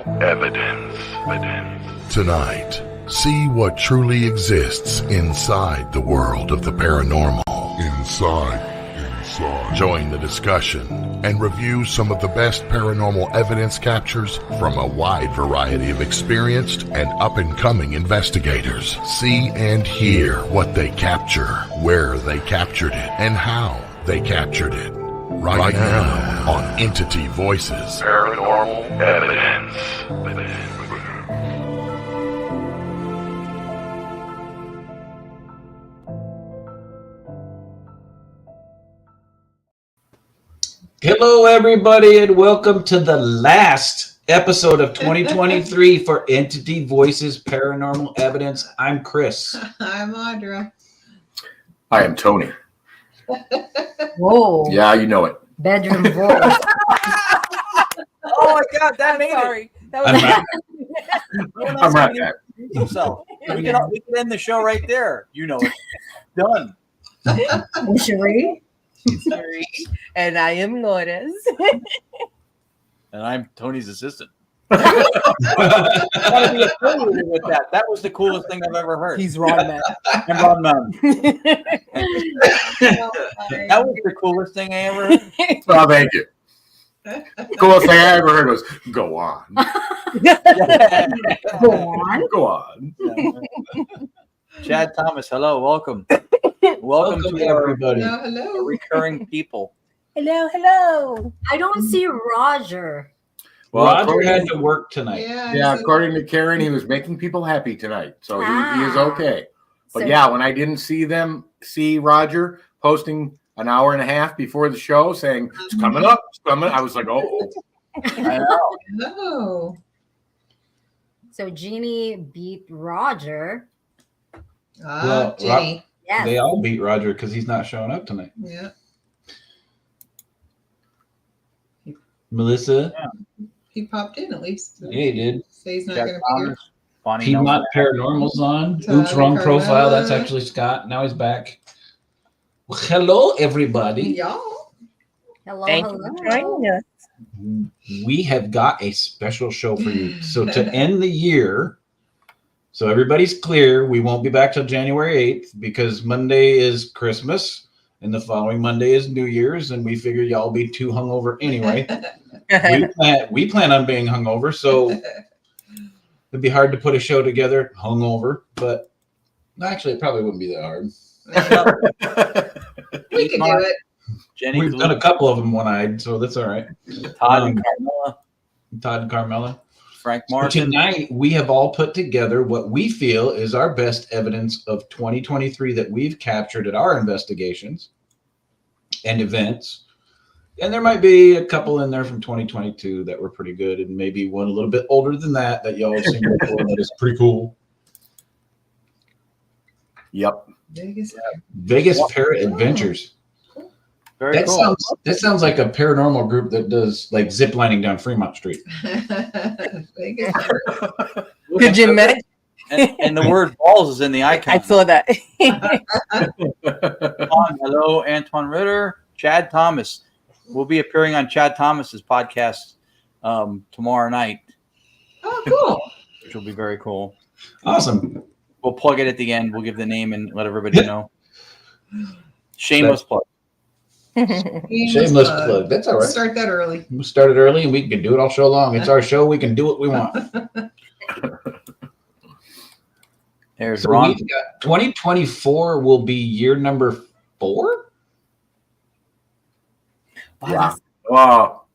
Evidence. Tonight, see what truly exists inside the world of the paranormal. Inside. Join the discussion and review some of the best paranormal evidence captures from a wide variety of experienced and up-and-coming investigators. See and hear what they capture, where they captured it, and how they captured it. Right now on Entity Voices Paranormal Evidence. Hello, everybody, and welcome to the last episode of 2023 for Entity Voices Paranormal Evidence. I'm Chris. I'm Audra. I am Tony. Whoa. Yeah, you know it. Bedroom voice. Oh my God, that made it. That was I'm right back. So we can end the show right there. You know it. Done. Cherie. And I am Lourdes. And I'm Tony's assistant. Gotta be affiliated with that. That was the coolest thing I've ever heard. He's Ron Man. I'm Ron Man. That was the coolest thing I ever heard. Oh, thank you. The coolest thing I ever heard was go on. Go on. Go on. Chad Thomas, hello, welcome. Welcome to everybody. Hello. recurring people. Hello. I don't see Roger. Well, Roger had to work tonight. yeah, according to Karen, he was making people happy tonight. So he is okay. But So- yeah, when I didn't see Roger posting an hour and a half before the show saying, it's coming up, I was like, oh. I know. Hello. So Jeannie beat Roger. Well, Jenny. Yes. They all beat Roger because he's not showing up tonight. Yeah. Melissa, He popped in at least. yeah, he did. Say he's not Chad going to be here. Thomas, Bonnie Piedmont Nelson. Paranormal's on. Todd Oops, wrong profile. Carmella. That's actually Scott. Now he's back. Well, hello, everybody. Y'all. Hello. Thank you hello. for joining us. We have got a special show for you. So to end the year, so everybody's clear, we won't be back till January 8th because Monday is Christmas and the following Monday is New Year's, and we figure y'all be too hungover anyway. we plan on being hungover, so it'd be hard to put a show together hungover, but actually it probably wouldn't be that hard. We can do it. Jenny, We've done a couple of them one-eyed, so that's all right. Todd and Carmella, Todd and Carmella. Frank So Morrison. tonight, we have all put together what we feel is our best evidence of 2023 that we've captured at our investigations and events. And there might be a couple in there from 2022 that were pretty good, and maybe one a little bit older than that y'all have seen before that is pretty cool. Yep. Vegas Para Adventures. Very That cool. sounds like a paranormal group that does like zip lining down Fremont Street. Vegas. Could you imagine? And the word balls is in the icon. I saw that. Hello, Antoine Ritter, Chad Thomas. We'll be appearing on Chad Thomas's podcast tomorrow night, Oh, cool. which will be very cool. Awesome. We'll plug it at the end. We'll give the name and let everybody know. Shameless plug. Shameless plug. That's all right. Start that early. We started early and we can do it all show long. It's our show. We can do what we want. There's So Ron. we've got 2024 will be year number 4. Yeah. Well,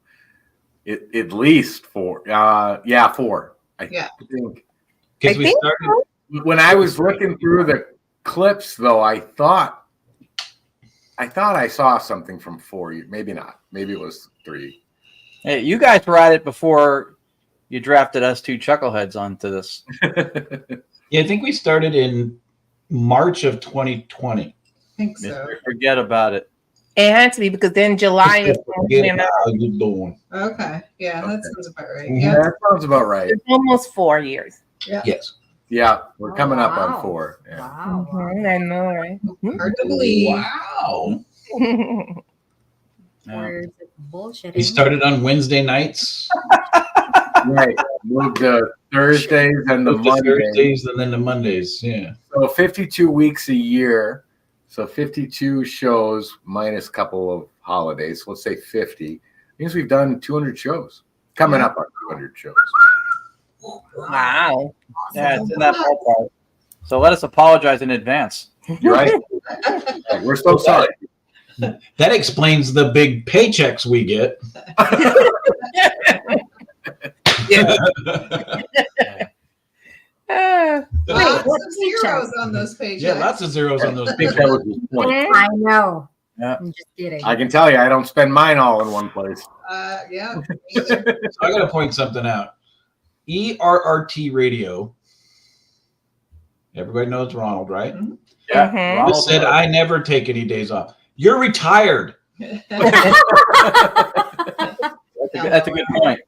at least 4. 4. I think. Because we started. so. When I was looking through the clips, though, I thought I saw something from 4. Maybe not. Maybe it was 3. Hey, you guys were at it before you drafted us two chuckleheads onto this. Yeah, I think we started in March of 2020. I think so. Forget about it. It had to be because then July is Forget how you doing. Okay. Yeah, that sounds about right. Mhm. Yeah, Yeah. that sounds about right. it's almost 4 years. Yes. Yeah, we're coming up wow. on 4. Yeah. Wow. I know, right? Hard to believe. Wow. Yeah. Words of bullshit. We started on Wednesday nights. Right. Moved to Thursdays and the Move to Mondays. Thursdays and then the Mondays. Yeah. So 52 weeks a year. So 52 shows minus a couple of holidays. So let's say 50. Means we've done 200 shows. Coming up on 200 shows. Wow. Yeah, it's in that ballpark. So let us apologize in advance. You're right. We're so sorry. That explains the big paychecks we get. Lots what of zeros on those pages. Yeah, lots of zeros on those I think paychecks. that was his point. I know. Yeah. I'm just kidding. I can tell you, I don't spend mine all in one place. Yeah. So I got to point something out. ERRT Radio. Everybody knows Ronald, right? Yeah. Mhm. Ronald Just said knows. I never take any days off. You're retired. That's a good point.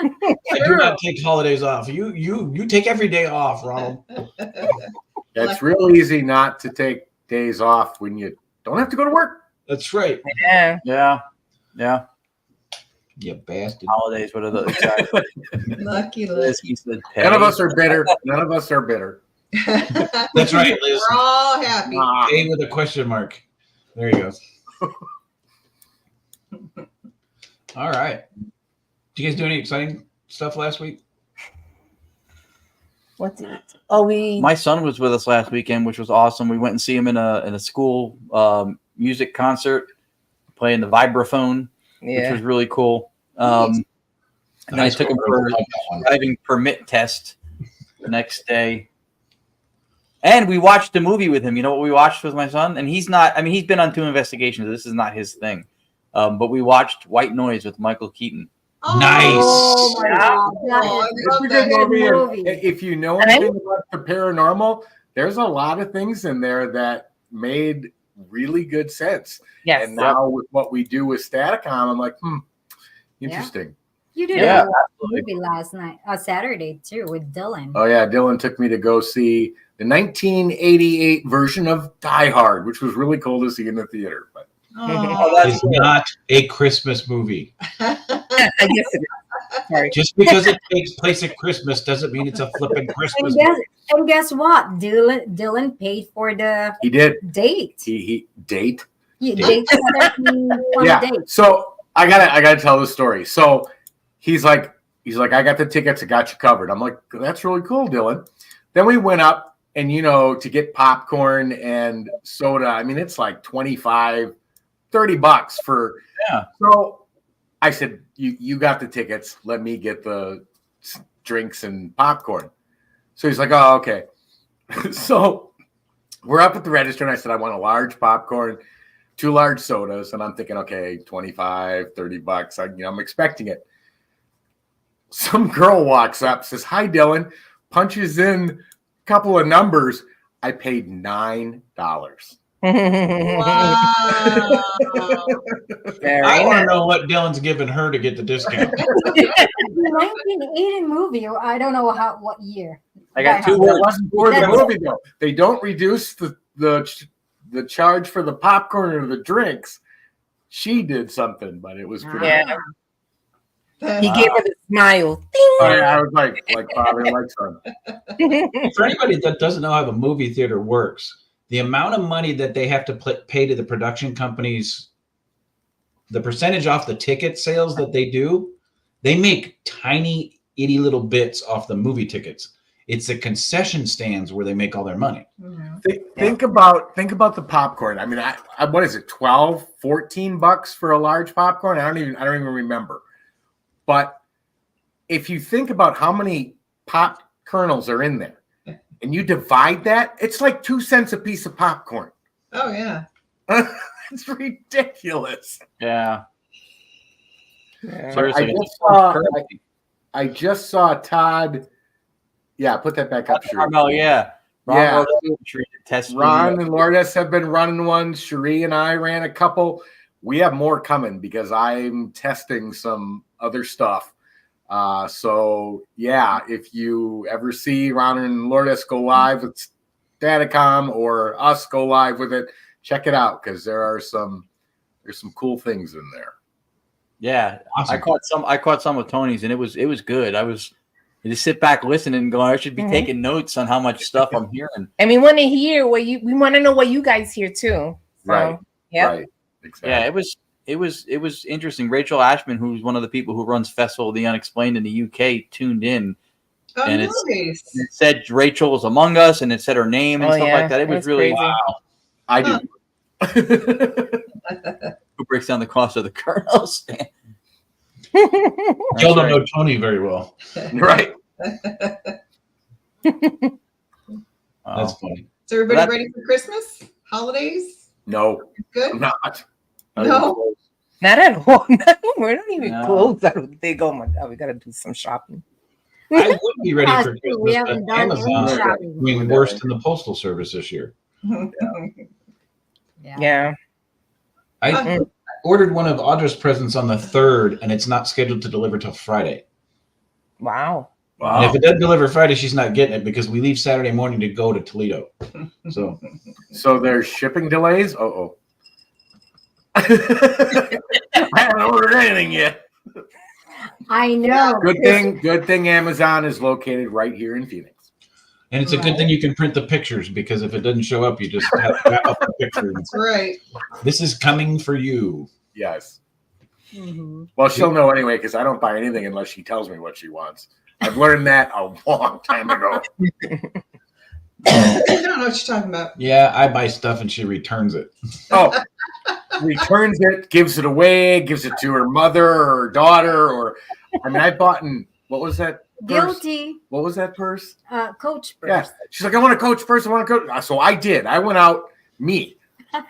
I do not take holidays off. You take every day off, Ronald. It's real easy not to take days off when you don't have to go to work. That's right. Yeah. Yeah. Yeah. You bastard. Holidays. What are the exactly? Lucky Liz, he said pay. None of us are bitter. None of us are bitter. That's right, Liz. We're all happy. A with a question mark. There you go. All right. Did you guys do any exciting stuff last week? What's it? Oh, we. My son was with us last weekend, which was awesome. We went and see him in a school music concert, playing the vibraphone, which was really cool. And I took him for a driving permit test the next day. And we watched a movie with him. You know what we watched with my son? And he's not, I mean, he's been on 2 investigations. This is not his thing. But we watched White Noise with Michael Keaton. Nice. Oh my God. That Oh, is I love It's a that good movie. movie. And if you know anything about the paranormal, there's a lot of things in there that made really good sense. Yes. And now with what we do with Staticom, I'm like, interesting. You did Yeah, a movie last night, Saturday too, with Dylan. Oh yeah, Dylan took me to go see the 1988 version of Die Hard, which was really cool to see in the theater. But Oh, It's not a Christmas movie. I guess it is. Sorry. Just because it takes place at Christmas doesn't mean it's a flipping Christmas movie. And guess what? Dylan paid for the he did. date. He date. Date one Yeah. date. So I gotta tell the story. So he's like, I got the tickets, I got you covered. I'm like, that's really cool, Dylan. Then we went up and to get popcorn and soda. I mean, it's like $25, $30 for. Yeah. So I said, you got the tickets. Let me get the drinks and popcorn. So he's like, oh, okay. So we're up at the register and I said, I want a large popcorn, 2 large sodas. And I'm thinking, okay, $25, $30. I'm expecting it. Some girl walks up, says, hi, Dylan, punches in a couple of numbers. I paid $9. wow. I want to know what Dylan's giving her to get the discount. 1980 movie. I don't know what year. I got 2 It words. wasn't for the movie, though. They don't reduce the charge for the popcorn or the drinks. She did something, but it was pretty. Yeah. He gave her the smile. I was like father, like son. For anybody that doesn't know how the movie theater works, the amount of money that they have to pay to the production companies, the percentage off the ticket sales that they do, they make tiny, itty little bits off the movie tickets. It's the concession stands where they make all their money. Think about the popcorn. I mean, I what is it, $12, $14 for a large popcorn? I don't even remember. But if you think about how many pop kernels are in there, and you divide that, it's like 2 cents a piece of popcorn. Oh, yeah. It's ridiculous. Yeah. Yeah. Seriously. I just saw Todd. Yeah, put that back up. Sure. Oh, yeah. Yeah. Ron and Lourdes have been running ones. Cherie and I ran a couple. We have more coming because I'm testing some other stuff. So yeah, if you ever see Ron and Lourdes go live with Staticom or us go live with it, check it out because there's some cool things in there. Yeah, Awesome. I caught some of Tony's, and it was good. I just sit back listening and going, I should be taking notes on how much stuff I'm hearing. And we want to hear we want to know what you guys hear too. So, Right. Yeah. Right. Exactly. Yeah, it was interesting. Rachel Ashman, who's one of the people who runs Festival of the Unexplained in the UK, tuned in. Oh, And nice. it said Rachel was among us, and it said her name and stuff like that. It was really crazy. wow. I do. Who breaks down the cost of the kernels? Y'all don't know Tony very well. Right. That's funny. Is everybody ready for Christmas? Holidays? No, Good? I'm not. No. Not at all. We're not even No. close. I don't think. Oh my God, we gotta do some shopping. I would be ready for Christmas, We haven't but done any Amazon shopping. doing worse than the postal service this year. Yeah. I ordered one of Audra's presents on the 3rd, and it's not scheduled to deliver till Friday. Wow. And if it doesn't deliver Friday, she's not getting it because we leave Saturday morning to go to Toledo. So there's shipping delays. Oh. I haven't ordered anything yet. I know. Good thing Amazon is located right here in Phoenix. And it's a good thing you can print the pictures because if it doesn't show up, you just have to wrap up the picture. That's right. This is coming for you. Yes. Mhm. Well, she'll know anyway because I don't buy anything unless she tells me what she wants. I've learned that a long time ago. I don't know what you're talking about. Yeah, I buy stuff and she returns it. Oh, returns it, gives it away, gives it to her mother or her daughter, or I mean, I bought in what was that? Purse? Guilty. What was that purse? Coach purse. Yeah, she's like, I want a Coach purse. I want a Coach. So I did. I went out. Me.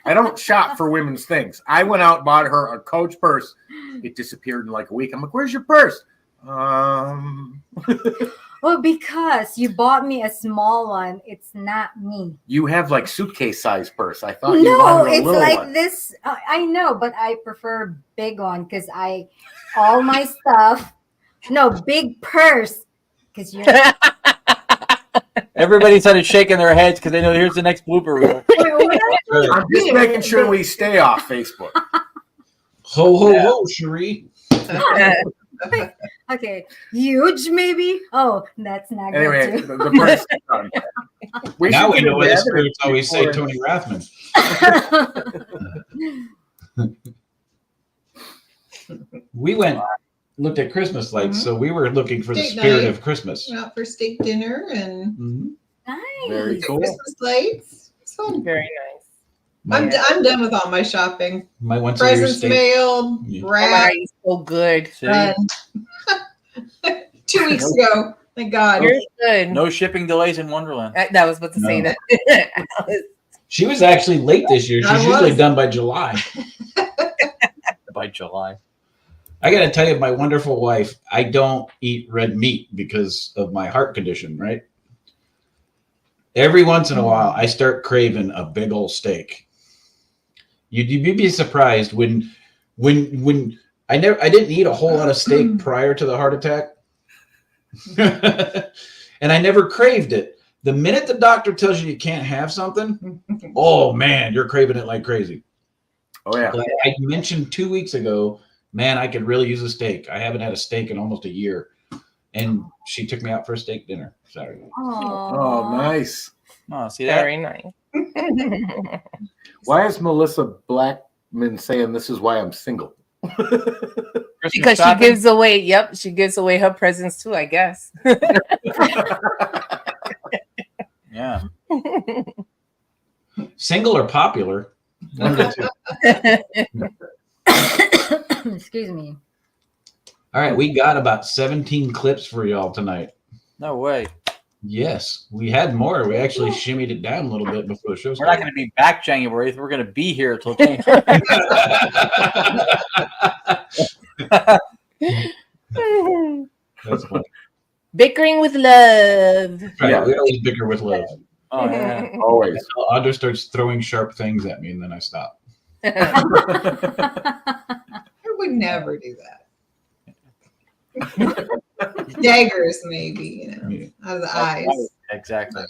I don't shop for women's things. I went out, bought her a Coach purse. It disappeared in like a week. I'm like, where's your purse? Well, because you bought me a small one, it's not me. You have like suitcase size purse. I thought you No, wanted a it's little like one. this. I know, but I prefer big one because all my stuff. No, big purse because you. Everybody started shaking their heads because they know here's the next blooper reel. I'm just making sure we stay off Facebook. Ho, ho, ho, Cherie. Okay, huge maybe. Oh, that's not Anyway, good the purse is done. Now we should know get why the it spirits always say for- Tony Rathman. We looked at Christmas lights, so we were looking for the Date spirit night. of Christmas. Went out for steak dinner and Mhm. Nice. Very cool. Christmas lights. It's fun. Very nice. I'm done with all my shopping. My once a year Presents steak. mailed, Yeah. Oh my God, wrapped, you're so good. See? done. 2 weeks ago. Thank God. You're good. No shipping delays in Wonderland. I was about to say No. that. She was actually late this year. I She's usually was. done by July. By July. I got to tell you, my wonderful wife, I don't eat red meat because of my heart condition, right? Every once in a while, I start craving a big old steak. You'd be surprised when I didn't eat a whole lot of steak prior to the heart attack. And I never craved it. The minute the doctor tells you can't have something, oh man, you're craving it like crazy. Oh yeah. Like I mentioned 2 weeks ago, man, I could really use a steak. I haven't had a steak in almost a year. And she took me out for a steak dinner Saturday. Oh, nice. Oh, see that? Very nice. Why is Melissa Blackman saying this is why I'm single? Christmas Because she shopping? gives away. Yep, she gives away her presents too. I guess. Yeah. Single or popular? One of the two. Excuse me. All right, we got about 17 clips for y'all tonight. No way. Yes, we had more. We actually shimmied it down a little bit before the show We're not started. going to be back January. We're going to be here till January. That's funny. Bickering with love. Right, Yeah. we always bicker with love. Oh, yeah. Always. Audra starts throwing sharp things at me, and then I stop. I would never do that. Daggers, maybe, Yeah. out of the eyes. Exactly.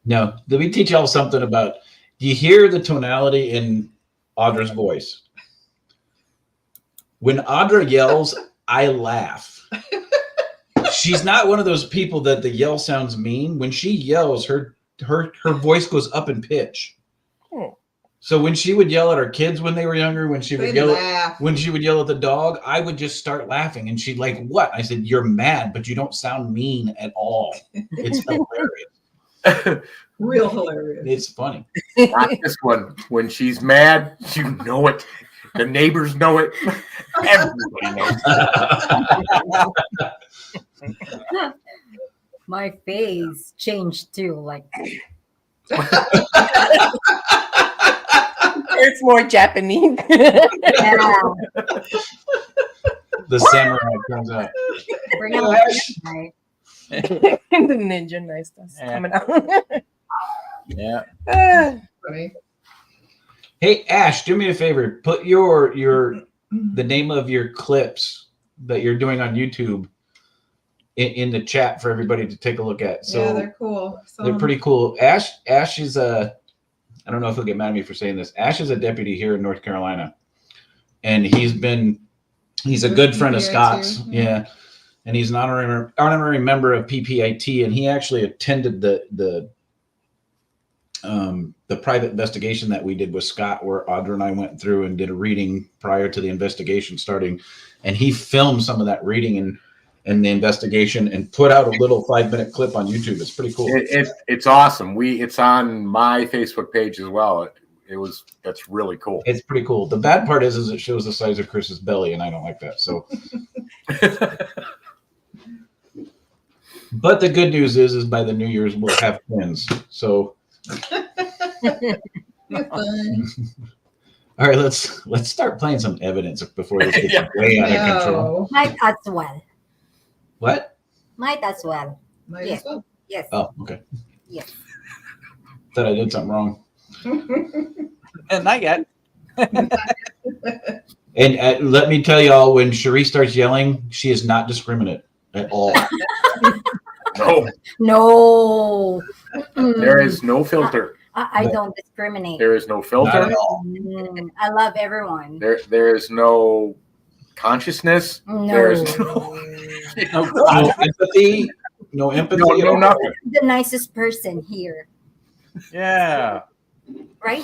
Now, let me teach y'all something about. Do you hear the tonality in Audra's voice? When Audra yells, I laugh. She's not one of those people that the yell sounds mean. When she yells, her voice goes up in pitch. So when she would yell at her kids when they were younger, when she would yell at the dog, I would just start laughing. And she'd like, what? I said, you're mad, but you don't sound mean at all. It's hilarious. Real hilarious. It's funny. Not this one. When she's mad, you know it. The neighbors know it. Everybody knows. My face changed too. Like It's more Japanese. yeah. The samurai comes out. Bring up the samurai. The ninja nice stuff coming out. Yeah. Funny. Hey Ash, do me a favor. Put the name of your clips that you're doing on YouTube in the chat for everybody to take a look at. So yeah, they're cool. they're pretty cool. Ash is I don't know if he'll get mad at me for saying this. Ash is a deputy here in North Carolina, and he's a good friend of Scott's. Yeah. And he's an honorary member of PPIT, and he actually attended the private investigation that we did with Scott, where Audra and I went through and did a reading prior to the investigation starting, and he filmed some of that reading and the investigation and put out a little 5-minute clip on YouTube. It's pretty cool. It's awesome. It's on my Facebook page as well. That's really cool. It's pretty cool. The bad part is it shows the size of Chris's belly, and I don't like that. So, but the good news is by the New Year's we'll have twins. So, all right, let's start playing some evidence before this gets way out of control. Might as well. What? Might as well. Might Yes. as well. Yes. Oh, okay. Yes. Thought I did something wrong. And not yet. And let me tell y'all, when Cherie starts yelling, she is not discriminate at all. No, No. there is no filter. I don't discriminate. There is no filter. Not at all. I love everyone. There is no consciousness. No. There's no No empathy. No empathy. no nothing. The nicest person here, Yeah. right?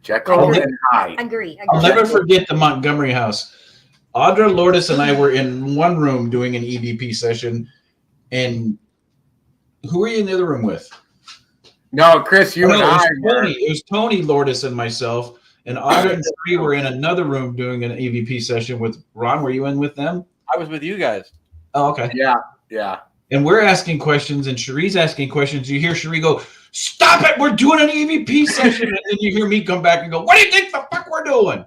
Jekyll and Hyde. Agree. I'll never forget the Montgomery house. Audra, Lourdes, and I were in one room doing an EVP session. And who were you in the other room with? No, Chris, you and I. It was Tony, Lourdes, and myself. And Audra and Cherie were in another room doing an EVP session with Ron. Were you in with them? I was with you guys. Oh, okay. Yeah. And we're asking questions, and Cherie's asking questions. You hear Cherie go, "Stop it! We're doing an EVP session." And then you hear me come back and go, "What do you think the fuck we're doing?"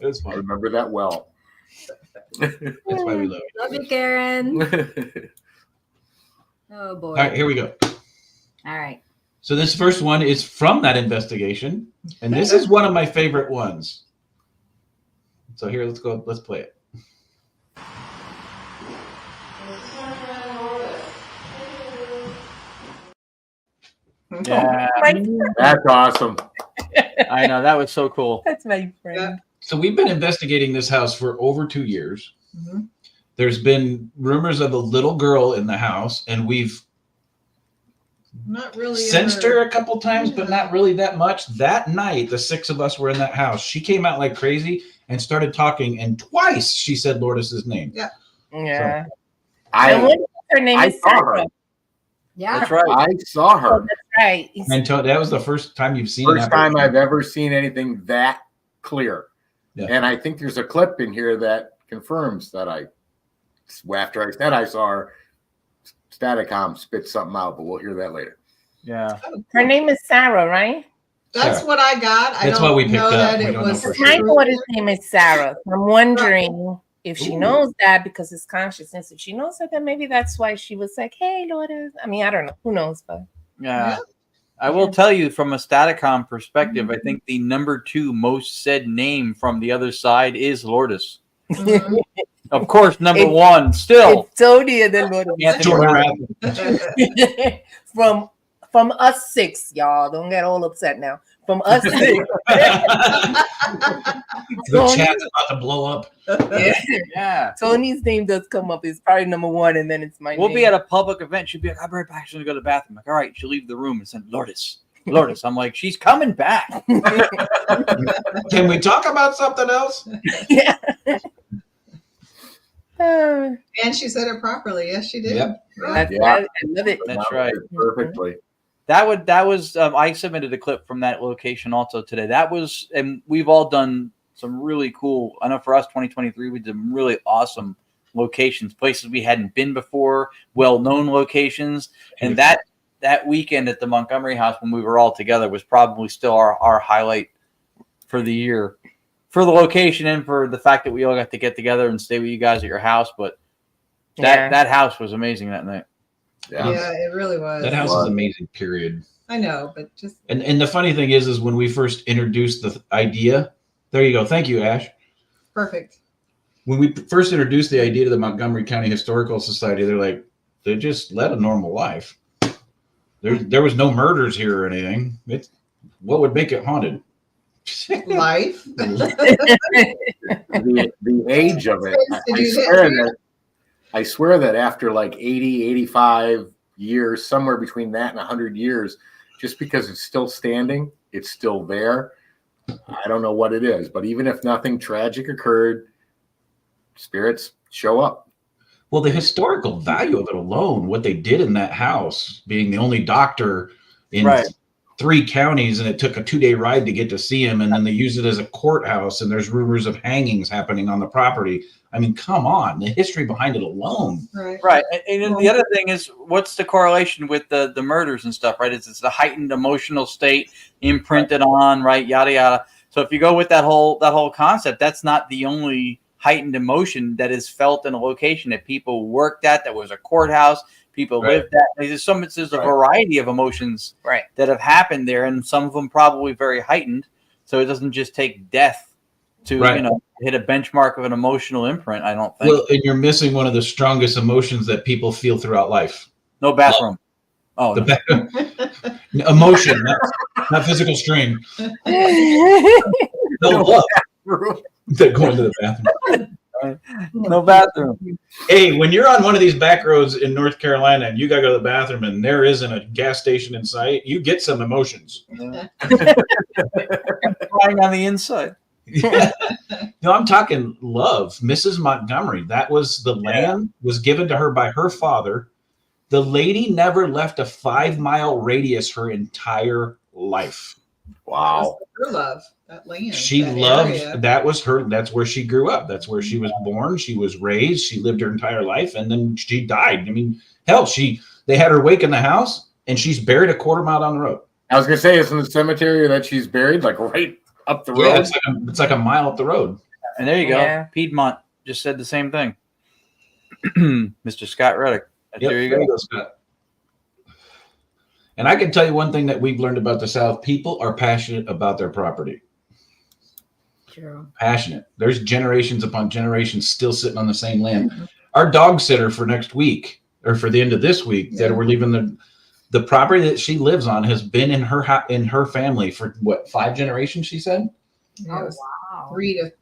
It was I fun. remember that well. That's why we love you. Love you, Karen. Oh boy. All right, here we go. All right. So this first one is from that investigation, and this is one of my favorite ones. So here, let's go. Let's play it. Yeah. That's awesome. I know. That was so cool. That's my friend. So we've been investigating this house for over 2 years. Mm-hmm. There's been rumors of a little girl in the house, and we've Not really. sensed ever- her a couple times, but not really that much. That night, the 6 of us were in that house. She came out like crazy and started talking, and twice she said Lourdes' name. Yeah. Oh, I wonder if her name I is saw Sarah. her. Yeah. That's right. I saw Oh, her. that's right. And that was the first time you've seen First that. time I've ever seen anything that clear. Yeah. And I think there's a clip in here that confirms that after I said I saw her, Staticom spit something out, but we'll hear that later. Yeah. Her name is Sarah, right? That's Sarah. what I got. I That's don't what we picked know up. that We it don't know was for My sure. daughter's name is Sarah. I'm wondering if she Ooh. knows that because it's consciousness. If she knows that, then maybe that's why she was like, "Hey, Lourdes." I mean, I don't know. Who knows? But Yeah. I will tell you from a Staticom perspective, I think the number 2 most said name from the other side is Lourdes. Mhm. Of course, number It- 1 still. it's Tonia de Lourdes. Anthony Jordan Rapp. Rapp. From us 6, y'all. Don't get all upset now. From us 6. The chat's about to blow up. Yeah. Tony's name does come up. It's probably number 1, and then it's my name. We'll be at a public event. She'll be like, I'll be right back. She's going to go to the bathroom. I'm like, all right. She'll leave the room and send Lourdes. I'm like, she's coming back. Can we talk about something else? Yeah. And she said it properly. Yes, she did. Yep. I love it. That's right. Perfectly. That was I submitted a clip from that location also today. That was, and we've all done some really cool. I know for us, 2023, we did some really awesome locations, places we hadn't been before, well-known locations, and that weekend at the Montgomery House when we were all together was probably still our highlight for the year, for the location and for the fact that we all got to get together and stay with you guys at your house. But that house was amazing that night. Yeah, it really was. That house is amazing, period. I know, but just and the funny thing is when we first introduced the idea, there you go. Thank you, Ash. perfect. When we first introduced the idea to the Montgomery County Historical Society, they're like, they just led a normal life. There was no murders here or anything. What would make it haunted? Life. the age of it. I swear that after like 80, 85 years, somewhere between that and 100 years, just because it's still standing, it's still there. I don't know what it is, but even if nothing tragic occurred, spirits show up. Well, the historical value of it alone, what they did in that house, being the only doctor in 3 counties, and it took a 2-day ride to get to see him, and then they use it as a courthouse, and there's rumors of hangings happening on the property. I mean, come on, the history behind it alone. Right. And the other thing is, what's the correlation with the murders and stuff, right? It's the heightened emotional state imprinted on, right? Yada, yada. So if you go with that whole concept, that's not the only heightened emotion that is felt in a location that people worked at, that was a courthouse, people lived at. There's a variety of emotions that have happened there, and some of them probably very heightened. So it doesn't just take death to hit a benchmark of an emotional imprint, I don't think. Well, and you're missing one of the strongest emotions that people feel throughout life. No bathroom. Oh, no. Emotion, not physical strain. No love. They're going to the bathroom. No bathroom. Hey, when you're on one of these back roads in North Carolina and you got to go to the bathroom and there isn't a gas station in sight, you get some emotions. Crying on the inside. No, I'm talking love. Mrs. Montgomery, that was the land was given to her by her father. The lady never left a 5-mile radius her entire life. Wow. Her love, that land. She that loved area. that was her. That's where she grew up. That's where she was born. She was raised. She lived her entire life, and then she died. I mean, hell, they had her wake in the house, and she's buried a quarter mile down the road. I was gonna say, it's in the cemetery that she's buried, like right up the road. Yeah, it's like a mile up the road. And there you go. Piedmont just said the same thing. Mr. Scott Reddick. There you go, Scott. And I can tell you one thing that we've learned about the South: people are passionate about their property. True. Passionate. There's generations upon generations still sitting on the same land. Our dog sitter for next week, or for the end of this week, that we're leaving the property that she lives on has been in her family for what, 5 generations? She said. Yeah, it was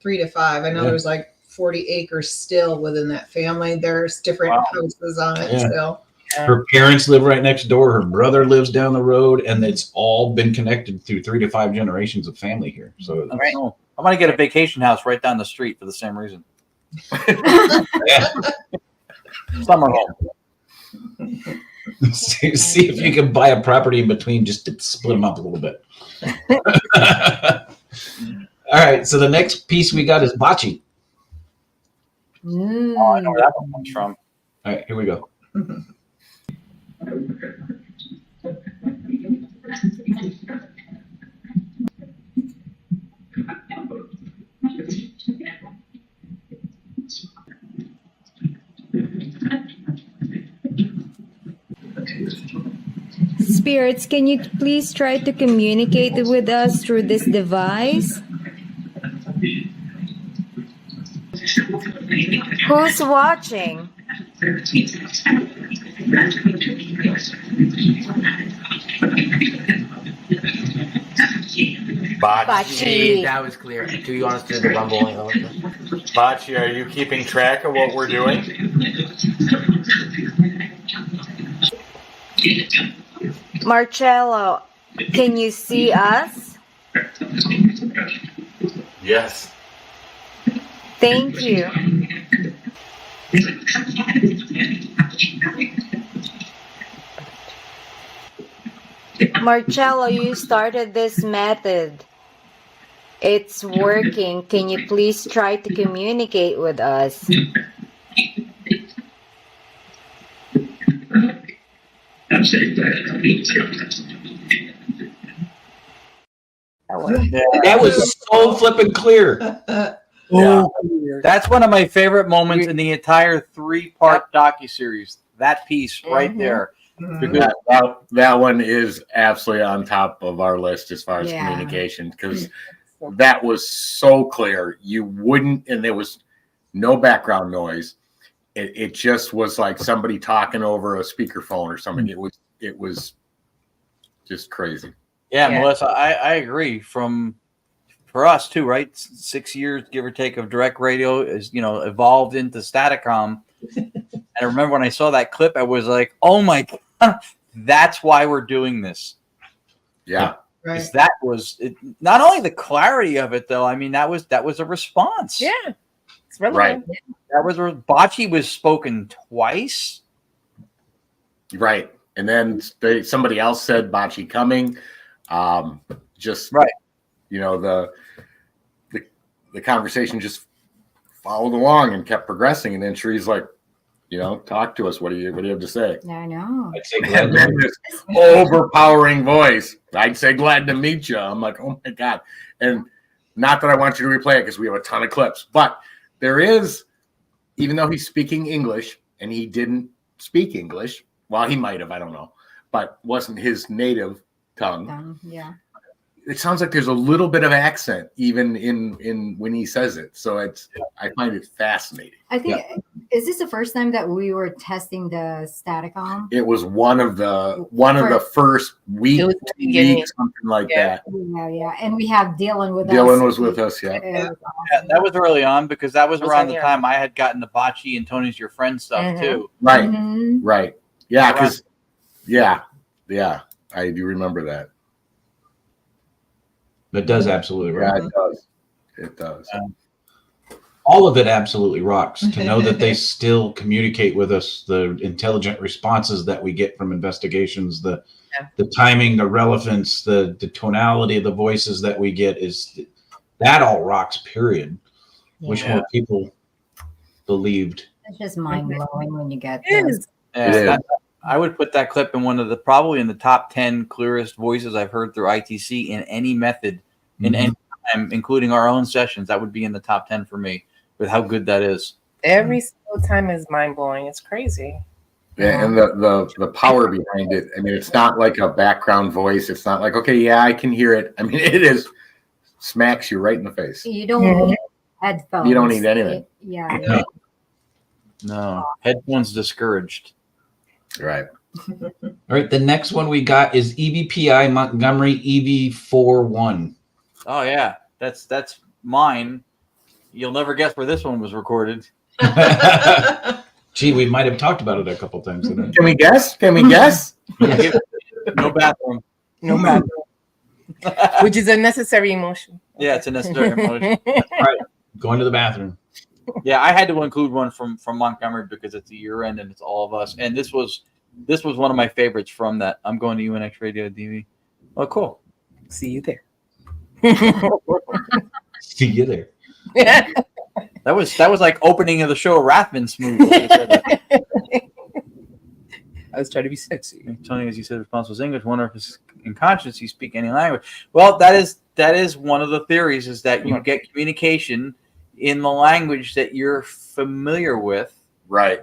3 to 5. I know there was like 40 acres still within that family. There's different houses on it still. Her parents live right next door. Her brother lives down the road, and it's all been connected through 3 to 5 generations of family here. So I'm going to get a vacation house right down the street for the same reason. Summer home. See if you can buy a property in between just to split them up a little bit. All right. So the next piece we got is bocce. Oh, I know where that one comes from. All right. Here we go. Spirits, can you please try to communicate with us through this device? Who's watching? Bachi. That was clear. Do you want us to do the rumbling? Bachi, are you keeping track of what we're doing? Marcello, can you see us? Yes. Thank you. Marcello, you started this method. It's working. Can you please try to communicate with us? That was so flippin' clear. Yeah. That's one of my favorite moments in the entire 3-part docuseries. That piece right there. Because that one is absolutely on top of our list as far as communication, because that was so clear. You wouldn't, and there was no background noise. It just was like somebody talking over a speakerphone or something. It was just crazy. Yeah, Melissa, I agree. For us too, right? 6 years, give or take, of direct radio is, evolved into Staticom. And I remember when I saw that clip, I was like, oh my God, that's why we're doing this. Yeah. Right. That was not only the clarity of it, though. I mean, that was a response. Yeah. It's relevant. Right. That was Bachi was spoken twice. Right. And then somebody else said Bachi coming. Just right. The conversation just followed along and kept progressing. And then Sheree's like, talk to us. What do you have to say? I know. I'd say And then this overpowering voice. I'd say glad to meet you. I'm like, oh my God. And not that I want you to replay it because we have a ton of clips, but there is, even though he's speaking English and he didn't speak English, well, he might have, I don't know, but wasn't his native tongue. Yeah. It sounds like there's a little bit of accent even in when he says it. So I find it fascinating. I think is this the first time that we were testing the Staticom? It was one of the first weeks, something like that. Yeah. And we have Dylan with us. Dylan was with us, yeah. That was early on because that was around the time I had gotten the Bachi and Tony's Your Friend stuff too. Right. Right. Yeah, because I do remember that. It does absolutely rock. Yeah, it does. It does. All of it absolutely rocks. To know that they still communicate with us, the intelligent responses that we get from investigations, the timing, the relevance, the tonality of the voices that we get that all rocks, period. Wish more people believed. It's just mind blowing when you get this. I would put that clip in probably in the top 10 clearest voices I've heard through ITC in any method, in any time, including our own sessions. That would be in the top 10 for me with how good that is. Every single time is mind blowing. It's crazy. Yeah, and the power behind it. I mean, it's not like a background voice. It's not like, okay, yeah, I can hear it. I mean, it is smacks you right in the face. You don't need headphones. You don't need anything. No. Headphones discouraged. Right. All right. The next one we got is EVPI Montgomery EV41. Oh yeah, that's mine. You'll never guess where this one was recorded. Gee, we might have talked about it a couple times. Can we guess? Yes. No bathroom. No bathroom. Which is a necessary emotion. Yeah, it's a necessary emotion. All right. Going to the bathroom. Yeah, I had to include one from Montgomery because it's a year end and it's all of us. And this was one of my favorites from that. I'm going to UNX Radio DV. Oh, cool. See you there. See you there. That was like opening of the show Rathman's movie. I was trying to be sexy. Tony, as you said, responsible is English. Wonder if it's in conscience you speak any language. Well, that is one of the theories, is that you get communication in the language that you're familiar with. Right.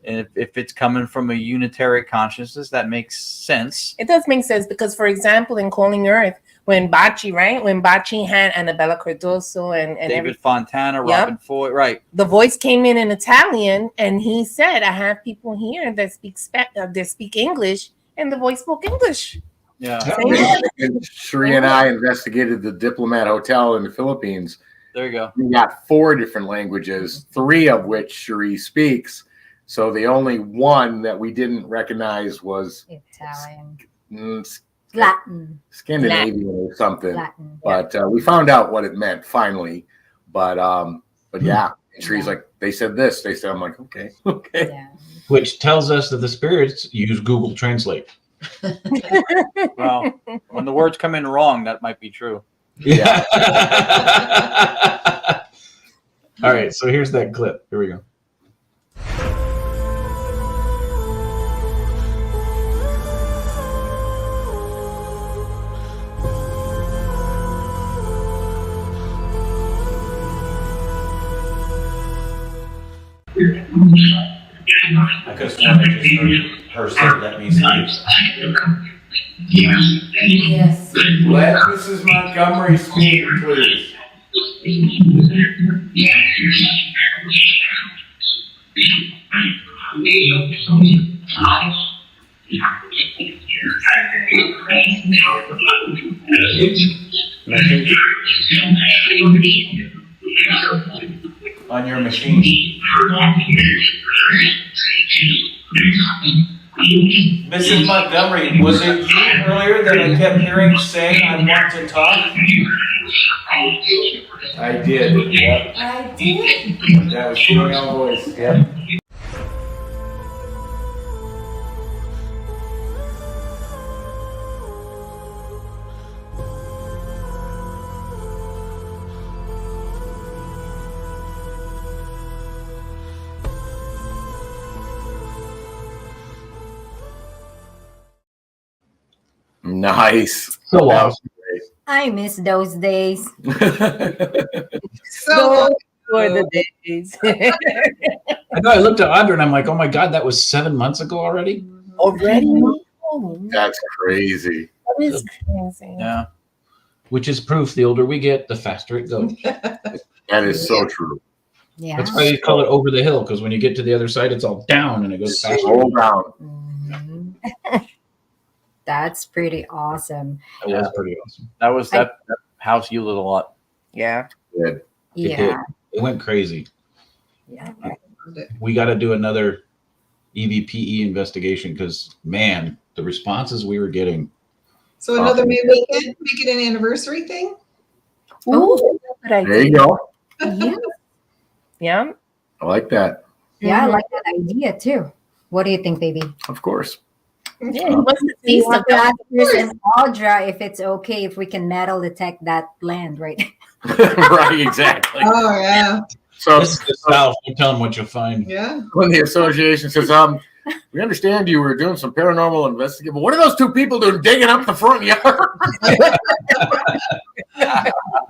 And if it's coming from a unitary consciousness, that makes sense. It does make sense because, for example, in Calling Earth, when Bachi had Annabella Cardoso and David Fontana, Robin Foy, right. The voice came in Italian, and he said, I have people here that speak English, and the voice spoke English. Yeah. And Sheree and I investigated the Diplomat Hotel in the Philippines. There you go. We got 4 different languages, 3 of which Sheree speaks. So the only one that we didn't recognize was Italian, Latin, Scandinavian or something. Latin. But we found out what it meant finally. But yeah, and Sheree's like, they said this. They said, I'm like, okay. Yeah. Which tells us that the spirits use Google Translate. Well, when the words come in wrong, that might be true. Yeah. All right, so here's that clip. Here we go. I could have sworn I just heard her say that means Yes. Let Mrs. Montgomery speak, please. on your machine. Mrs. Montgomery, was it you earlier that I kept hearing saying I want to talk? I did. Yep. I did. That was female voice. Yep. Nice. So awesome. I miss those days. So for the days. I know. I looked at Audra and I'm like, oh my God, that was 7 months ago already. Already? Oh, That's crazy. that is crazy. Yeah. Which is proof the older we get, the faster it goes. That is so true. Yeah. That's why they call it over the hill, because when you get to the other side, it's all down and it goes faster. Roll down. Mhm. That's pretty awesome. That was pretty awesome. That was that house yielded a lot. Yeah. Good. It Yeah. did. It went crazy. Yeah. We got to do another EVPE investigation because, man, the responses we were getting. So another May weekend, make it an anniversary thing. Oh, Good idea. There you go. yeah. Yeah. I like that. Yeah, I like that idea too. What do you think, baby? Of course. Yeah. He wants to see We want to stuff. ask Chris and Audra if it's okay if we can metal detect that land, right? Right, exactly. Oh yeah, So This is the South. Don't tell them what you'll find. yeah. when the association says, we understand you were doing some paranormal investigation, but what are those 2 people doing digging up the front yard?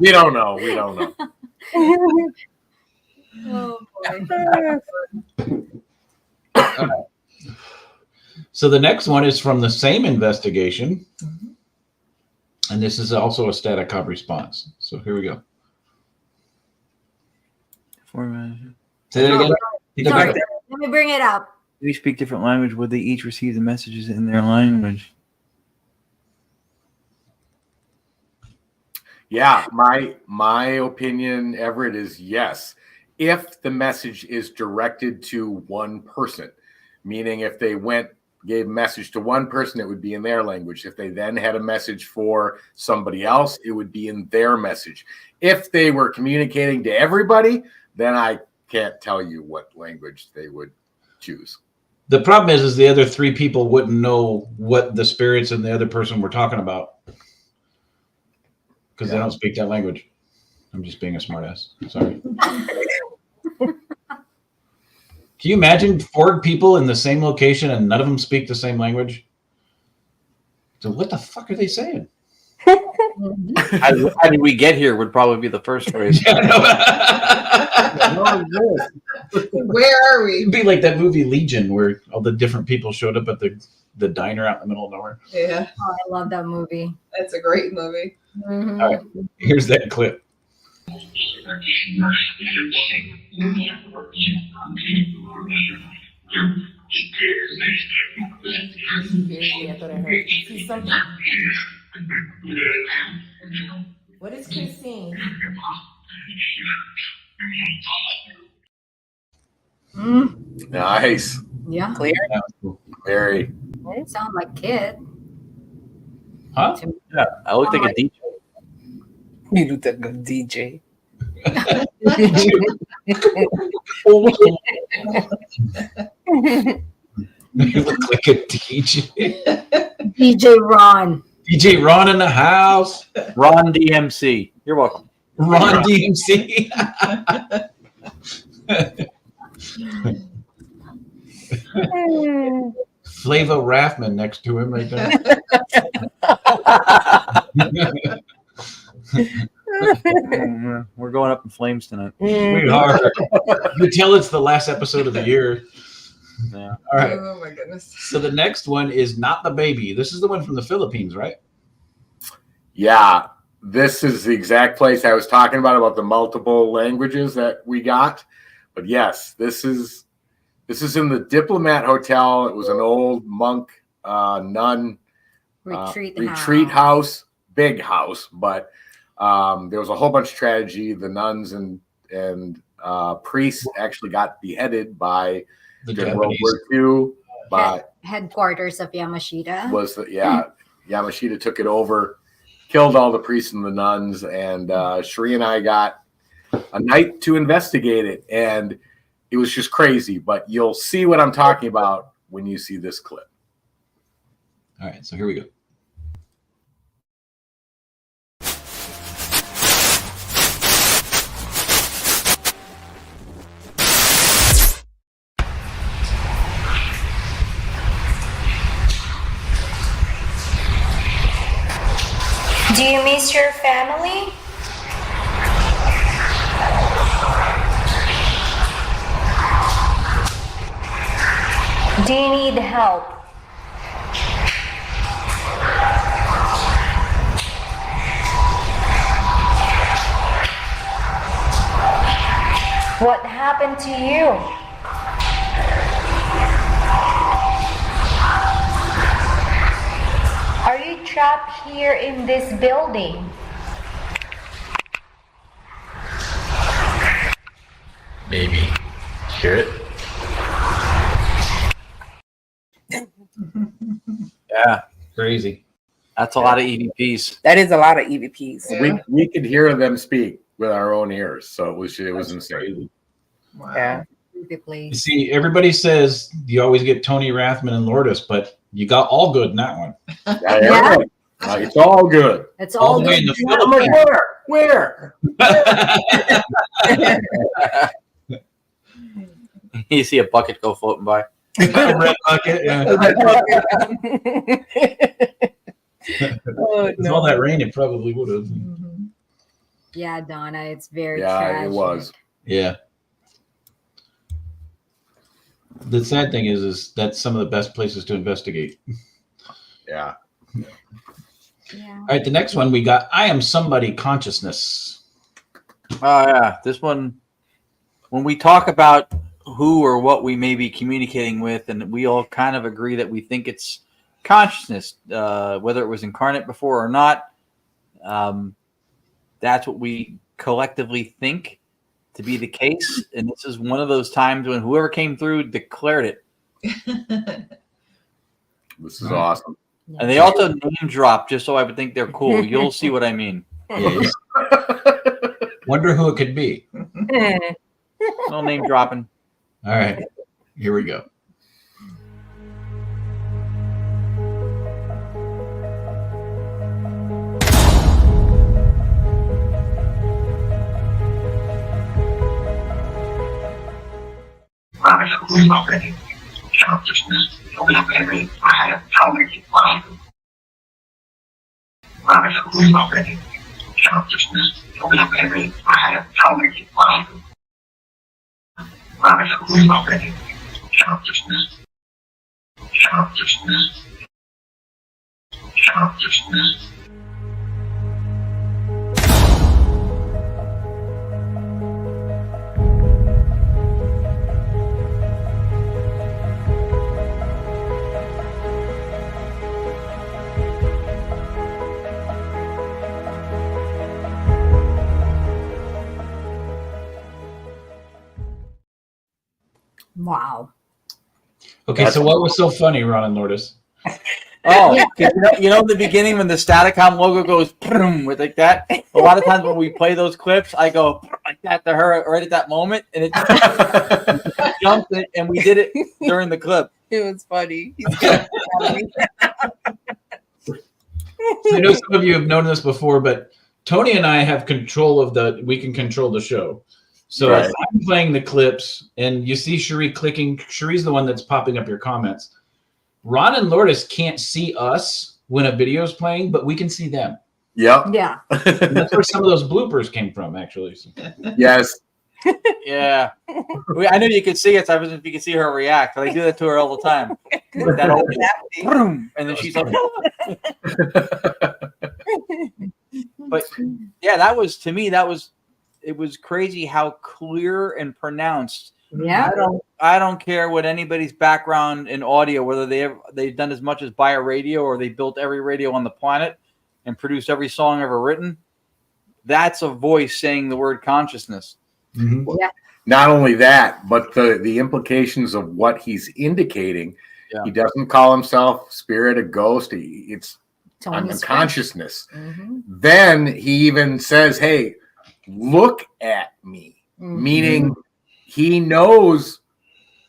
We don't know. We don't know. Oh boy. So the next one is from the same investigation. And this is also a static cop response. So here we go. Say that again. Sorry, let me bring it up. Do we speak different language? Would they each receive the messages in their language? Yeah, my opinion, Everett, is yes. If the message is directed to one person, meaning if they gave a message to one person, it would be in their language. If they then had a message for somebody else, it would be in their message. If they were communicating to everybody, then I can't tell you what language they would choose. The problem is the other 3 people wouldn't know what the spirits and the other person were talking about because they don't speak that language. I'm just being a smartass. Sorry. Can you imagine 4 people in the same location and none of them speak the same language? So what the fuck are they saying? How did we get here would probably be the first phrase. Where are we? It'd be like that movie Legion where all the different people showed up at the diner out in the middle of nowhere. Yeah, Oh, I love that movie. that's a great movie. Mhm. All right, here's that clip. Seriously, I thought I heard. See something? What is Chris saying? Nice. Yeah. Clear? Very. It sounds like Kid. Huh? Yeah, I looked like a DJ. You look like a DJ. You look like a DJ. DJ Ron. DJ Ron in the house. Ron DMC. You're welcome. Ron DMC. Flava Raffman next to him right there. We're going up in flames tonight. We are. You tell it's the last episode of the year. Yeah. All right. Oh my goodness. So the next one is Not the Baby. This is the one from the Philippines, right? Yeah, this is the exact place I was talking about the multiple languages that we got. But yes, this is in the Diplomat Hotel. It was an old monk nun retreat house, big house, but there was a whole bunch of tragedy. The nuns and priests actually got beheaded by during World War II. By Headquarters of Yamashita. Yamashita took it over, killed all the priests and the nuns, and Sheree and I got a night to investigate it, and it was just crazy. But you'll see what I'm talking about when you see this clip. All right, so here we go. Do you miss your family? Do you need help? What happened to you? Are you trapped here in this building? Maybe. Hear it? Yeah. Crazy. That's a lot of EVPs. That is a lot of EVPs. Yeah. We could hear them speak with our own ears, so it was insane. Wow. Yeah. You see, everybody says you always get Tony Rathman and Lourdes, but you got all good in that one. Yeah. It's all good. It's all the way good. in the Philippines. Where? You see a bucket go floating by. Red bucket. Yeah. With all that rain, it probably would have. Mhm. Yeah, Donna, it's very Yeah, tragic. it was. Yeah. The sad thing is that's some of the best places to investigate. Yeah. Yeah. All right, the next one we got I Am Somebody Consciousness. Oh, yeah. This one, when we talk about who or what we may be communicating with, and we all kind of agree that we think it's consciousness, whether it was incarnate before or not, that's what we collectively think to be the case. And this is one of those times when whoever came through declared it. This is awesome. And they also name drop just so I would think they're cool. You'll see what I mean. Yes. Wonder who it could be. No name dropping. All right, here we go. Wow. Okay, so what was so funny, Ron and Lourdes? Oh, you know, in the beginning when the Staticom logo goes boom, with like that. A lot of times when we play those clips, I go like that to her right at that moment, and it jumped, and we did it during the clip. It was funny. So I know some of you have known this before, but Tony and I have control of we can control the show. So Right. if I'm playing the clips and you see Cherie clicking, Cherie's the one that's popping up your comments. Ron and Lourdes can't see us when a video is playing, but we can see them. Yep. Yeah. And that's where some of those bloopers came from, actually. So. Yes. Yeah. I knew you could see it, so I wasn't if you could see her react. But I do that to her all the time. With that old boom, and then she's like, but yeah, that was, to me, it was crazy how clear and pronounced. Yeah. I don't care what anybody's background in audio, whether they've done as much as buy a radio or they built every radio on the planet and produced every song ever written. That's a voice saying the word consciousness. Mm-hmm. Yeah. Not only that, but the implications of what he's indicating. Yeah. He doesn't call himself spirit, a ghost. It's Tony's on consciousness. Mm-hmm. Then he even says, "Hey, look at me," meaning he knows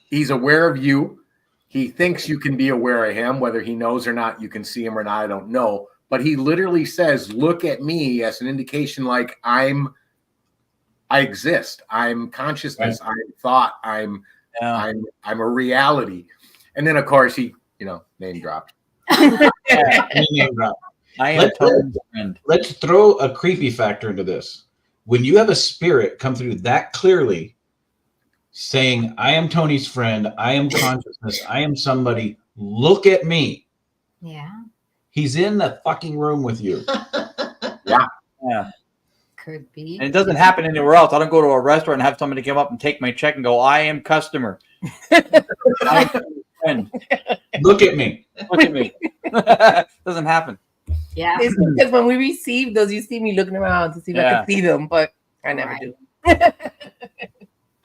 he's aware of you. He thinks you can be aware of him, whether he knows or not. You can see him or not. I don't know. But he literally says, "Look at me," as an indication, like I exist. I'm consciousness. Right. I'm thought. I'm a reality. And then, of course, he, name dropped. Name drop. Let's throw a creepy factor into this. When you have a spirit come through that clearly, saying, "I am Tony's friend. I am consciousness. I am somebody. Look at me." Yeah. He's in the fucking room with you. Yeah. Yeah. Could be. And it doesn't happen anywhere else. I don't go to a restaurant and have somebody come up and take my check and go, "I am customer." I am friend. Look at me. Look at me. Doesn't happen. Yeah. It's because when we receive those, you see me looking around to see if I can see them, but I never do.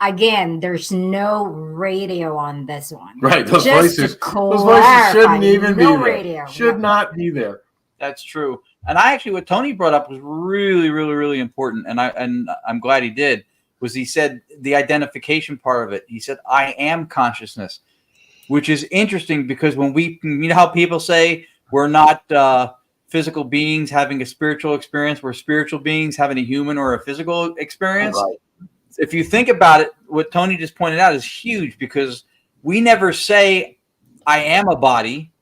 Again, there's no radio on this one. Right. Those Just voices clarify, shouldn't even be there. Radio. Should not be there. That's true. And I actually, what Tony brought up was really, really, really important. And I'm glad he did, was he said the identification part of it. He said, "I am consciousness," which is interesting because when you know how people say we're not physical beings having a spiritual experience, we're spiritual beings having a human or a physical experience. Right. If you think about it, what Tony just pointed out is huge because we never say, "I am a body."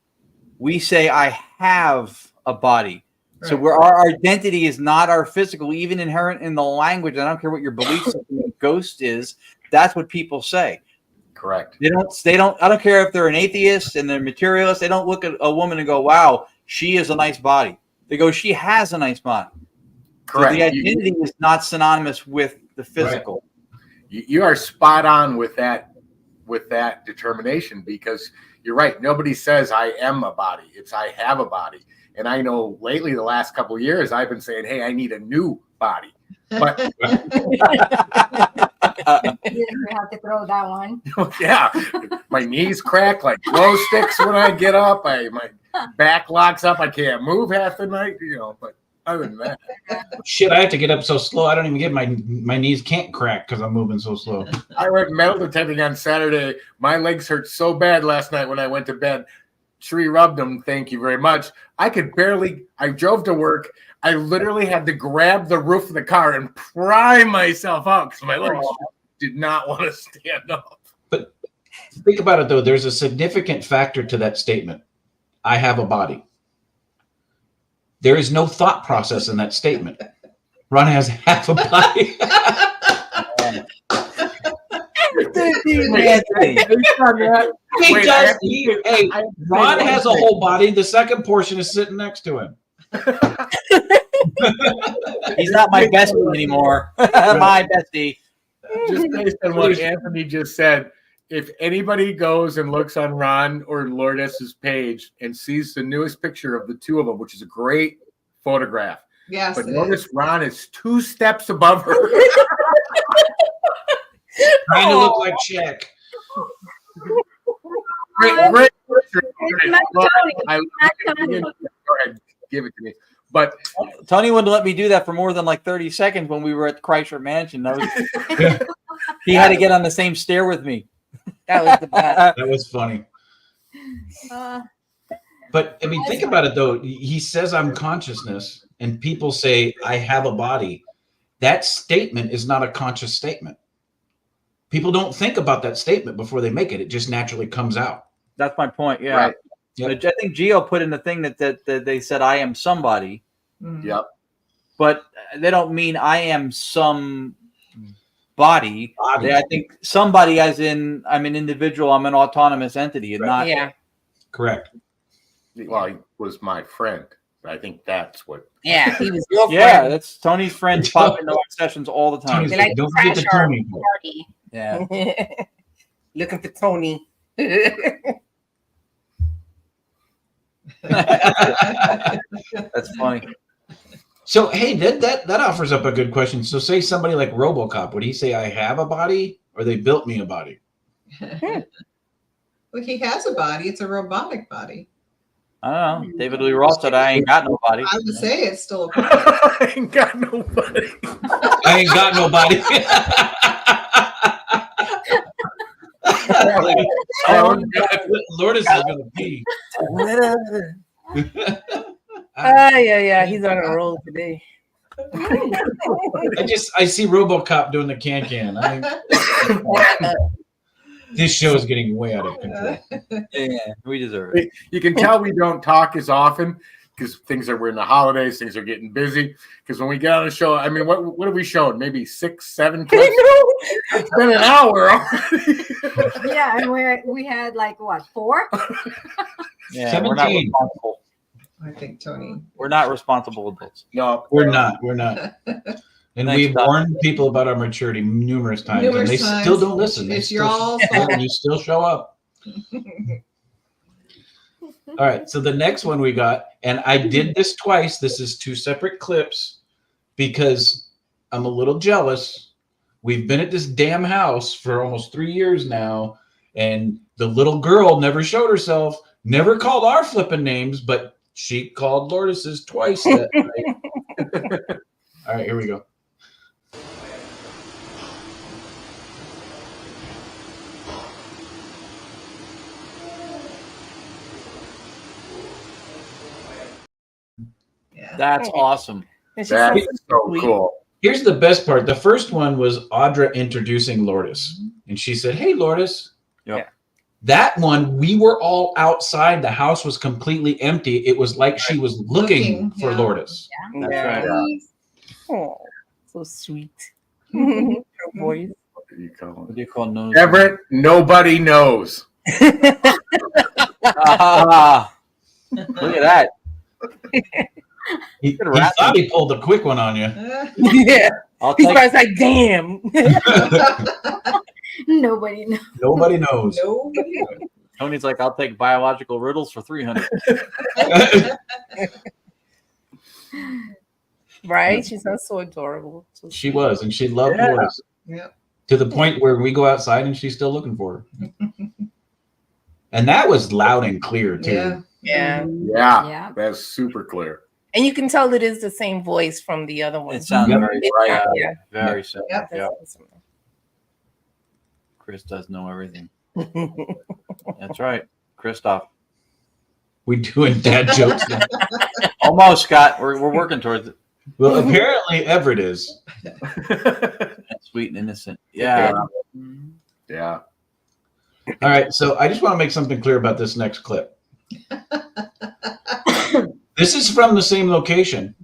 We say, "I have a body." Right. So our identity is not our physical, even inherent in the language. I don't care what your belief system of ghost is. That's what people say. Correct. They don't. I don't care if they're an atheist and they're materialist. They don't look at a woman and go, "Wow, she has a nice body." They go, "She has a nice body." Correct. So the identity is not synonymous with the physical. Right. You are spot on with that determination because you're right. Nobody says I am a body. It's I have a body. And I know lately, the last couple of years, I've been saying, "Hey, I need a new body." But you have to throw that one. Yeah, my knees crack like glow sticks when I get up. My back locks up. I can't move half the night. But other than that, shit, I have to get up so slow. I don't even get my knees can't crack because I'm moving so slow. I went metal detecting on Saturday. My legs hurt so bad last night when I went to bed. Cherie rubbed them. Thank you very much. I drove to work. I literally had to grab the roof of the car and pry myself out because my legs did not want to stand up. But think about it, though. There's a significant factor to that statement. I have a body. There is no thought process in that statement. Ron has half a body. Ron has a whole body. The second portion is sitting next to him. He's not my bestie anymore. My bestie. Just based on what Anthony just said, if anybody goes and looks on Ron or Lourdes' page and sees the newest picture of the two of them, which is a great photograph. Yes. But notice Ron is 2 steps above her. Trying to look like Shaq. Great. Go ahead, give it to me. But Tony wouldn't let me do that for more than like 30 seconds when we were at the Chrysler Mansion. He had to get on the same stair with me. That was the best. That was funny. But I mean, think about it though. He says I'm consciousness, and people say I have a body. That statement is not a conscious statement. People don't think about that statement before they make it. It just naturally comes out. That's my point. Yeah. Right. Yep. I think Gio put in the thing that they said I am somebody. Yep. But they don't mean I am some body. I think somebody as in I'm an individual, I'm an autonomous entity, and not correct. Well, he was my friend. I think that's what. Yeah, he was your friend. Yeah, that's Tony's friends pop into our sessions all the time. They like Don't to crash forget the our Tony. party. Yeah. Looking for Tony. That's funny. So hey, that offers up a good question. So say somebody like RoboCop, would he say I have a body, or they built me a body? Well, he has a body. It's a robotic body. I don't know. David Lee Roth said I ain't got no body. I would say it's still a body. I ain't got nobody. I ain't got nobody. Lourdes is gonna pee. Yeah. He's on a roll today. I see RoboCop doing the can. This show is getting way out of control. Yeah, we deserve it. You can tell we don't talk as often because we're in the holidays, things are getting busy. Because when we get on the show, I mean, what have we shown? Maybe 6, 7 clips? It's been an hour already. Yeah, and we had like what, 4? Yeah, 17. we're not responsible. I think Tony. We're not responsible adults. No, We're not. And Thanks, we've Doc. warned people about our maturity numerous times, and they still don't listen. It's your all's fault. You still show up. All right. So the next one we got, and I did this twice. This is 2 separate clips because I'm a little jealous. We've been at this damn house for almost 3 years now, and the little girl never showed herself, never called our flipping names, but she called Lourdes's twice that night. All right, here we go. That's awesome. That's so cool. Here's the best part. The first one was Audra introducing Lourdes, and she said, "Hey, Lourdes." Yep. That one, we were all outside. The house was completely empty. It was like she was looking for Lourdes. That's right. Oh, so sweet. Her voice. What do you call What do you call nose? Everett, nobody knows. Ah, look at that. He thought he pulled a quick one on you. Yeah. I'll He's take probably like, damn. Nobody knows. Nobody knows. Nobody knows. Tony's like, I'll take biological riddles for 300. Right? She sounds so adorable. So She was, and she loved Lourdes. Yep. To the point where we go outside and she's still looking for her. And that was loud and clear too. Yeah. Yeah. That's super clear. And you can tell it is the same voice from the other one. It sounds very Yeah. right. Very simple. Yep. Yeah. That's awesome. Chris does know everything. That's right. Christoph. We doing dad jokes now. Almost, Scott. We're working towards it. Well, apparently Everett is. Sweet and innocent. Yeah. Yeah. All right, so I just want to make something clear about this next clip. This is from the same location,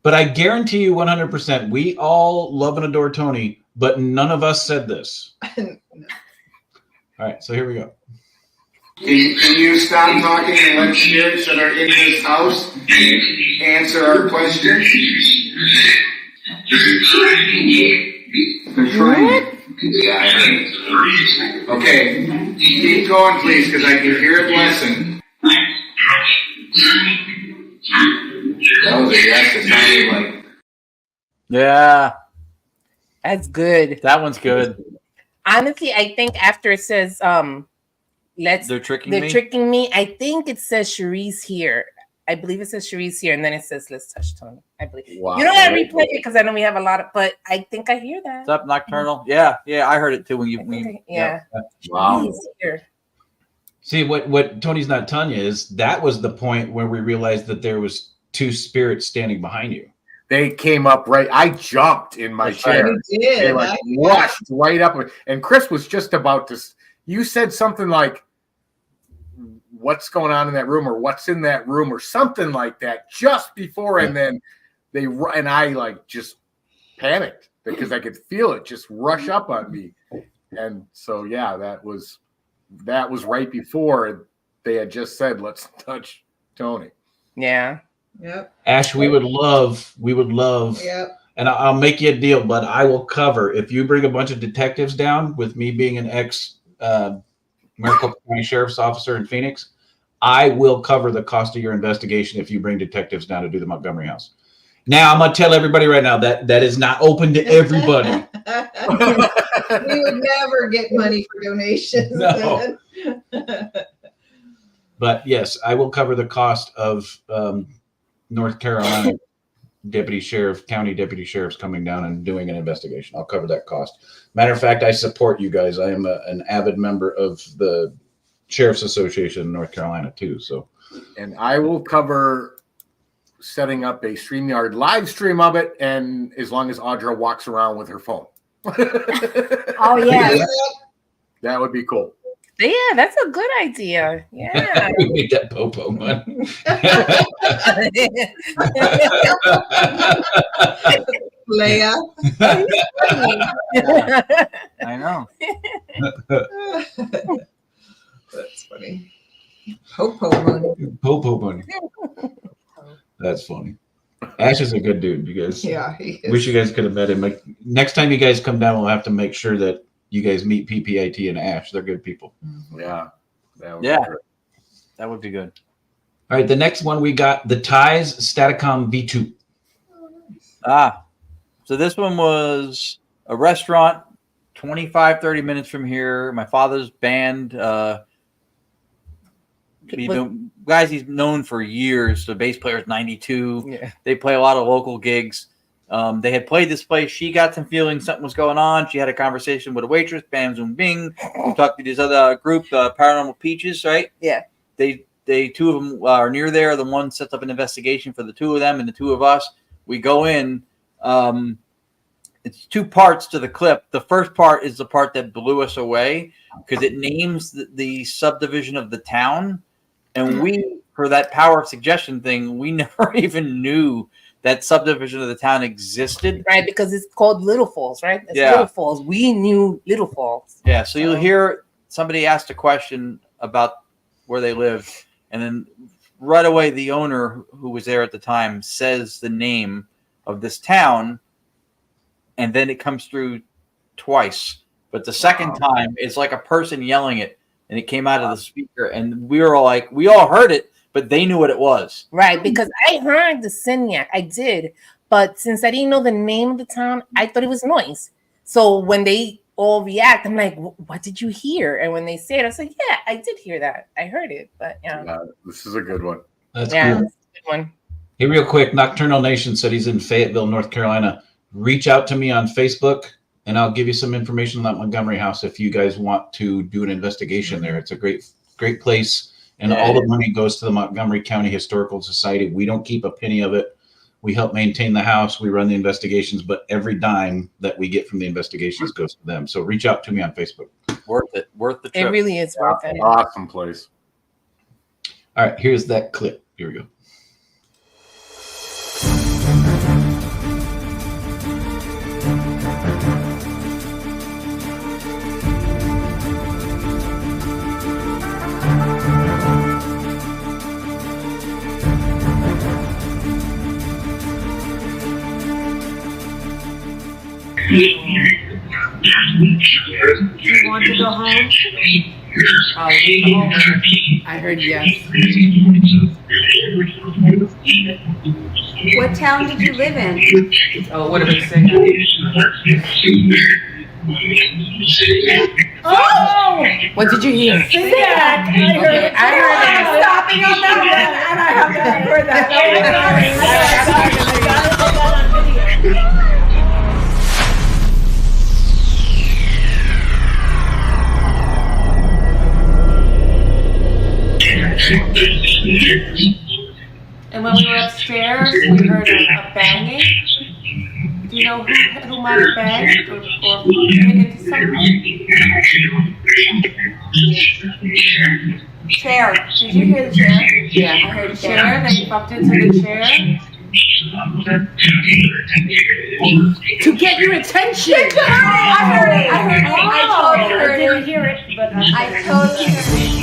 but I guarantee you 100%, we all love and adore Tony, but none of us said this. All right, so here we go. Can you stop talking and let spirits that are in this house answer our questions? They're trying. Yeah, I heard. Okay, keep going, please, because I can hear it lesson. That was a yes. It sounded like. Yeah. That's good. That one's good. Honestly, I think after it says they're tricking me. I think it says Cherise here. I believe it says Cherise here, and then it says let's touch Tony. I believe. Wow. You know, I replay it because I know we have a lot of, but I think I hear that. What's up, Nocturnal? Yeah, I heard it too when you. Yeah. Wow. Here. See what Tony's not telling you is that was the point where we realized that there was two spirits standing behind you. They came up right. I jumped in my chair. You did. They like rushed right up, and Chris was just about to. You said something like, "What's going on in that room?" or "What's in that room?" or something like that just before, and then and I like just panicked because I could feel it just rush up on me, and so yeah, that was right before they had just said, "Let's touch Tony." Yeah. Yep. Ash, we would love. Yep. And I'll make you a deal, but I will cover if you bring a bunch of detectives down with me being an ex Maricopa County Sheriff's Officer in Phoenix. I will cover the cost of your investigation if you bring detectives down to do the Montgomery house. Now I'm gonna tell everybody right now that is not open to everybody. We would never get money for donations. No. But yes, I will cover the cost of North Carolina county deputy sheriffs coming down and doing an investigation. I'll cover that cost. Matter of fact, I support you guys. I am an avid member of the Sheriff's Association in North Carolina too. So, and I will cover setting up a StreamYard live stream of it, and as long as Audra walks around with her phone. Oh yeah, that would be cool. Yeah, that's a good idea. Yeah. We need that Popo one. Leia. I know. That's funny. Popo money. Popo money. That's funny. Ash is a good dude, you guys. Yeah, he is. Wish you guys could have met him. Next time you guys come down, we'll have to make sure that you guys meet PPIT and Ash. They're good people. Yeah. That would be good. All right. The next one we got the Ties Staticom V2. So this one was a restaurant 25-30 minutes from here. My father's band, guys he's known for years. The bass player is 92. Yeah. They play a lot of local gigs. They had played this place. She got some feelings something was going on. She had a conversation with a waitress, Bam Zoom Bing. We talked to this other group, Paranormal Peaches, right? Yeah. They two of them are near there. The one sets up an investigation for the two of them and the two of us. We go in. It's two parts to the clip. The first part is the part that blew us away because it names the subdivision of the town. And we, for that power of suggestion thing, we never even knew that subdivision of the town existed. Right, because it's called Little Falls, right? It's Little Falls. We knew Little Falls. Yeah, so you'll hear somebody ask a question about where they live, and then right away the owner who was there at the time says the name of this town, and then it comes through twice. But the second time, it's like a person yelling it, and it came out of the speaker, and we were all like, we all heard it, but they knew what it was. Right, because I heard the Signac. I did. But since I didn't know the name of the town, I thought it was noise. So when they all react, I'm like, what did you hear? And when they say it, I was like, yeah, I did hear that. I heard it. But yeah. This is a good one. That's cool. That's a good one. Hey, real quick, Nocturnal Nation said he's in Fayetteville, North Carolina. Reach out to me on Facebook, and I'll give you some information on that Montgomery house if you guys want to do an investigation there. It's a great place. And all the money goes to the Montgomery County Historical Society. We don't keep a penny of it. We help maintain the house. We run the investigations, but every dime that we get from the investigations goes to them. So reach out to me on Facebook. Worth it. Worth the trip. It really is worth it. Awesome place. All right, here's that clip. Here we go. You want to go home? I heard yes. What town did you live in? Oh, what a big singer. Oh! What did you hear? Zach! I heard it. I heard it. Stopping on that one, and I have not heard that. I got it on video. And when we were upstairs, we heard a banging. Do you know who might have banged or hit into something? Chair. Did you hear the chair? Yeah, I heard the chair. They bumped into the chair. To get your attention. I heard it. I totally heard it. I didn't hear it, but I totally heard it.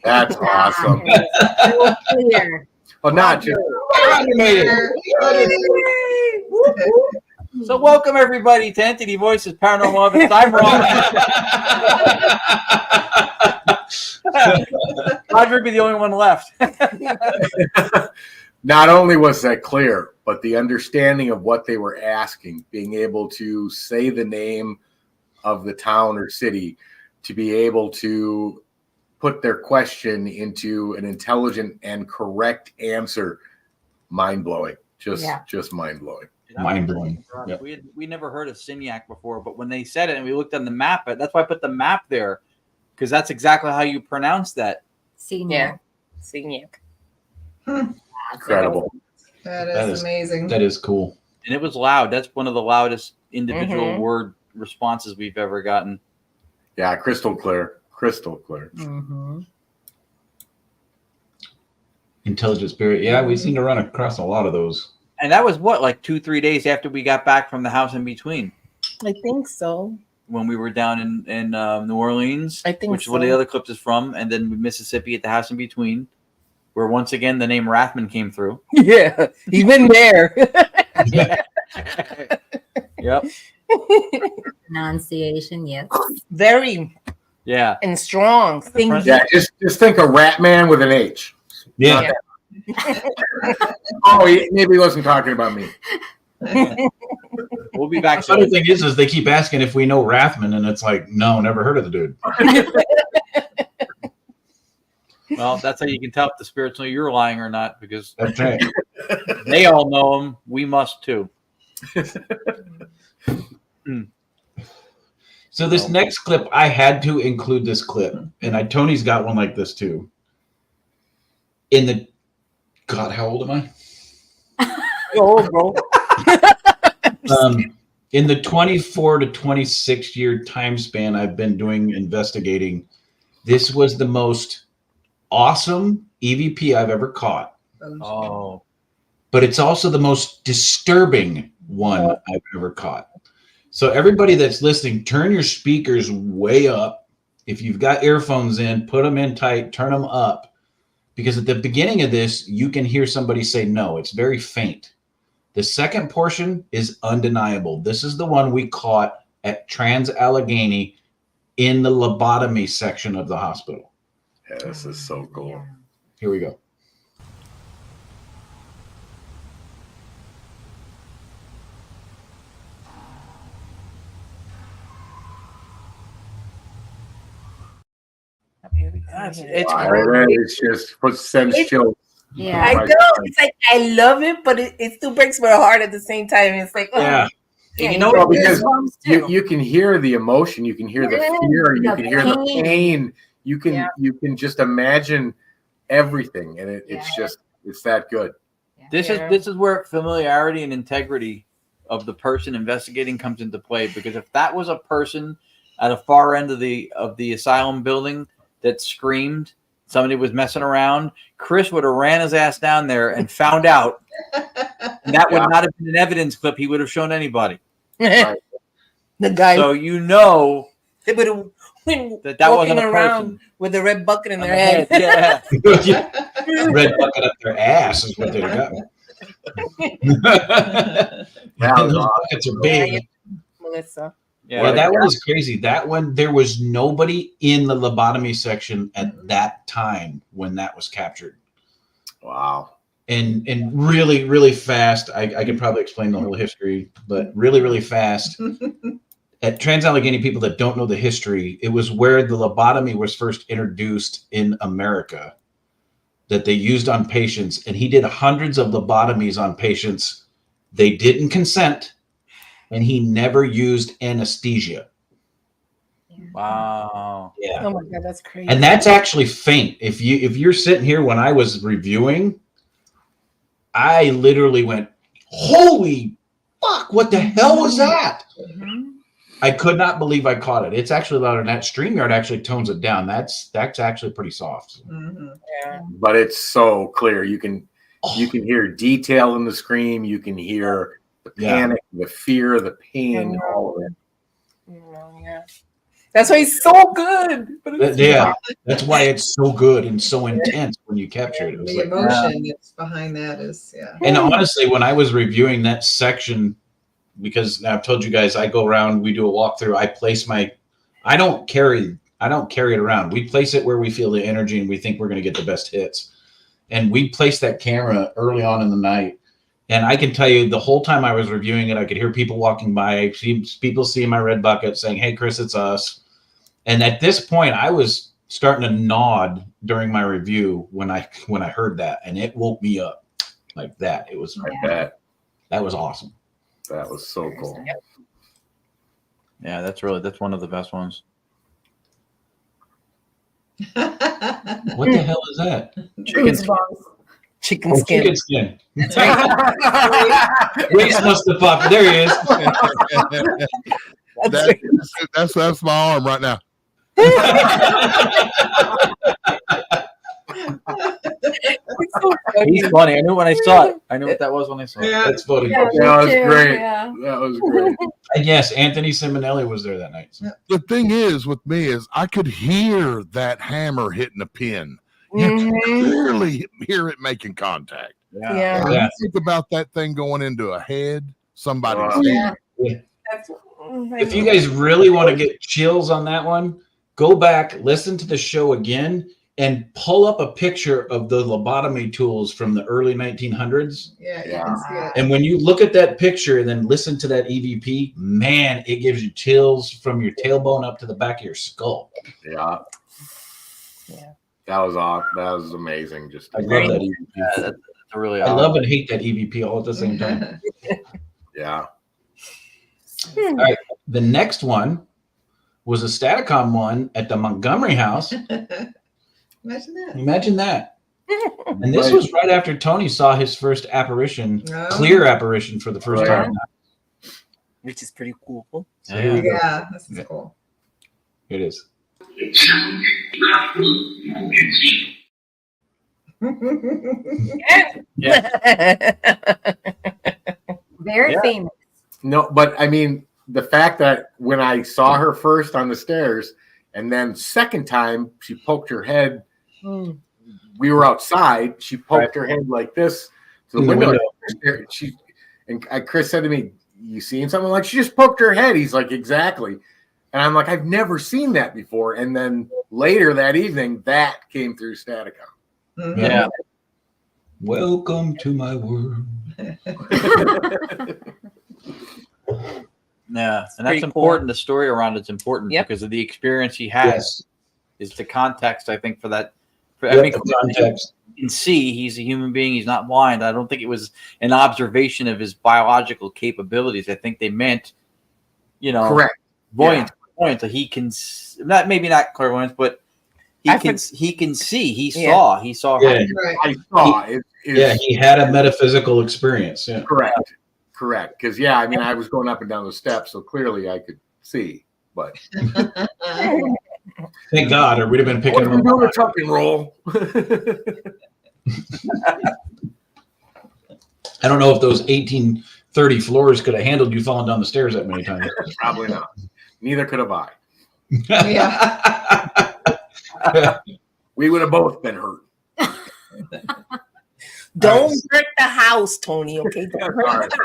That's awesome. Well, not just. So welcome everybody to Entity Voices Paranormal Evidence. I'm Ron. Roger be the only one left. Not only was that clear, but the understanding of what they were asking, being able to say the name of the town or city, to be able to put their question into an intelligent and correct answer, mind-blowing. Just mind-blowing. Mind-blowing. Yep. We never heard of Signac before, but when they said it and we looked on the map, that's why I put the map there, because that's exactly how you pronounce that. Signac. Signac. Incredible. That is amazing. That is cool. And it was loud. That's one of the loudest individual word responses we've ever gotten. Yeah, crystal clear. Crystal clear. Intelligent spirit. Yeah, we seem to run across a lot of those. And that was what, like 2-3 days after we got back from the house in between. I think so. When we were down in New Orleans, I think which is where so. the other clip is from, and then Mississippi at the house in between, where once again the name Rathman came through. Yeah, even there. Yep. Pronunciation, yes. Very. Yeah. And strong. Yeah, just think a rat man with an H. Yeah. Oh, maybe he wasn't talking about me. We'll be back. The funny thing is they keep asking if we know Rathman, and it's like, no, never heard of the dude. Well, that's how you can tell if the spirits know you're lying or not, because That's right. they all know him. We must too. So this next clip, I had to include this clip, and Tony's got one like this too. God, how old am I? You're old, bro. In the 24 to 26 year time span I've been doing investigating, this was the most awesome EVP I've ever caught. Oh. But it's also the most disturbing one I've ever caught. So everybody that's listening, turn your speakers way up. If you've got earphones in, put them in tight, turn them up. Because at the beginning of this, you can hear somebody say no. It's very faint. The second portion is undeniable. This is the one we caught at Trans-Allegheny in the lobotomy section of the hospital. Yeah, this is so cool. Here we go. It's just sends chills. Yeah, I know. It's like I love it, but it still breaks my heart at the same time. It's like, oh. Yeah. Yeah, you know, because you can hear the emotion, you can hear the fear, you can hear the pain, you can just imagine everything, and it's that good. This is where familiarity and integrity of the person investigating comes into play, because if that was a person at a far end of the asylum building that screamed somebody was messing around, Chris would have ran his ass down there and found out. And that would not have been an evidence clip he would have shown anybody. Right. The guy. So you know they would have that wasn't a around person with the red bucket in their head. Yeah. Red bucket up their ass is what they'd have gotten. Those buckets are big. Melissa. Yeah, that one is crazy. That one, there was nobody in the lobotomy section at that time when that was captured. Wow. And really, really fast. I could probably explain the whole history, but really, really fast. At Trans-Allegheny, people that don't know the history, it was where the lobotomy was first introduced in America that they used on patients. And he did hundreds of lobotomies on patients. They didn't consent, and he never used anesthesia. Wow. Yeah. Oh my God, that's crazy. And that's actually faint. If you're sitting here when I was reviewing, I literally went, holy fuck, what the hell was that? I could not believe I caught it. It's actually louder than that. StreamYard actually tones it down. That's actually pretty soft. Yeah. But it's so clear. You can hear detail in the scream. You can hear the panic, the fear, the pain, all of it. Yeah. That's why he's so good. But that's why it's so good and so intense when you capture it. It was The like, emotion that's behind that is, And honestly, when I was reviewing that section, because I've told you guys, I go around, we do a walkthrough. I place I don't carry it around. We place it where we feel the energy and we think we're going to get the best hits. And we placed that camera early on in the night. And I can tell you the whole time I was reviewing it, I could hear people walking by, people seeing my red bucket saying, hey, Chris, it's us. And at this point, I was starting to nod during my review when I heard that, and it woke me up like that. It was that was awesome. That was so cool. Yeah, that's one of the best ones. What the hell is that? Chicken skin. Chicken skin. Chicken skin. Reese must have popped. There he is. That's my arm right now. He's funny. I knew when I saw it. I knew what that was when I saw it. That's funny. Yeah, that was great. Yeah. That was great. And yes, Anthony Simonelli was there that night. So. The thing is with me is I could hear that hammer hitting a pin. You can clearly hear it making contact. Yeah. When you think about that thing going into a head, somebody's head. If you guys really want to get chills on that one, go back, listen to the show again, and pull up a picture of the lobotomy tools from the early 1900s. Yeah, you can see it. And when you look at that picture and then listen to that EVP, man, it gives you chills from your tailbone up to the back of your skull. Yeah. That was awesome. That was amazing. Just I love that EVP. Yeah, that's really I love and hate that EVP all at the same time. Yeah. All right. The next one was a Staticom one at the Montgomery house. Imagine that. And this was right after Tony saw his first apparition, clear apparition for the first time. Which is pretty cool. So here we go. Yeah, this is cool. It is. Very famous. No, but I mean, the fact that when I saw her first on the stairs and then second time she poked her head, we were outside, she poked her head like this to the window. Chris said to me, you seeing something? Like, she just poked her head. He's like, exactly. And I'm like, I've never seen that before. And then later that evening, that came through Staticom. Yeah. Welcome to my world. Yeah, and that's important. Cool. The story around it's important because of the experience he has. Is the context, I think, for that. Context. You can see he's a human being. He's not blind. I don't think it was an observation of his biological capabilities. I think they meant, correct. Voyance. So he can maybe not clairvoyance, but he can see. He saw. He saw. Yeah. I saw. He had a metaphysical experience. Yeah. Correct. Because I mean, I was going up and down the steps, so clearly I could see. But thank God, or we'd have been picking him up. Doing a tuck and roll. I don't know if those 1830 floors could have handled you falling down the stairs that many times. Probably not. Neither could have I. Yeah. We would have both been hurt. Don't hurt the house, Tony. Okay, don't hurt the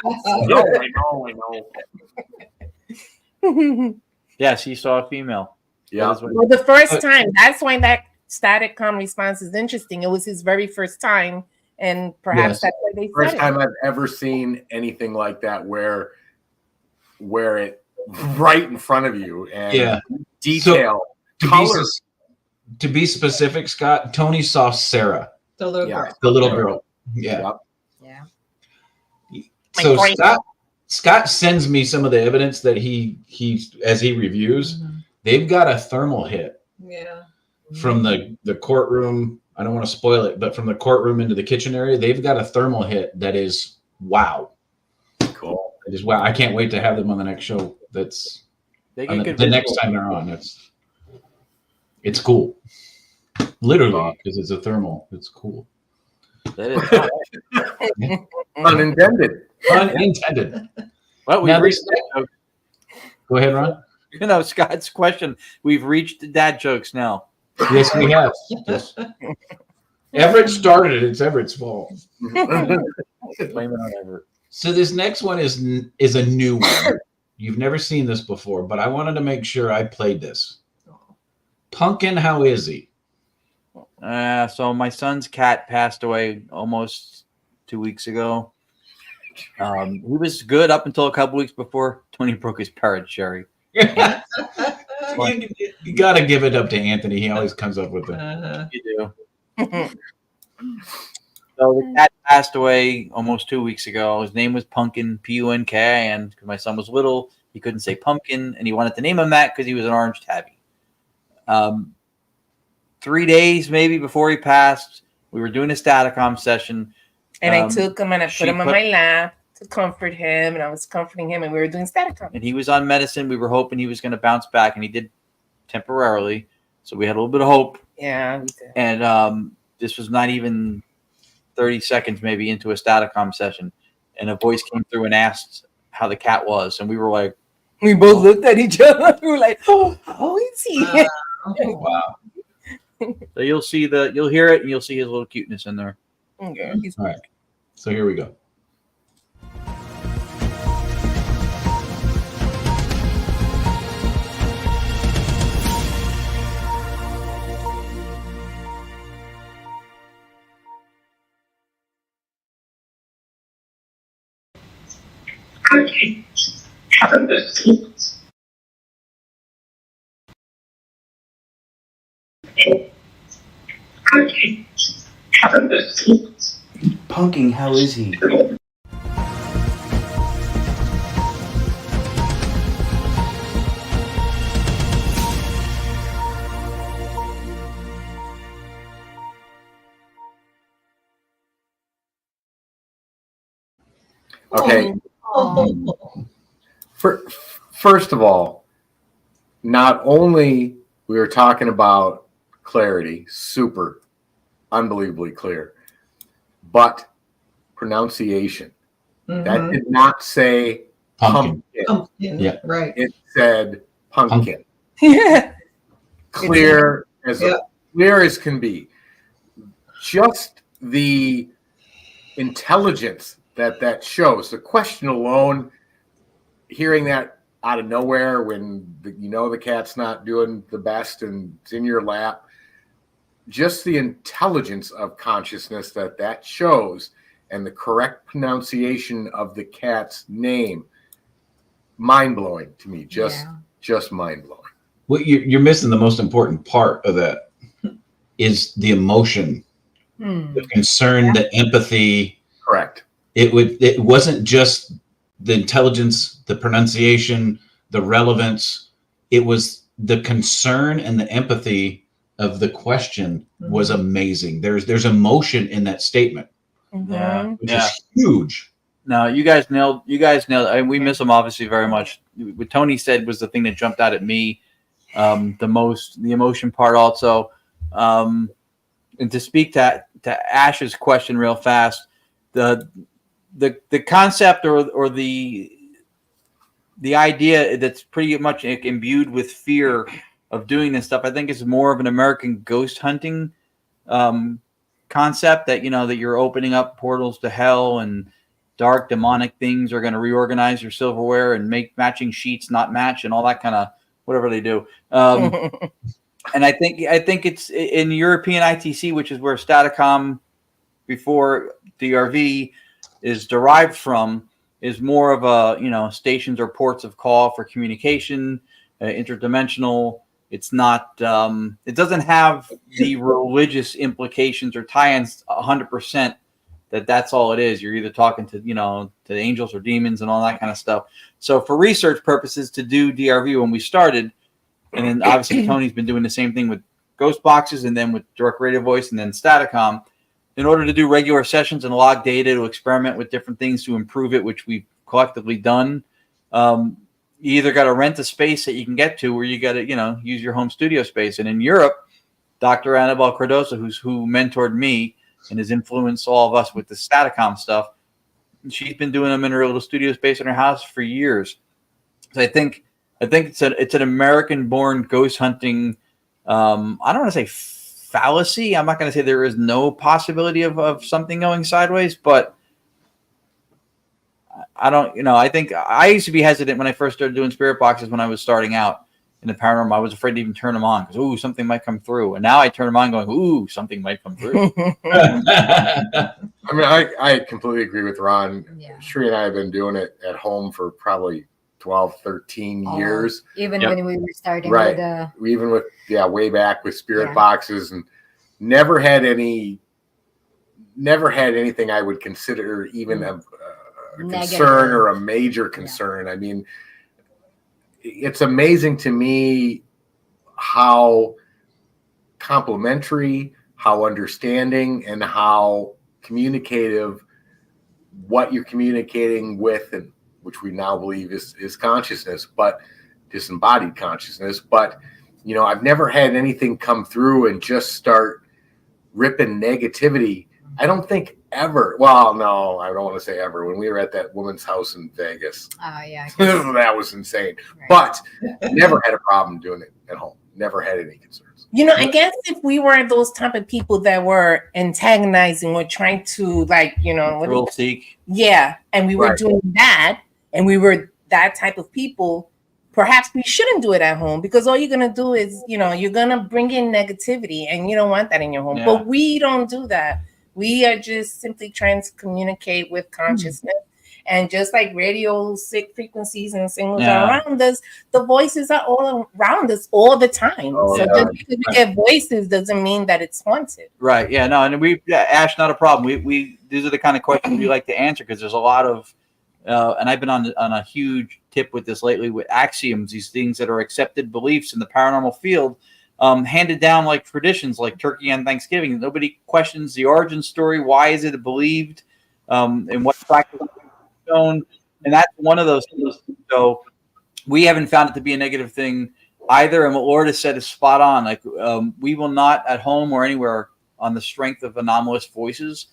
I know. Yes, he saw a female. Yeah. Well, the first time. That's why that static com response is interesting. It was his very first time, and perhaps that's why they first said time it. I've ever seen anything like that where it right in front of you and detail, color. To be specific, Scott, Tony saw Sarah, the little girl. The little girl. Yeah. Yeah. So Scott sends me some of the evidence that he as he reviews. They've got a thermal hit. Yeah. From the courtroom. I don't want to spoil it, but from the courtroom into the kitchen area, they've got a thermal hit that is wow. Cool. It is wow. I can't wait to have them on the next show. That's they get good the next time they're on. It's cool. Literally, because it's a thermal. It's cool. That is unintended. Unintended. Well, we've reached Go ahead, Ron. You know, Scott's question. We've reached the dad jokes now. Yes, we have. Yes. Everett started it. It's Everett's fault. Blame it on Everett. So this next one is a new one. You've never seen this before, but I wanted to make sure I played this. Pumpkin, how is he? So my son's cat passed away almost 2 weeks ago. He was good up until a couple weeks before Tony broke his parrot, Sherry. You got to give it up to Anthony. He always comes up with it. You do. So the cat passed away almost 2 weeks ago. His name was Pumpkin, P-U-N-K, and because my son was little, he couldn't say pumpkin, and he wanted to name him that because he was an orange tabby. 3 days maybe before he passed, we were doing a Staticom session. And I took him and I put him on my lap to comfort him, and I was comforting him, and we were doing Staticom. And he was on medicine. We were hoping he was going to bounce back, and he did temporarily. So we had a little bit of hope. Yeah, we did. And this was not even 30 seconds maybe into a Staticom session, and a voice came through and asked how the cat was, and we were like, we both looked at each other. We were like, "Oh, how is he?" Wow. So you'll hear it, and you'll see his little cuteness in there. Okay. All right. So here we go. Punking, how is he? Okay. First of all, not only we were talking about clarity, super, unbelievably clear, but pronunciation. That did not say pumpkin. Yeah. Right. It said pumpkin. Yeah. Clear as can be. Just the intelligence that shows. The question alone, hearing that out of nowhere when the cat's not doing the best and it's in your lap, just the intelligence of consciousness that shows, and the correct pronunciation of the cat's name, mind-blowing to me. Just mind-blowing. What you're missing, the most important part of that is the emotion, the concern, the empathy. Correct. It wasn't just the intelligence, the pronunciation, the relevance. It was the concern and the empathy of the question was amazing. There's emotion in that statement. Which is huge. No, you guys nailed. I mean, we miss him obviously very much. What Tony said was the thing that jumped out at me the most. The emotion part also, and to speak to Ash's question real fast, the concept or the idea that's pretty much imbued with fear of doing this stuff, I think is more of an American ghost hunting concept that that you're opening up portals to hell and dark demonic things are going to reorganize your silverware and make matching sheets not match and all that kind of whatever they do. And I think it's in European ITC, which is where Staticom before DRV is derived from, is more of a stations or ports of call for communication, interdimensional. It's not. It doesn't have the religious implications or tie-ins 100%. That's all it is. You're either talking to to the angels or demons and all that kind of stuff. So for research purposes, to do DRV when we started, and then obviously Tony's been doing the same thing with Ghost Boxes, and then with Direct Radio Voice, and then Staticom. In order to do regular sessions and log data to experiment with different things to improve it, which we've collectively done, you either got to rent a space that you can get to, or you got to use your home studio space. And in Europe, Dr. Annabelle Cardoso, who mentored me and has influenced all of us with the Staticom stuff, she's been doing them in her little studio space in her house for years. So I think it's an American-born ghost hunting. I don't want to say fallacy. I'm not going to say there is no possibility of something going sideways, but I don't. I think I used to be hesitant when I first started doing spirit boxes when I was starting out in the paranormal. I was afraid to even turn them on because something might come through. And now I turn them on going, something might come through. I mean, I completely agree with Ron. Yeah. Sheree and I have been doing it at home for probably 12, 13 years. Even when we were starting. Right. Even with, way back with spirit boxes, and never had anything I would consider even a concern or a major concern. I mean, it's amazing to me how complimentary, how understanding, and how communicative what you're communicating with, and which we now believe is consciousness, but disembodied consciousness. But, I've never had anything come through and just start ripping negativity. I don't think ever. Well, no, I don't want to say ever. When we were at that woman's house in Vegas, that was insane. Right. But never had a problem doing it at home. Never had any concerns. I guess if we were those type of people that were antagonizing or trying to thrill seek, and we were doing that, and we were that type of people, perhaps we shouldn't do it at home, because all you're gonna do is you're gonna bring in negativity, and you don't want that in your home. But we don't do that. We are just simply trying to communicate with consciousness. And just like radio frequencies and signals are around us, the voices are all around us all the time. Just because we get voices doesn't mean that it's haunted. Right. Yeah. No. And Ash, not a problem. We these are the kind of questions we like to answer, because there's a lot of, and I've been on a huge tip with this lately with axioms, these things that are accepted beliefs in the paranormal field. Handed down like traditions, like turkey on Thanksgiving. Nobody questions the origin story. Why is it believed? And what practice is shown? And that's one of those things. So we haven't found it to be a negative thing either. And what Lord has said is spot on. Like we will not at home or anywhere on the strength of anomalous voices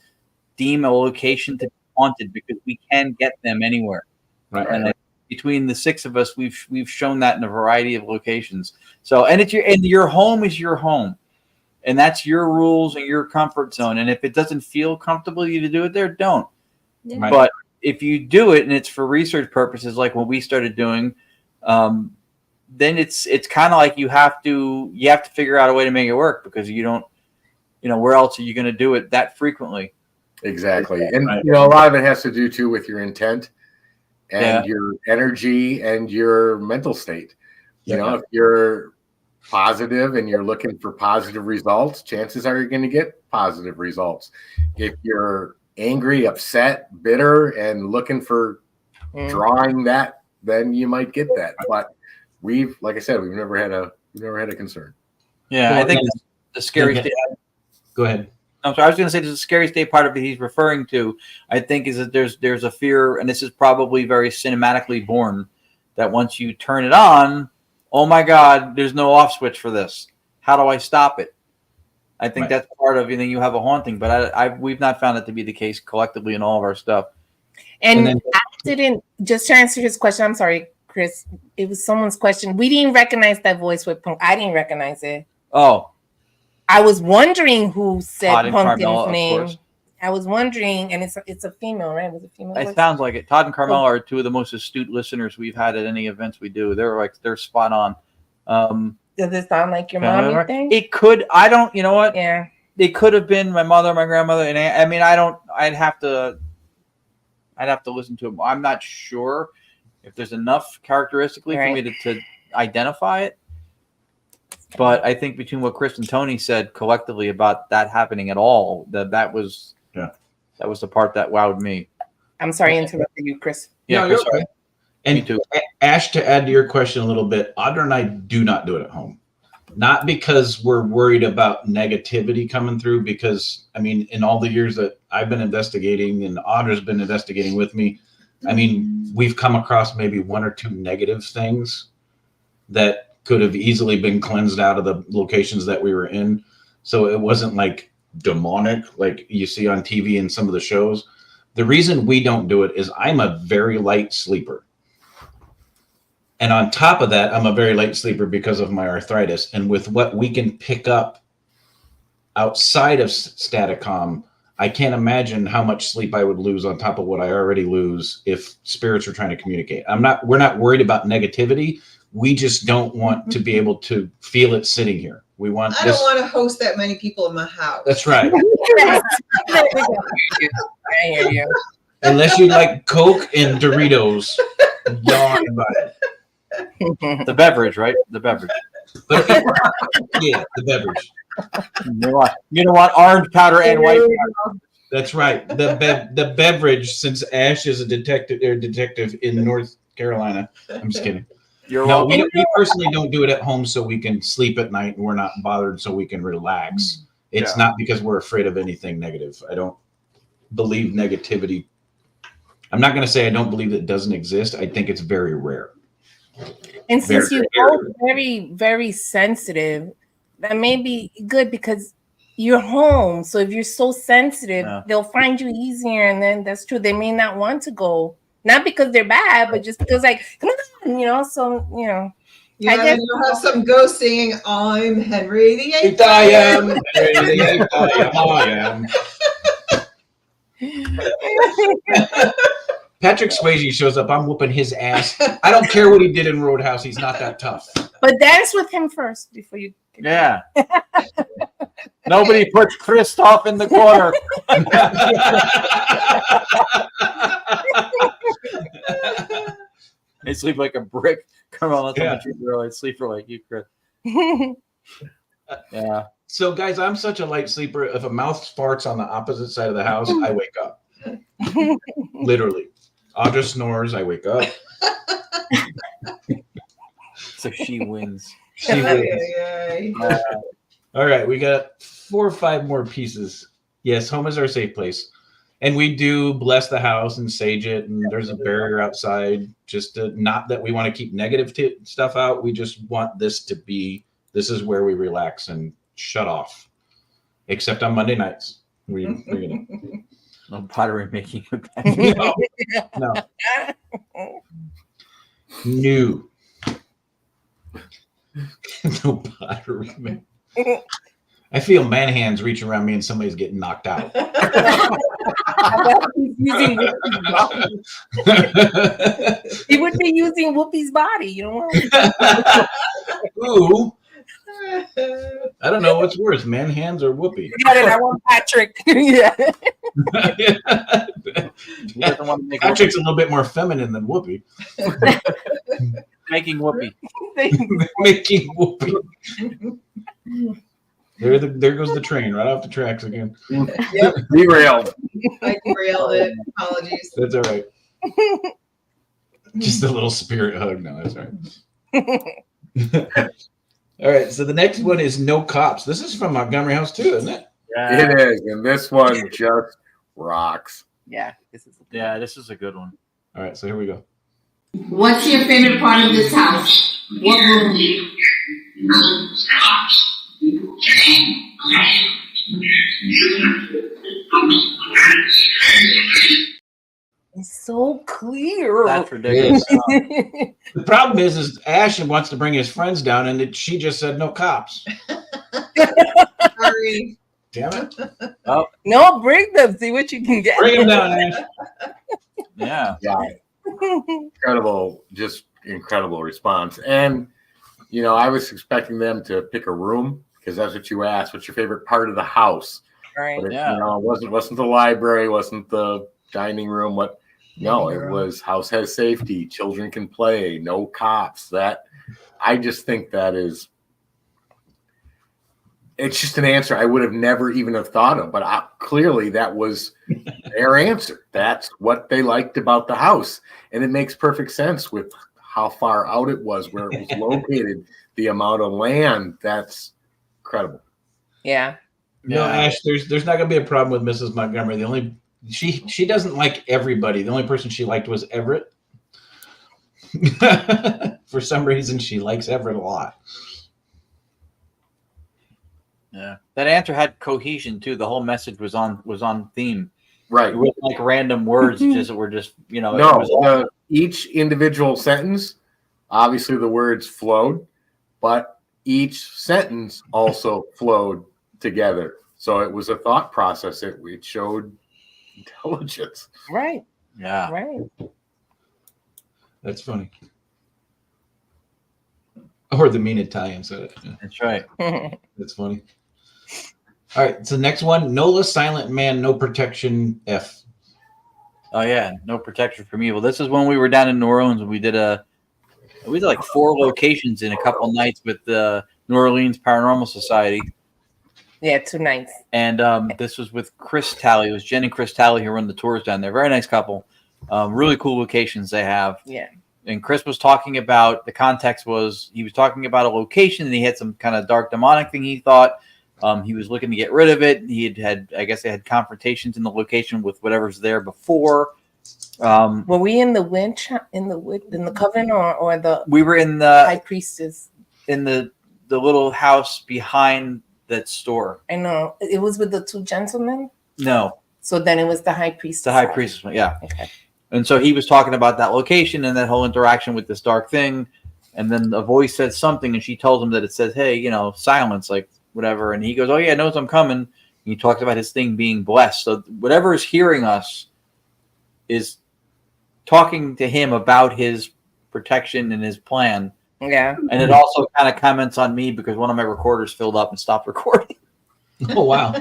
deem a location to be haunted, because we can get them anywhere. Right. And between the six of us, we've shown that in a variety of locations. So, and your home is your home, and that's your rules and your comfort zone. And if it doesn't feel comfortable you to do it there, don't. Yeah. Right. But if you do it and it's for research purposes, like what we started doing, then it's kind of like you have to figure out a way to make it work, because you don't, where else are you going to do it that frequently? Exactly. And a lot of it has to do too with your intent and your energy and your mental state. If you're positive and you're looking for positive results, chances are you're going to get positive results. If you're angry, upset, bitter, and looking for drawing that, then you might get that. But like I said, we've never had a concern. Yeah, I think the scariest day. Go ahead. I'm sorry, I was going to say the scariest day part of it he's referring to, I think, is that there's a fear, and this is probably very cinematically born, that once you turn it on, oh my God, there's no off switch for this. How do I stop it? I think that's part of, you have a haunting, but we've not found it to be the case collectively in all of our stuff. And then, I didn't, just to answer his question, I'm sorry, Chris, it was someone's question. We didn't recognize that voice with Punk. I didn't recognize it. Oh. I was wondering who said Todd and Pumpkin's Carmela, of name. course. I was wondering, and it's a female, right? Was it female? It voice? sounds like it. Todd and Carmela are two of the most astute listeners we've had at any events we do. They're spot on. Does it sound like your mom? You think it could? I don't. You know what? Yeah. It could have been my mother, my grandmother, and I mean, I don't. I'd have to listen to it. I'm not sure if there's enough characteristically for me to identify it. But I think between what Chris and Tony said collectively about that happening at all, that was the part that wowed me. I'm sorry, I interrupted you, Chris. Yeah, you're okay. And me too. Ash, to add to your question a little bit, Audra and I do not do it at home. Not because we're worried about negativity coming through, because, I mean, in all the years that I've been investigating and Audra's been investigating with me, I mean, we've come across maybe one or two negative things that could have easily been cleansed out of the locations that we were in. So it wasn't like demonic like you see on TV in some of the shows. The reason we don't do it is I'm a very light sleeper. And on top of that, I'm a very light sleeper because of my arthritis. And with what we can pick up outside of Staticom, I can't imagine how much sleep I would lose on top of what I already lose if spirits are trying to communicate. We're not worried about negativity. We just don't want to be able to feel it sitting here. We want. I don't want to host that many people in my house. That's right. I hear you. Unless you like Coke and Doritos, yawn about it. The beverage, right? The beverage. But yeah, the beverage. You don't want orange powder and white powder. That's right. The beverage, since Ash is a detective in North Carolina. I'm just kidding. We personally don't do it at home so we can sleep at night and we're not bothered so we can relax. It's not because we're afraid of anything negative. I don't believe negativity. I'm not going to say I don't believe it doesn't exist. I think it's very rare. And since you're both very, very sensitive, that may be good because you're home. So if you're so sensitive, they'll find you easier. And then that's true. They may not want to go, not because they're bad, but just because like, come on, so, Yeah, I guess you'll have some ghost singing, I'm Henry the Eighth. I am. Henry the Eighth. I am. Patrick Swayze shows up. I'm whooping his ass. I don't care what he did in Roadhouse. He's not that tough. But dance with him first before you. Yeah. Nobody puts Christoph in the corner. I sleep like a brick. Come on, let's I sleep for like you, Chris. Yeah. So, guys, I'm such a light sleeper. If a mouth farts on the opposite side of the house, I wake up. Literally. Audra snores, I wake up. So she wins. She wins. All right, we got 4 or 5 more pieces. Yes, home is our safe place. And we do bless the house and sage it. And there's a barrier outside. Just not that we want to keep negative stuff out. We just want this to be, this is where we relax and shut off. Except on Monday nights. We're gonna. No pottery making with that. No. New. No pottery making. I feel man hands reaching around me and somebody's getting knocked out. Using Whoopi's body. He would be using Whoopi's body, Ooh. I don't know what's worse, man hands or Whoopi. I want Patrick. Yeah. Patrick's a little bit more feminine than Whoopi. Making Whoopi. Making Whoopi. There goes the train right off the tracks again. Yep. Derailed. I derailed it. Apologies. That's all right. Just a little spirit hug. No, that's all right. All right. So the next one is No Cops. This is from Montgomery House too, isn't it? Yeah. It is. And this one just rocks. Yeah. This is a good one. All right. So here we go. What's your favorite part of this house? What room? It's so clear. That's ridiculous. The problem is Ash wants to bring his friends down, and she just said no cops. Sorry. Damn it. Oh, No, bring them. See what you can get. Bring them down, Ash. yeah. Incredible response. And, you know, I was expecting them to pick a room because that's what you asked. What's your favorite part of the house? Right. But it, Yeah. you know, it wasn't the library, wasn't the dining room. It was house has safety, children can play, no cops. That I just think that is, it's just an answer I would have never even have thought of, but clearly that was their answer. That's what they liked about the house, and it makes perfect sense with how far out it was, where it was located, the amount of land. That's incredible. Yeah. No, Ash, there's not gonna be a problem with Mrs. Montgomery. She doesn't like everybody. The only person she liked was Everett. For some reason, she likes Everett a lot. Yeah, that answer had cohesion too. The whole message was on theme. Right. It wasn't like random words that were just, you know. No, each individual sentence, obviously the words flowed, but each sentence also flowed together. So it was a thought process. It showed intelligence. Right. Yeah. Right. That's funny. Or the mean Italian said it. Yeah. That's right. That's funny. All right. So next one, NOLA silent man, no protection F. Oh yeah, no protection from evil. This is when we were down in New Orleans and we did like 4 locations in a couple nights with the New Orleans Paranormal Society. Yeah, 2 nights. And this was with Chris Talley. It was Jen and Chris Talley who run the tours down there. Very nice couple. Really cool locations they have. Yeah. And Chris was talking about, the context was, he was talking about a location and he had some kind of dark demonic thing he thought. He was looking to get rid of it. He had I guess they had confrontations in the location with whatever's there before. Were we in the in the coven or the? We were in the high priestess. In the little house behind that store. I know. It was with the 2 gentlemen? No. So then it was the high priestess. The high priestess one, yeah. Okay. And so he was talking about that location and that whole interaction with this dark thing. And then a voice said something and she told him that it says, hey, you know, silence, like whatever. And he goes, oh yeah, knows I'm coming. And he talked about his thing being blessed. So whatever is hearing us is talking to him about his protection and his plan. Yeah. And it also kind of comments on me because one of my recorders filled up and stopped recording. Oh, wow.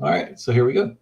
All right. So here we go.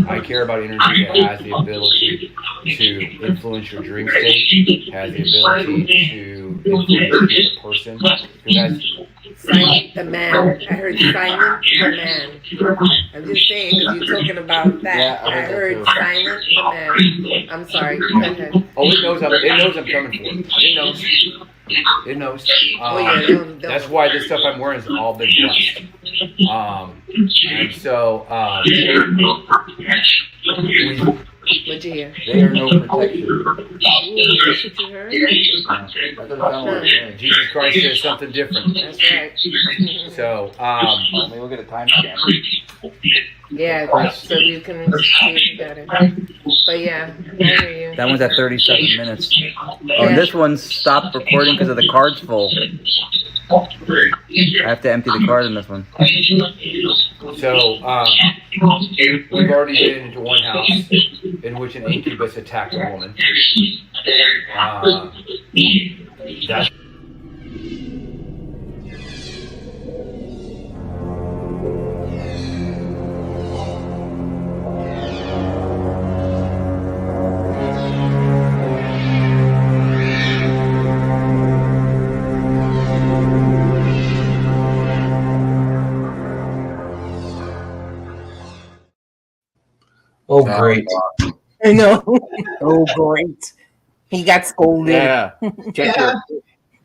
I care about energy that has the ability to influence your dream state, has the ability to influence you as a person. Silent the man. I heard silent the man. I'm just saying because you're talking about that. Yeah, I heard silent the man. I'm sorry. Go ahead. Oh, it knows I'm coming for it. It knows. It knows. That's why this stuff I'm wearing has all been blessed. And so What'd you hear? they are no protection. That's what you heard? Jesus Christ says something different. That's right. So let me look at a timestamp. Yeah, so you can see better. But yeah, I hear you. That one's at 37 minutes. Oh, and this one stopped recording because of the card's full. I have to empty the card in this one. So we've already been into one house in which an incubus attacked a woman. That's Oh, great. I know. Oh, great. He got scolded. Yeah.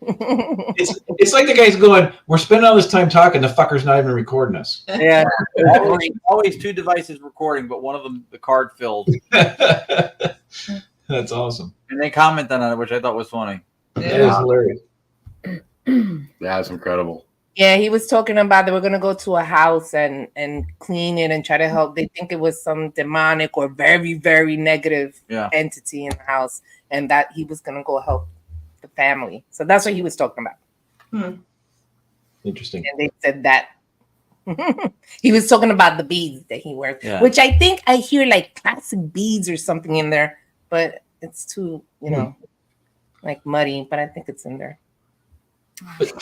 It's like the guy's going, we're spending all this time talking, the fucker's not even recording us. Always 2 devices recording, but one of them, the card filled. That's awesome. And they commented on it, which I thought was funny. That is hilarious. That's incredible. Yeah, he was talking about they were gonna go to a house and clean it and try to help. They think it was some demonic or very, very negative entity in the house, and that he was gonna go help the family. So that's what he was talking about. Interesting. And they said that he was talking about the beads that he wears, Yeah. which I think I hear like classic beads or something in there, but it's too, like muddy. But I think it's in there. But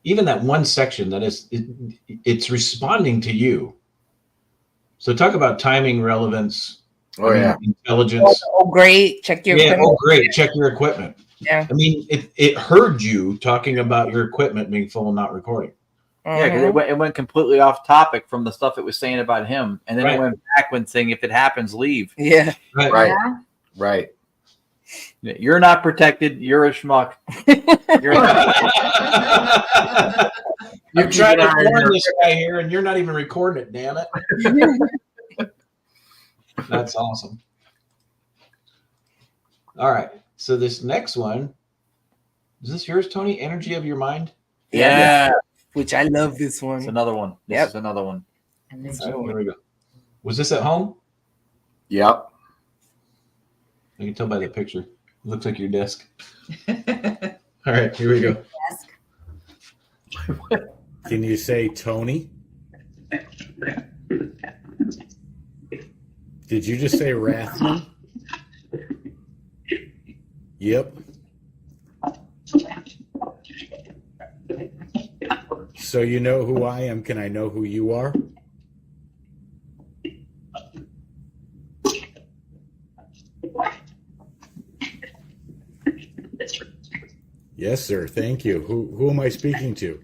even that one section that is, it's responding to you. So talk about timing, relevance. Oh, yeah. Intelligence. Oh, great. Check your equipment. Oh, great. Check your equipment. Yeah. I mean, it heard you talking about your equipment being full and not recording. Yeah, because it went completely off topic from the stuff it was saying about him. And then it went back when saying, if it happens, leave. Yeah. Right. Right. You're not protected. You're a schmuck. You're not. I'm trying to warn this guy here, and you're not even recording it, damn it. That's awesome. All right. So this next one, is this yours, Tony? Energy of your mind? Yeah. Which I love this one. It's another one. This is another one. All right, here we go. Was this at home? Yep. I can tell by the picture. It looks like your desk. All right, here we go. Can you say Tony? Did you just say Rathman? Yep. So you know who I am. Can I know who you are? Yes, sir. Thank you. Who am I speaking to?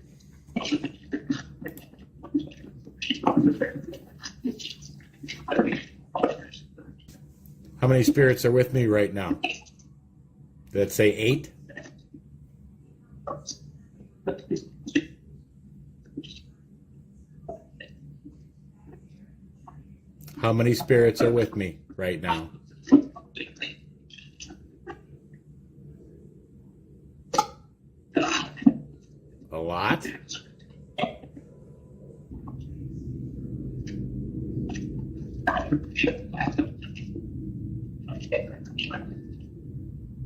How many spirits are with me right now? Let's say 8. How many spirits are with me right now? A lot?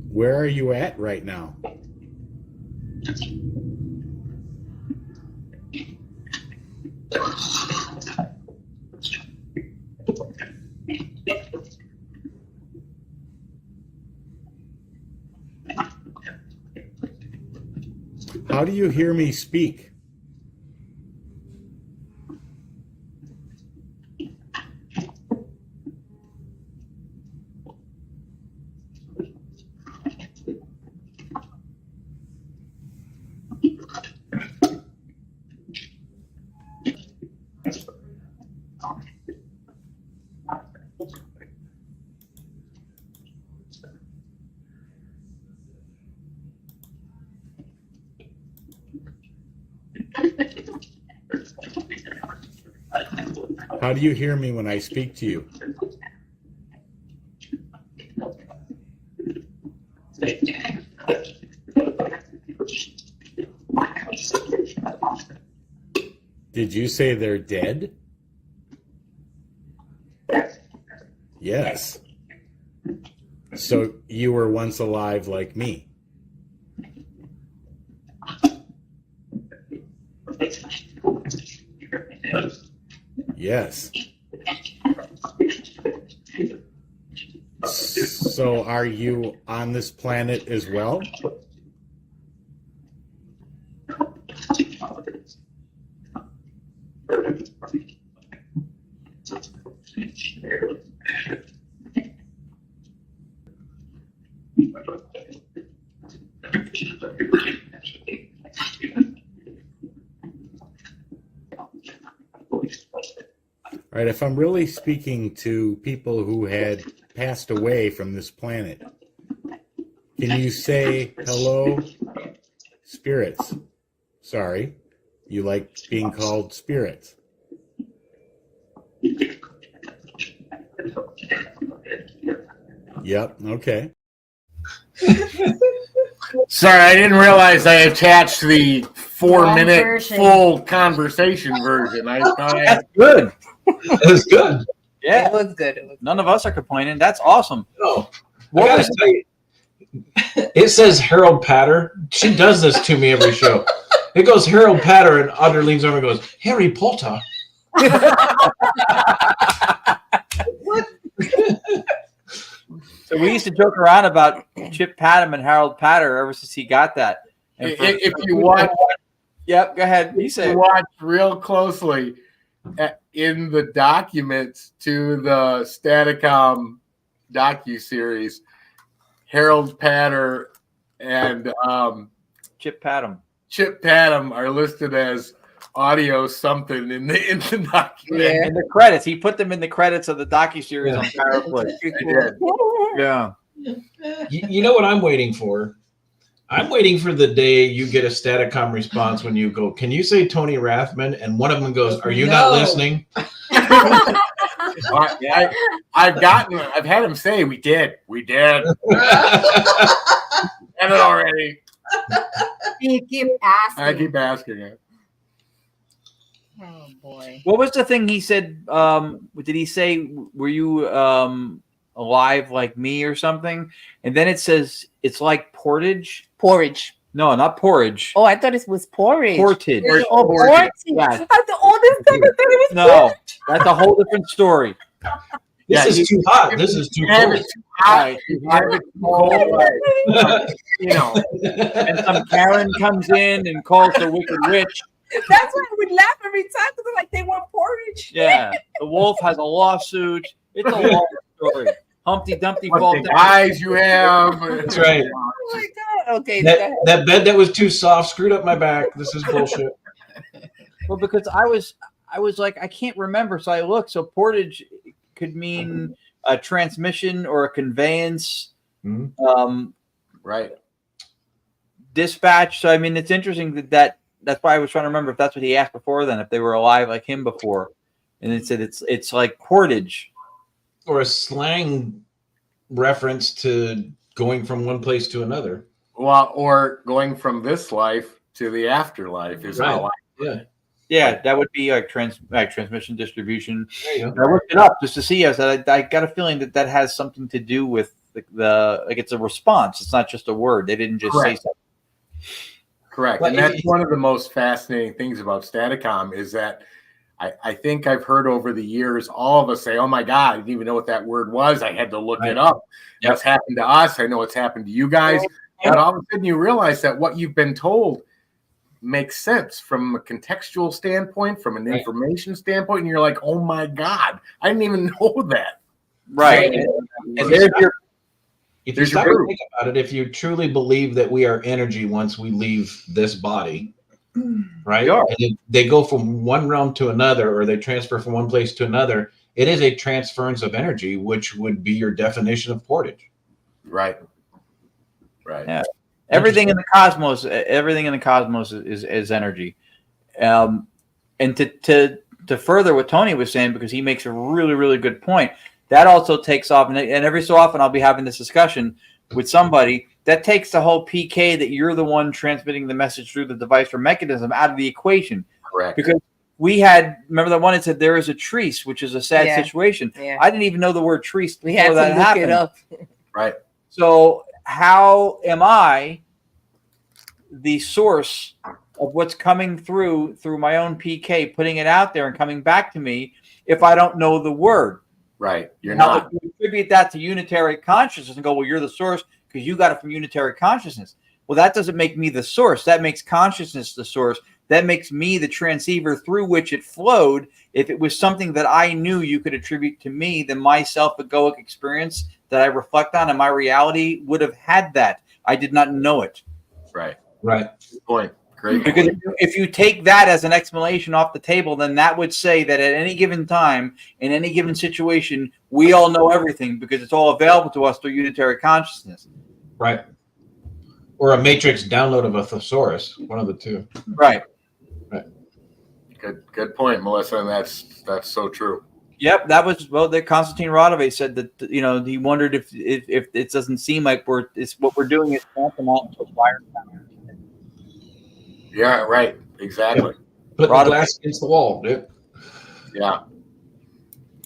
Where are you at right now? How do you hear me speak? How do you hear me when I speak to you? Did you say they're dead? Yes. So you were once alive like me. Yes. So are you on this planet as well? Right, if I'm really speaking to people who had passed away from this planet, can you say hello, spirits? Sorry, you like being called spirits. Yep. Okay. Sorry, I didn't realize I attached the 4-minute version. full conversation version. I thought That's good. That's good. Yeah. It was good. It was None of us are complaining. That's awesome. No. What I was gotta tell you, it says Harold Patter. She does this to me every show. It goes Harold Patter, and Audrey leans over and goes, Harry Potter. What? So we used to joke around about Chip Patton and Harold Patter ever since he got that. And if you watch, yep, go ahead. You say you watch real closely in the documents to the Staticom docuseries, Harold Patter and Chip Patton are listed as audio something in the document. Yeah. In the credits. He put them in the credits of the docuseries on PowerPlay. Yeah. You know what I'm waiting for? I'm waiting for the day you get a Staticom response when you go, can you say Tony Rathman? And one of them goes, are you not listening? I've had him say we did. Had it already. You keep asking. I keep asking it. Oh boy. What was the thing he said? Did he say, were you alive like me or something? And then it says it's like portage. Porridge. No, not porridge. Oh, I thought it was porridge. Portage. Oh, portage. Yeah. I'm the oldest time. I thought it was No, that's a whole different story. This is too hot. This is too cold. Right. You know, and some Karen comes in and calls the wicked witch. That's why I would laugh every time because like they want porridge. Yeah, the wolf has a lawsuit. It's a long story. Humpty Dumpty falls down. Eyes you have. That's right. Oh my god. Okay. That bed that was too soft screwed up my back. This is bullshit. Well, because I was like, I can't remember. So I looked. So portage could mean a transmission or a conveyance. Right. Dispatch. So I mean, it's interesting that's why I was trying to remember if that's what he asked before. Then if they were alive like him before, and it said it's like portage. Or a slang reference to going from one place to another. Well, or going from this life to the afterlife is how Yeah, that would be like transmission distribution. There you go. I looked it up just to see. I got a feeling that has something to do with the like it's a response. It's not just a word. They didn't just say something. Correct. And that's one of the most fascinating things about Staticom is that I think I've heard over the years, all of us say, oh my God, I didn't even know what that word was. I had to look it up. That's happened to us. I know it's happened to you guys. And all of a sudden you realize that what you've been told makes sense from a contextual standpoint, from an information standpoint. And you're like, oh my God, I didn't even know that. Right. If you stop and think about it, if you truly believe that we are energy once we leave this body, right? And they go from one realm to another, or they transfer from one place to another. It is a transference of energy, which would be your definition of portage. Right. Yeah. Everything in the cosmos is energy. And to further what Tony was saying, because he makes a really, really good point, that also takes off, and every so often I'll be having this discussion with somebody that takes the whole PK that you're the one transmitting the message through the device or mechanism out of the equation. Correct. Because we had, remember that one that said there is a trees, which is a sad situation. Yeah. I didn't even know the word trees before We had to that look happened. it up. Right. So how am I the source of what's coming through my own PK, putting it out there and coming back to me if I don't know the word? Right. You're now, not. if you attribute that to unitary consciousness and go, well, you're the source because you got it from unitary consciousness. Well, that doesn't make me the source. That makes consciousness the source. That makes me the transceiver through which it flowed. If it was something that I knew you could attribute to me, then my self-egoic experience that I reflect on in my reality would have had that. I did not know it. Right. Right. Good point. Great. Because if you take that as an explanation off the table, then that would say that at any given time, in any given situation, we all know everything because it's all available to us through unitary consciousness. Right. Or a matrix download of a thesaurus. One of the two. Right. Right. Good point, Melissa. And that's so true. Yep, that was that Konstantin Radovich said that he wondered if it doesn't seem like what we're doing is tantamount to wire. Yeah, right. Exactly. Put the glass against the wall, dude. Yeah.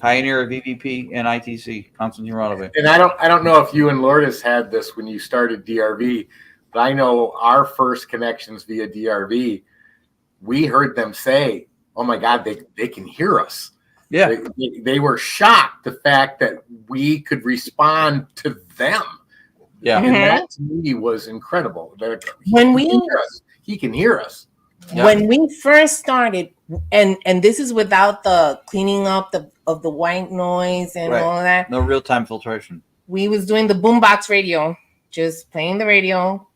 Pioneer of EVP and ITC, Konstantin Radovich. And I don't know if you and Lourdes had this when you started DRV, but I know our first connections via DRV, we heard them say, "Oh my God, they can hear us." Yeah, they were shocked the fact that we could respond to them. Yeah, and that to me was incredible. He can hear us. When we first started, and this is without the cleaning up of the white noise and all of that. No real time filtration. We was doing the boombox radio, just playing the radio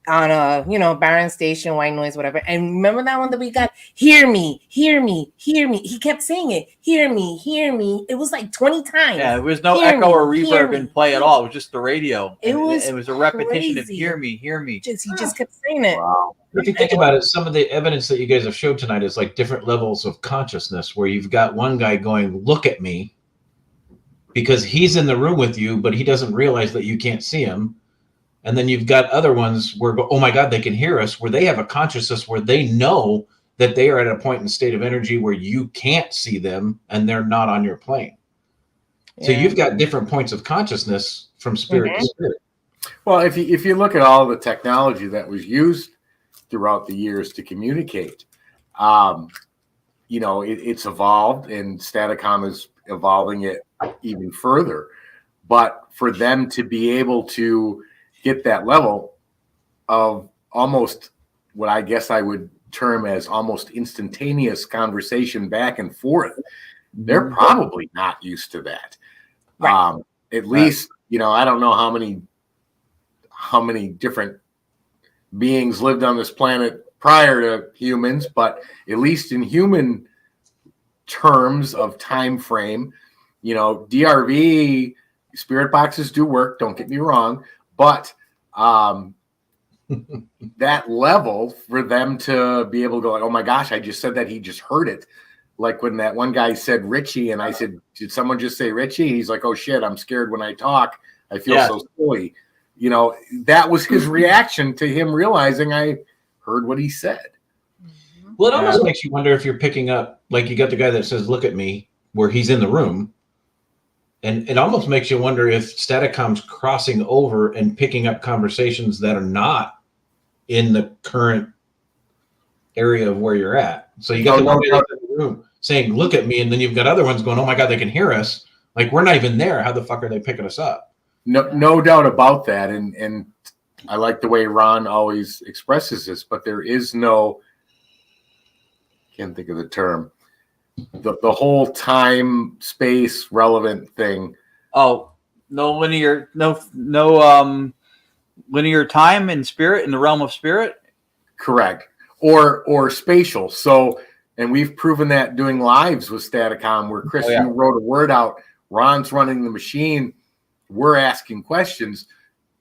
on a Baron station, white noise, whatever. And remember that one that we got? Hear me, hear me, hear me. He kept saying it. Hear me, hear me. It was like 20 times. Yeah, there was no echo or reverb in play at all. It was just the radio. It was a repetition of hear me, hear me. He just kept saying it. Wow. If you think about it, some of the evidence that you guys have showed tonight is like different levels of consciousness, where you've got one guy going, "Look at me," because he's in the room with you, but he doesn't realize that you can't see him. And then you've got other ones where, "Oh my God, they can hear us," where they have a consciousness where they know that they are at a point in state of energy where you can't see them and they're not on your plane. So you've got different points of consciousness from spirit to spirit. Well, if you look at all the technology that was used throughout the years to communicate, it's evolved, and Staticom is evolving it even further. But for them to be able to get that level of almost what I guess I would term as almost instantaneous conversation back and forth, they're probably not used to that. Right. At least, I don't know how many different beings lived on this planet prior to humans, but at least in human terms of time frame, DRV spirit boxes do work, don't get me wrong, but that level for them to be able to go like, "Oh my gosh, I just said that, he just heard it." Like when that one guy said Richie, and I said, "Did someone just say Richie?" He's like, "Oh shit, I'm scared when I talk. I feel so silly." That was his reaction to him realizing I heard what he said. Well, it almost makes you wonder if you're picking up, like you got the guy that says, "Look at me," where he's in the room. And it almost makes you wonder if Staticom's crossing over and picking up conversations that are not in the current area of where you're at. So you got the one guy in the room saying, "Look at me," and then you've got other ones going, "Oh my God, they can hear us." Like, we're not even there. How the fuck are they picking us up? No doubt about that. And I like the way Ron always expresses this, but there is can't think of the term. The whole time space relevant thing. Oh, no linear time and spirit in the realm of spirit. Correct. Or spatial. So, and we've proven that doing lives with Staticom, where Chris, you wrote a word out, Ron's running the machine, we're asking questions,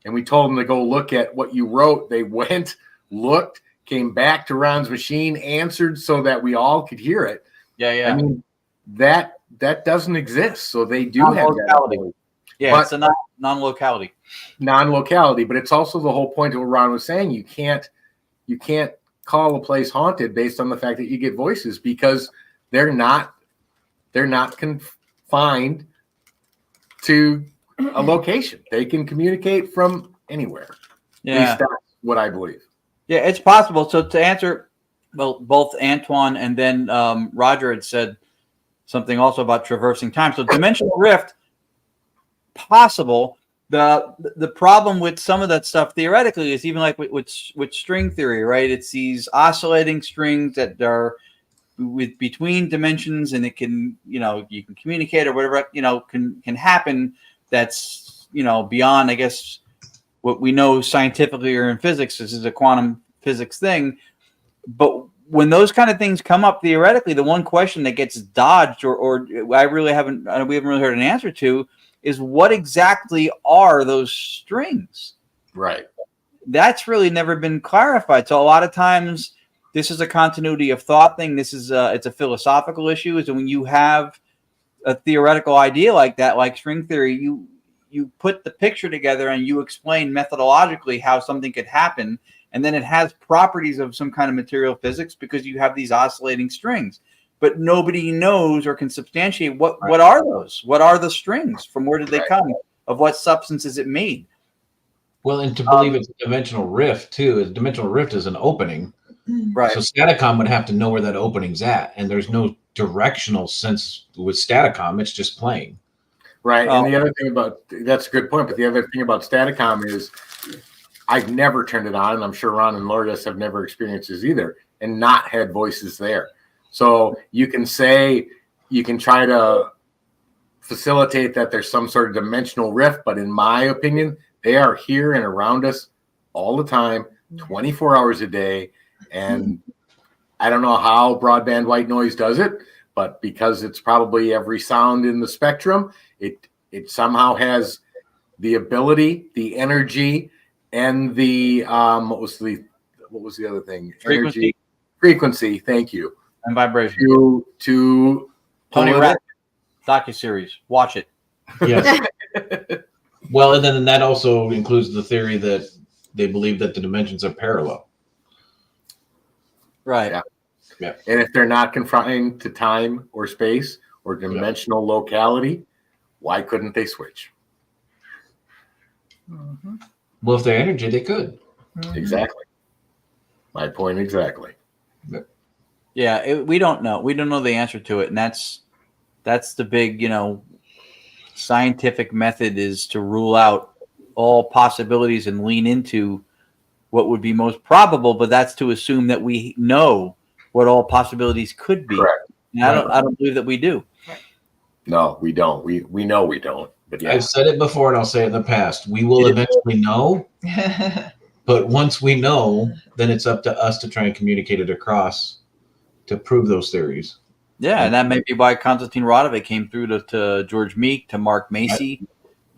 and we told them to go look at what you wrote. They went, looked, came back to Ron's machine, answered so that we all could hear it. Yeah. I mean, that doesn't exist. So they do have that. Yeah, but it's a non-locality. Non-locality, but it's also the whole point of what Ron was saying. You can't call a place haunted based on the fact that you get voices, because they're not confined to a location. They can communicate from anywhere. Yeah, at least that's what I believe. Yeah, it's possible. So to answer, both Antoine and then Roger had said something also about traversing time. So dimensional rift, possible. The problem with some of that stuff theoretically is even like with string theory, right? It's these oscillating strings that are between dimensions, and it can, you can communicate or whatever, can happen. That's, beyond, I guess, what we know scientifically or in physics. This is a quantum physics thing. But when those kind of things come up theoretically, the one question that gets dodged or we haven't really heard an answer to is, what exactly are those strings? Right. That's really never been clarified. So a lot of times this is a continuity of thought thing. This is it's a philosophical issue. Is when you have a theoretical idea like that, like string theory, you put the picture together and you explain methodologically how something could happen, and then it has properties of some kind of material physics because you have these oscillating strings. But nobody knows or can substantiate what are those? What are the strings? From where did they come? Of what substance is it made? Well, and to believe it's a dimensional rift too, a dimensional rift is an opening. Right. So Staticom would have to know where that opening's at, and there's no directional sense with Staticom. It's just playing. Right. And the other thing about that's a good point, but the other thing about Staticom is I've never turned it on, and I'm sure Ron and Lourdes have never experienced this either, and not had voices there. So you can say, you can try to facilitate that there's some sort of dimensional rift, but in my opinion, they are here and around us all the time, 24 hours a day. And I don't know how broadband white noise does it, but because it's probably every sound in the spectrum, it somehow has the ability, the energy, and the what was the other thing? Frequency. Frequency. Thank you. And vibration. To Tony Rapp docuseries. Watch it. Yes. Well, and then that also includes the theory that they believe that the dimensions are parallel. Right. Yeah. And if they're not confined to time or space or dimensional locality, why couldn't they switch? Well, if they're energy, they could. Exactly. My point exactly. Yeah, we don't know. We don't know the answer to it, and that's the big, scientific method is to rule out all possibilities and lean into what would be most probable. But that's to assume that we know what all possibilities could be. Correct. And I don't believe that we do. No, we don't. We know we don't. But yeah. I've said it before, and I'll say it in the past. We will eventually know. But once we know, then it's up to us to try and communicate it across to prove those theories. Yeah, and that may be why Konstantin Radovich came through to George Meek, to Mark Macy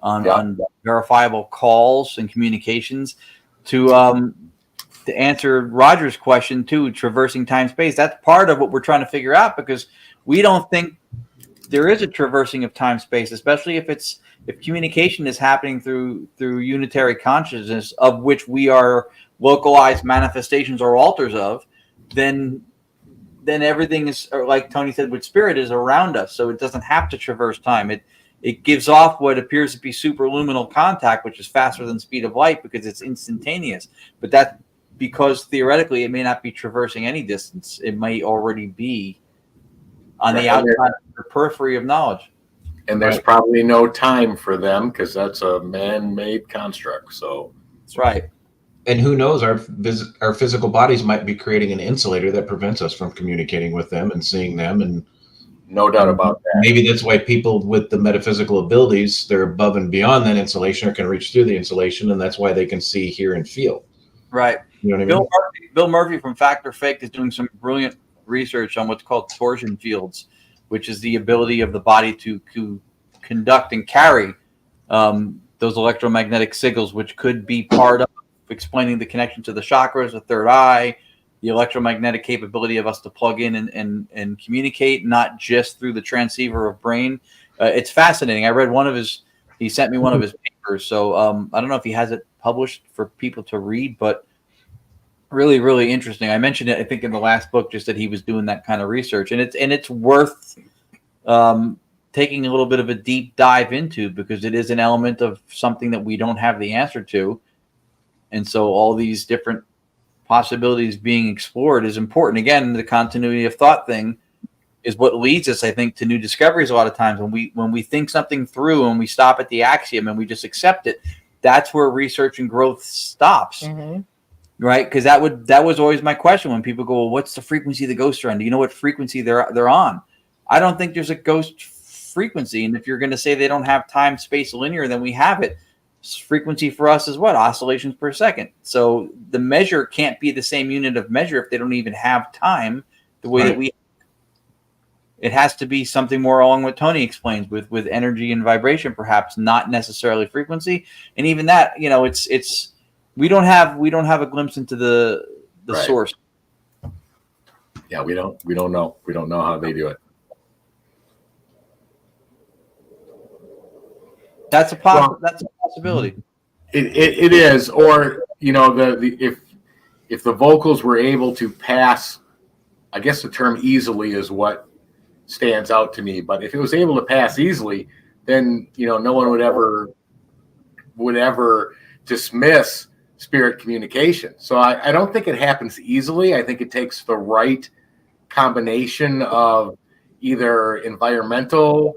on verifiable calls and communications to answer Roger's question too, traversing time space. That's part of what we're trying to figure out, because we don't think there is a traversing of time space, especially if communication is happening through unitary consciousness, of which we are localized manifestations or alters of, then everything is, like Tony said, with spirit, is around us. So it doesn't have to traverse time. It gives off what appears to be superluminal contact, which is faster than the speed of light because it's instantaneous. But that's because theoretically it may not be traversing any distance. It may already be on the outside of the periphery of knowledge. And there's probably no time for them because that's a man-made construct. So that's right. And who knows, our physical bodies might be creating an insulator that prevents us from communicating with them and seeing them. And no doubt about that. Maybe that's why people with the metaphysical abilities, they're above and beyond that insulation, or can reach through the insulation, and that's why they can see, hear, and feel. Right. You know what I mean? Bill Murphy from Fact or Fake is doing some brilliant research on what's called torsion fields, which is the ability of the body to conduct and carry those electromagnetic signals, which could be part of explaining the connection to the chakras, the third eye, the electromagnetic capability of us to plug in and communicate, not just through the transceiver of brain. It's fascinating. I read he sent me one of his papers. So I don't know if he has it published for people to read, but really, really interesting. I mentioned it, I think, in the last book, just that he was doing that kind of research, and it's worth taking a little bit of a deep dive into, because it is an element of something that we don't have the answer to. And so all these different possibilities being explored is important. Again, the continuity of thought thing is what leads us, I think, to new discoveries a lot of times. When we think something through and we stop at the axiom and we just accept it, that's where research and growth stops. Mm-hmm. Right? Because that was always my question when people go, well, what's the frequency the ghosts are on? Do you know what frequency they're on? I don't think there's a ghost frequency. And if you're going to say they don't have time, space, linear, then we have it. Frequency for us is what? Oscillations per second. So the measure can't be the same unit of measure if they don't even have time the way that we. It has to be something more along what Tony explains with energy and vibration, perhaps, not necessarily frequency. And even that, it's we don't have a glimpse into the source. Yeah, we don't know. We don't know how they do it. That's a possibility. It is, or if the vocals were able to pass, I guess the term easily is what stands out to me. But if it was able to pass easily, then no one would ever dismiss spirit communication. So I don't think it happens easily. I think it takes the right combination of either environmental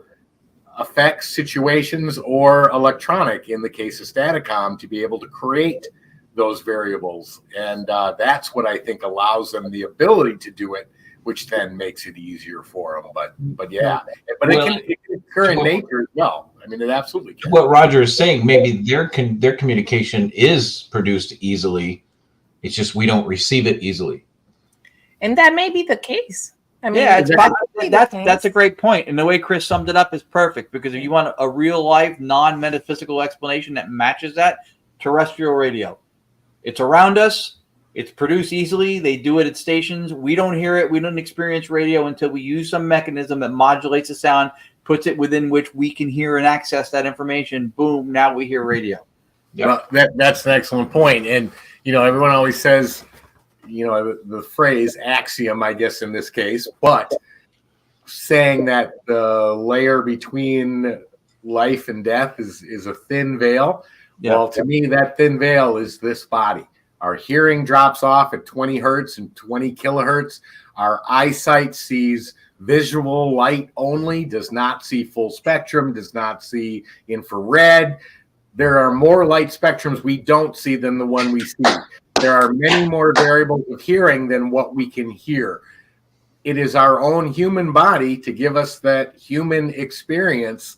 effects situations or electronic, in the case of Staticom, to be able to create those variables. And that's what I think allows them the ability to do it, which then makes it easier for them. But yeah, but it can occur in nature as well. I mean, it absolutely can. What Roger is saying, maybe their communication is produced easily. It's just we don't receive it easily. And that may be the case. I mean, yeah, that's a great point. And the way Chris summed it up is perfect, because if you want a real life, non-metaphysical explanation that matches that, terrestrial radio. It's around us. It's produced easily. They do it at stations. We don't hear it. We don't experience radio until we use some mechanism that modulates the sound, puts it within which we can hear and access that information. Boom, now we hear radio. Yep. Well, that's an excellent point. And, everyone always says, the phrase axiom, I guess, in this case, but saying that the layer between life and death is a thin veil. Yeah. Well, to me, that thin veil is this body. Our hearing drops off at 20 hertz and 20 kilohertz. Our eyesight sees visual light only, does not see full spectrum, does not see infrared. There are more light spectrums we don't see than the one we see. There are many more variables of hearing than what we can hear. It is our own human body to give us that human experience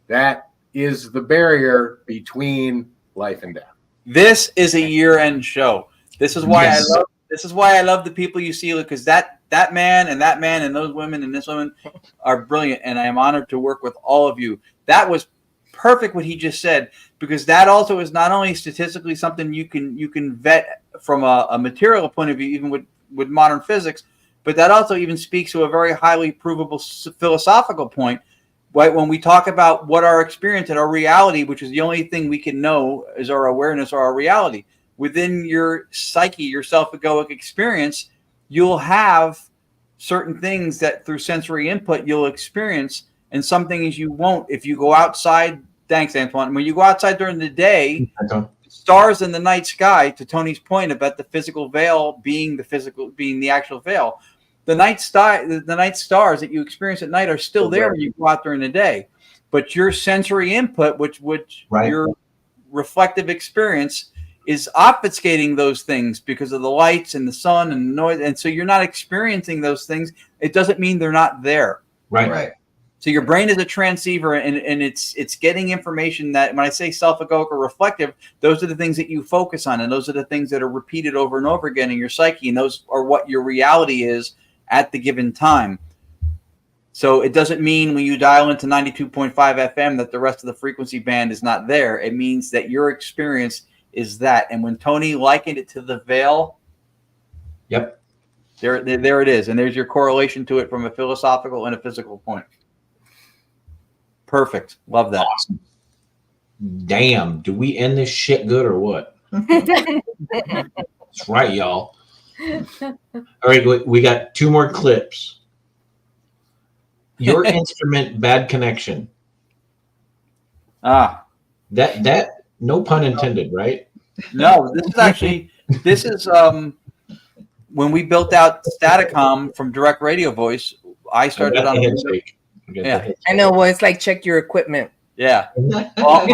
that is the barrier between life and death. This is a year-end show. This is why I love the people you see, because that man and those women and this woman are brilliant, and I am honored to work with all of you. That was perfect what he just said, because that also is not only statistically something you can vet from a material point of view, even with modern physics, but that also even speaks to a very highly provable philosophical point. Right? When we talk about what our experience and our reality, which is the only thing we can know, is our awareness or our reality. Within your psyche, your self-egoic experience, you'll have certain things that through sensory input you'll experience, and some things you won't. If you go outside, thanks, Antoine. When you go outside during the day, stars in the night sky, to Tony's point about the physical veil being the actual veil, the night stars that you experience at night are still there when you go out during the day. But your sensory input, which your reflective experience, is obfuscating those things because of the lights and the sun and the noise. And so you're not experiencing those things. It doesn't mean they're not there. Right. So your brain is a transceiver, and it's getting information that, when I say self-egoic or reflective, those are the things that you focus on, and those are the things that are repeated over and over again in your psyche, and those are what your reality is at the given time. So it doesn't mean when you dial into 92.5 FM that the rest of the frequency band is not there. It means that your experience is that. And when Tony likened it to the veil, yep, there it is. And there's your correlation to it from a philosophical and a physical point. Perfect. Love that. Awesome. Damn, do we end this shit good or what? That's right, y'all. All right, we got 2 more clips. Your instrument, bad connection. That no pun intended, right? No, this is when we built out Staticom from direct radio voice. I started on I know. Well, it's like check your equipment. Yeah. Well,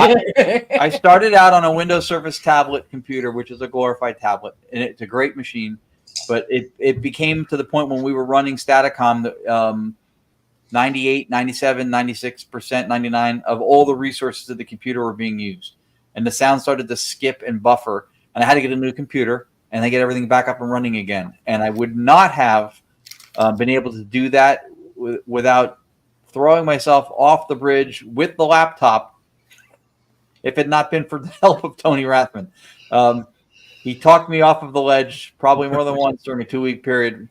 I started out on a Windows Surface tablet computer, which is a glorified tablet, and it's a great machine. But it became to the point when we were running Staticom that 98, 97, 96%, 99 of all the resources of the computer were being used. And the sound started to skip and buffer. And I had to get a new computer and I get everything back up and running again. And I would not have been able to do that without throwing myself off the bridge with the laptop if it had not been for the help of Tony Rathman. He talked me off of the ledge probably more than once during a 2-week period.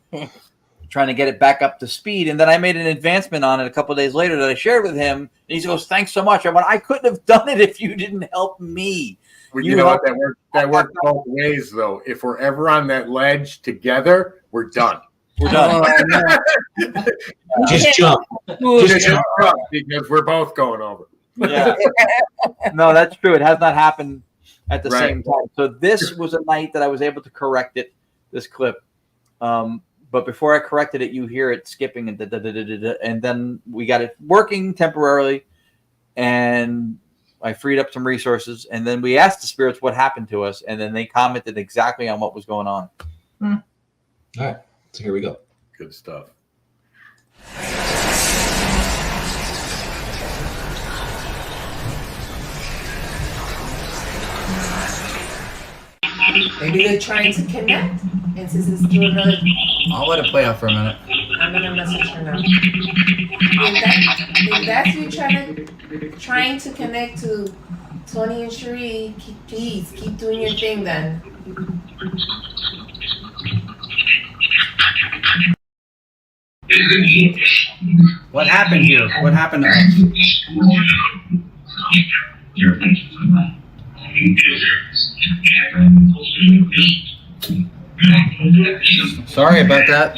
trying to get it back up to speed. And then I made an advancement on it a couple of days later that I shared with him. And he goes, "Thanks so much." I went, "I couldn't have done it if you didn't help me." Well, you know what? That worked both ways, though. If we're ever on that ledge together, we're done. We're done. Just jump. Just jump because we're both going over. Yeah. No, that's true. It has not happened at the same time. So this was a night that I was able to correct it, this clip. But before I corrected it, you hear it skipping and then we got it working temporarily, and I freed up some resources, and then we asked the spirits what happened to us, and then they commented exactly on what was going on. All right, so here we go. Good stuff. Maybe they're trying to connect, and since it's through another. I'll let it play out for a minute. I'm gonna message her now. If that's you trying to connect to Tony and Cherie, please keep doing your thing then. What happened here? What happened to us? Sorry about that.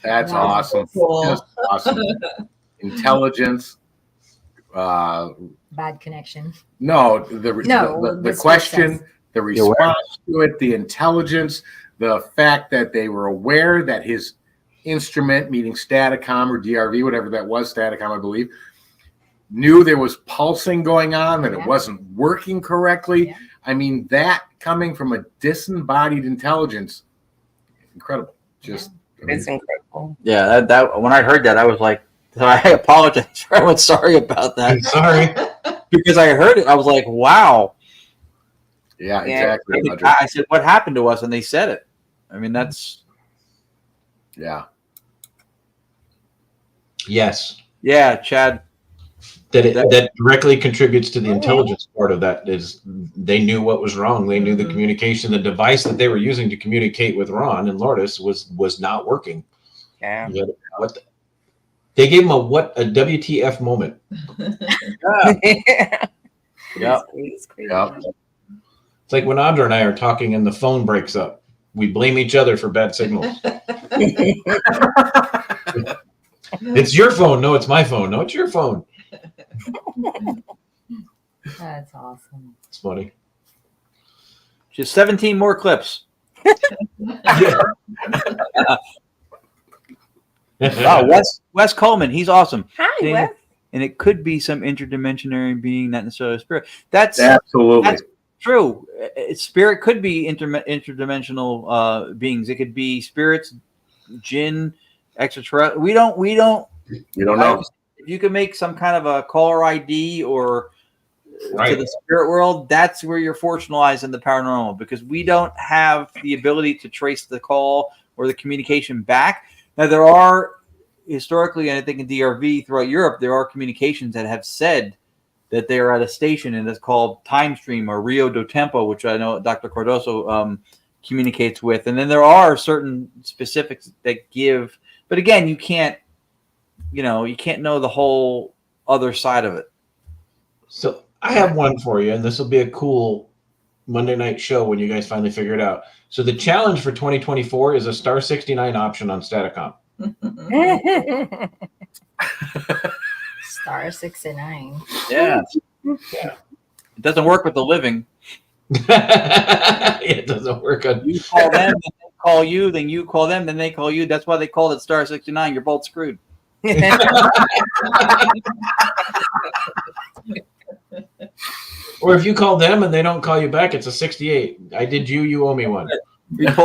That's awesome. Cool. Just awesome. Intelligence. Bad connection. No, the question, the response to it, the intelligence, the fact that they were aware that his instrument, meaning Staticom or DRV, whatever that was, Staticom, I believe, knew there was pulsing going on, that it wasn't working correctly. Yeah. I mean, that coming from a disembodied intelligence, incredible. Just it's incredible. Yeah, that when I heard that, I was like, I apologize. I was sorry about that. Sorry. Because I heard it, I was like, wow. Yeah, exactly. I said, what happened to us? And they said it. I mean, that's. Yeah. Yes. Yeah, Chad. That directly contributes to the intelligence part of that is they knew what was wrong. They knew the communication, the device that they were using to communicate with Ron and Lourdes was not working. Yeah. They gave him a WTF moment. Yeah. It's like when Audra and I are talking and the phone breaks up. We blame each other for bad signals. It's your phone. No, it's my phone. No, it's your phone. That's awesome. It's funny. Just 17 more clips. Wow, Wes Coleman, he's awesome. Hi, Wes. And it could be some interdimensionary being, not necessarily a spirit. That's true. Spirit could be interdimensional beings. It could be spirits, jinn, extraterrestrial. We don't know. If you can make some kind of a caller ID or to the spirit world, that's where your fortune lies in the paranormal, because we don't have the ability to trace the call or the communication back. Now, there are historically, and I think in DRV throughout Europe, there are communications that have said that they are at a station, and it's called Time Stream or Rio do Tempo, which I know Dr. Cardoso communicates with. And then there are certain specifics that give, but again, you can't know the whole other side of it. So I have one for you, and this will be a cool Monday night show when you guys finally figure it out. So the challenge for 2024 is a star 69 option on Staticom. Star 69. Yeah. It doesn't work with the living. It doesn't work on you. Call them, then they call you, then you call them, then they call you. That's why they call it star 69. You're both screwed. Or if you call them and they don't call you back, it's a 68. I did you owe me one. Let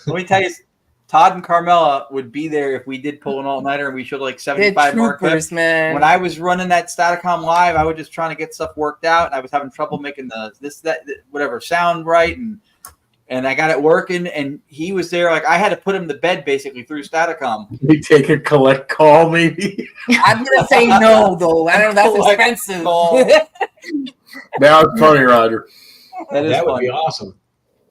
me tell you, Todd and Carmela would be there if we did pull an all-nighter and we showed like 75 more clips. Man. When I was running that Staticom live, I was just trying to get stuff worked out, and I was having trouble making the whatever sound right, and and I got it working, and he was there. Like I had to put him to bed basically through Staticom. We take a collect call, maybe. I'm gonna say no, though. I don't know. That's expensive. Now it's funny, Roger. That would be awesome.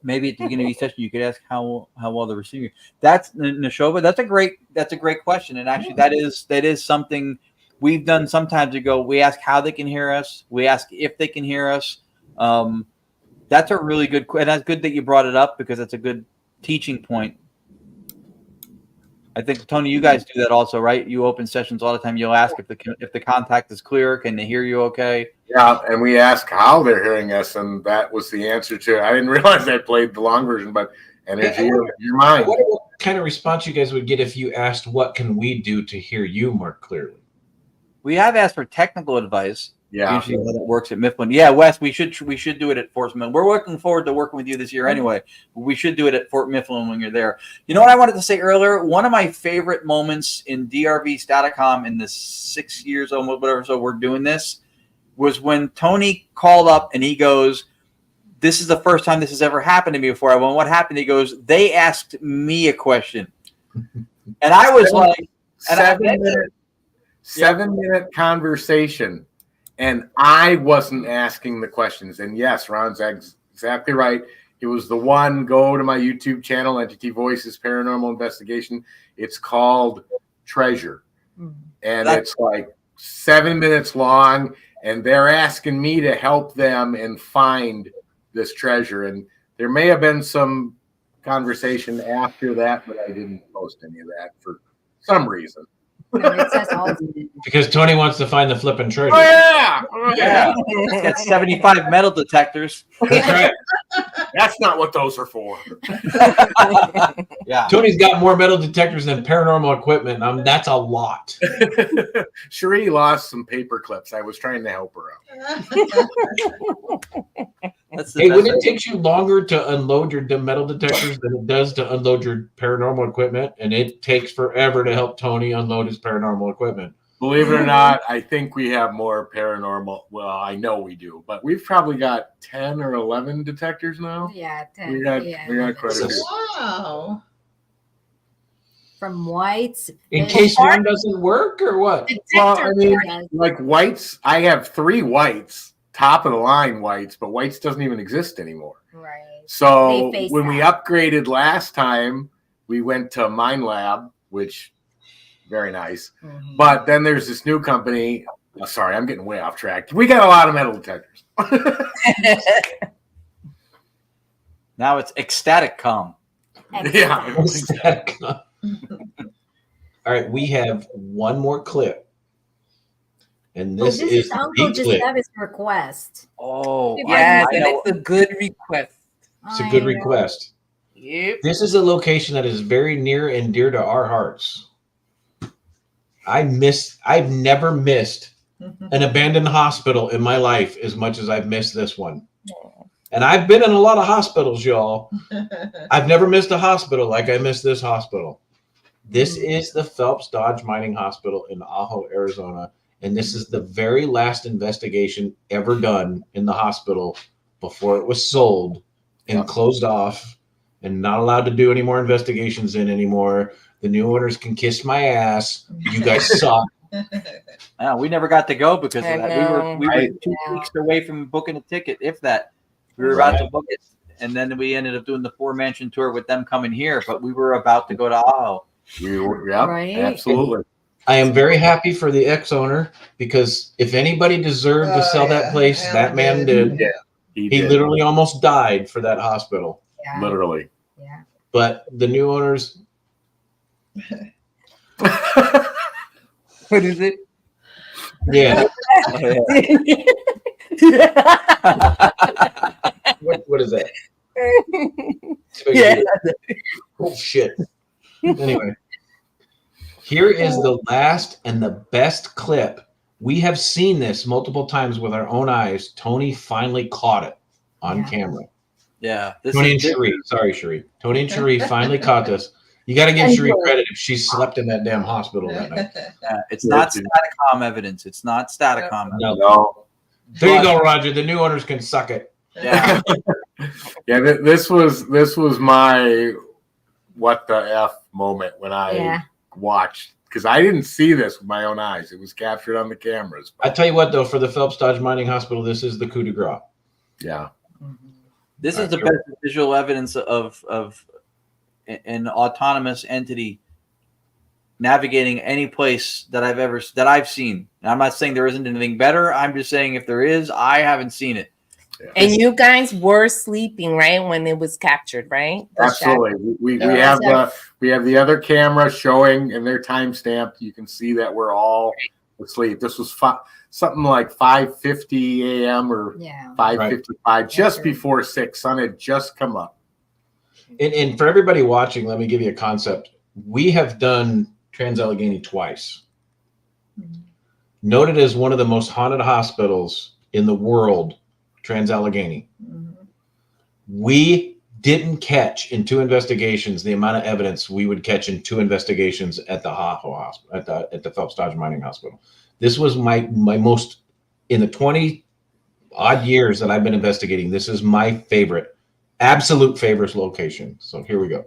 Maybe at the beginning of each session, you could ask how well the receiver. That's Nashova. That's a great question, and actually, that is something we've done sometimes. Ago, we ask how they can hear us. We ask if they can hear us. That's a really good, and that's good that you brought it up because that's a good teaching point. I think Tony, you guys do that also, right? You open sessions all the time. You'll ask if the contact is clear. Can they hear you okay? Yeah, and we ask how they're hearing us, and that was the answer to it. I didn't realize I played the long version, but energy of your mind. What kind of response you guys would get if you asked, what can we do to hear you more clearly? We have asked for technical advice. Yeah. Usually how that works at Mifflin. Yeah, Wes, we should do it at Fort Mifflin. We're looking forward to working with you this year anyway. We should do it at Fort Mifflin when you're there. You know what I wanted to say earlier? One of my favorite moments in DRV Staticom in the 6 years, almost whatever, so we're doing this, was when Tony called up and he goes, this is the first time this has ever happened to me before. I went, what happened? He goes, they asked me a question. And I was like, 7-minute conversation. And I wasn't asking the questions. And yes, Ron's exactly right. It was the one, go to my YouTube channel, Entity Voices Paranormal Investigation. It's called Treasure. And it's like 7 minutes long. And they're asking me to help them and find this treasure. And there may have been some conversation after that, but I didn't post any of that for some reason. Because Tony wants to find the flipping treasure. Oh, yeah. Yeah. It's got 75 metal detectors. That's right. That's not what those are for. Yeah. Tony's got more metal detectors than paranormal equipment. That's a lot. Cherie lost some paper clips. I was trying to help her out. Hey, when it takes you longer to unload your metal detectors than it does to unload your paranormal equipment, and it takes forever to help Tony unload his paranormal equipment. Believe it or not, I think we have more paranormal. Well, I know we do, but we've probably got 10 or 11 detectors now. Yeah, 10. We got quite a few. Wow. From whites. In case one doesn't work or what? Well, I mean, like whites, I have 3 whites, top of the line whites, but whites doesn't even exist anymore. Right. So when we upgraded last time, we went to Mind Lab, which very nice. But then there's this new company. Oh, sorry, I'm getting way off track. We got a lot of metal detectors. Now it's ecstatic com. Yeah. Ecstatic-com. All right, we have one more clip. And this is Uncle the clip. Giuseppe's request. Oh, yes, and it's a good request. It's a good request. Yep. This is a location that is very near and dear to our hearts. I've never missed an abandoned hospital in my life as much as I've missed this one. And I've been in a lot of hospitals, y'all. I've never missed a hospital like I missed this hospital. This is the Phelps Dodge Mining Hospital in Ajo, Arizona. And this is the very last investigation ever done in the hospital before it was sold and closed off and not allowed to do any more investigations in anymore. The new owners can kiss my ass. You guys suck. We never got to go because of that. We were 2 Yeah. weeks away from booking a ticket, if that. We were about to book it, and then we ended up doing the 4-mansion tour with them coming here, but we were about to go to Ajo. Right. Absolutely. I am very happy for the ex-owner because if anybody deserved to sell that place, that man did. Yeah, He did. literally almost died for that hospital. Yeah. Literally. Yeah. But the new owners, What is it? yeah. What is that? Yeah. Oh shit. Anyway, here is the last and the best clip. We have seen this multiple times with our own eyes. Tony finally caught it on camera. Yeah. Tony and Cherie. Sorry, Cherie. Tony and Cherie finally caught this. You got to give Cherie credit if she slept in that damn hospital that night. It's not Staticom evidence. It's not Staticom. No. There you go, Roger. The new owners can suck it. Yeah. Yeah, this was my what the F moment when I watched, because I didn't see this with my own eyes. It was captured on the cameras. I tell you what, though, for the Phelps Dodge Mining Hospital, this is the coup de grace. Yeah. This is the best visual evidence of an autonomous entity navigating any place that I've seen. And I'm not saying there isn't anything better. I'm just saying if there is, I haven't seen it. Yeah. And you guys were sleeping, right, when it was captured, right? Absolutely. We have the other camera showing, and they're time stamped. You can see that we're all asleep. This was something like 5:50 a.m. or 5:55, just before 6. Sun had just come up. And for everybody watching, let me give you a concept. We have done Trans-Allegheny twice. Noted as one of the most haunted hospitals in the world, Trans-Allegheny. We didn't catch in 2 investigations the amount of evidence we would catch in 2 investigations at the hospital, at the Phelps Dodge Mining Hospital. This was my most, in the 20 odd years that I've been investigating, this is my favorite, absolute favorite location. So here we go.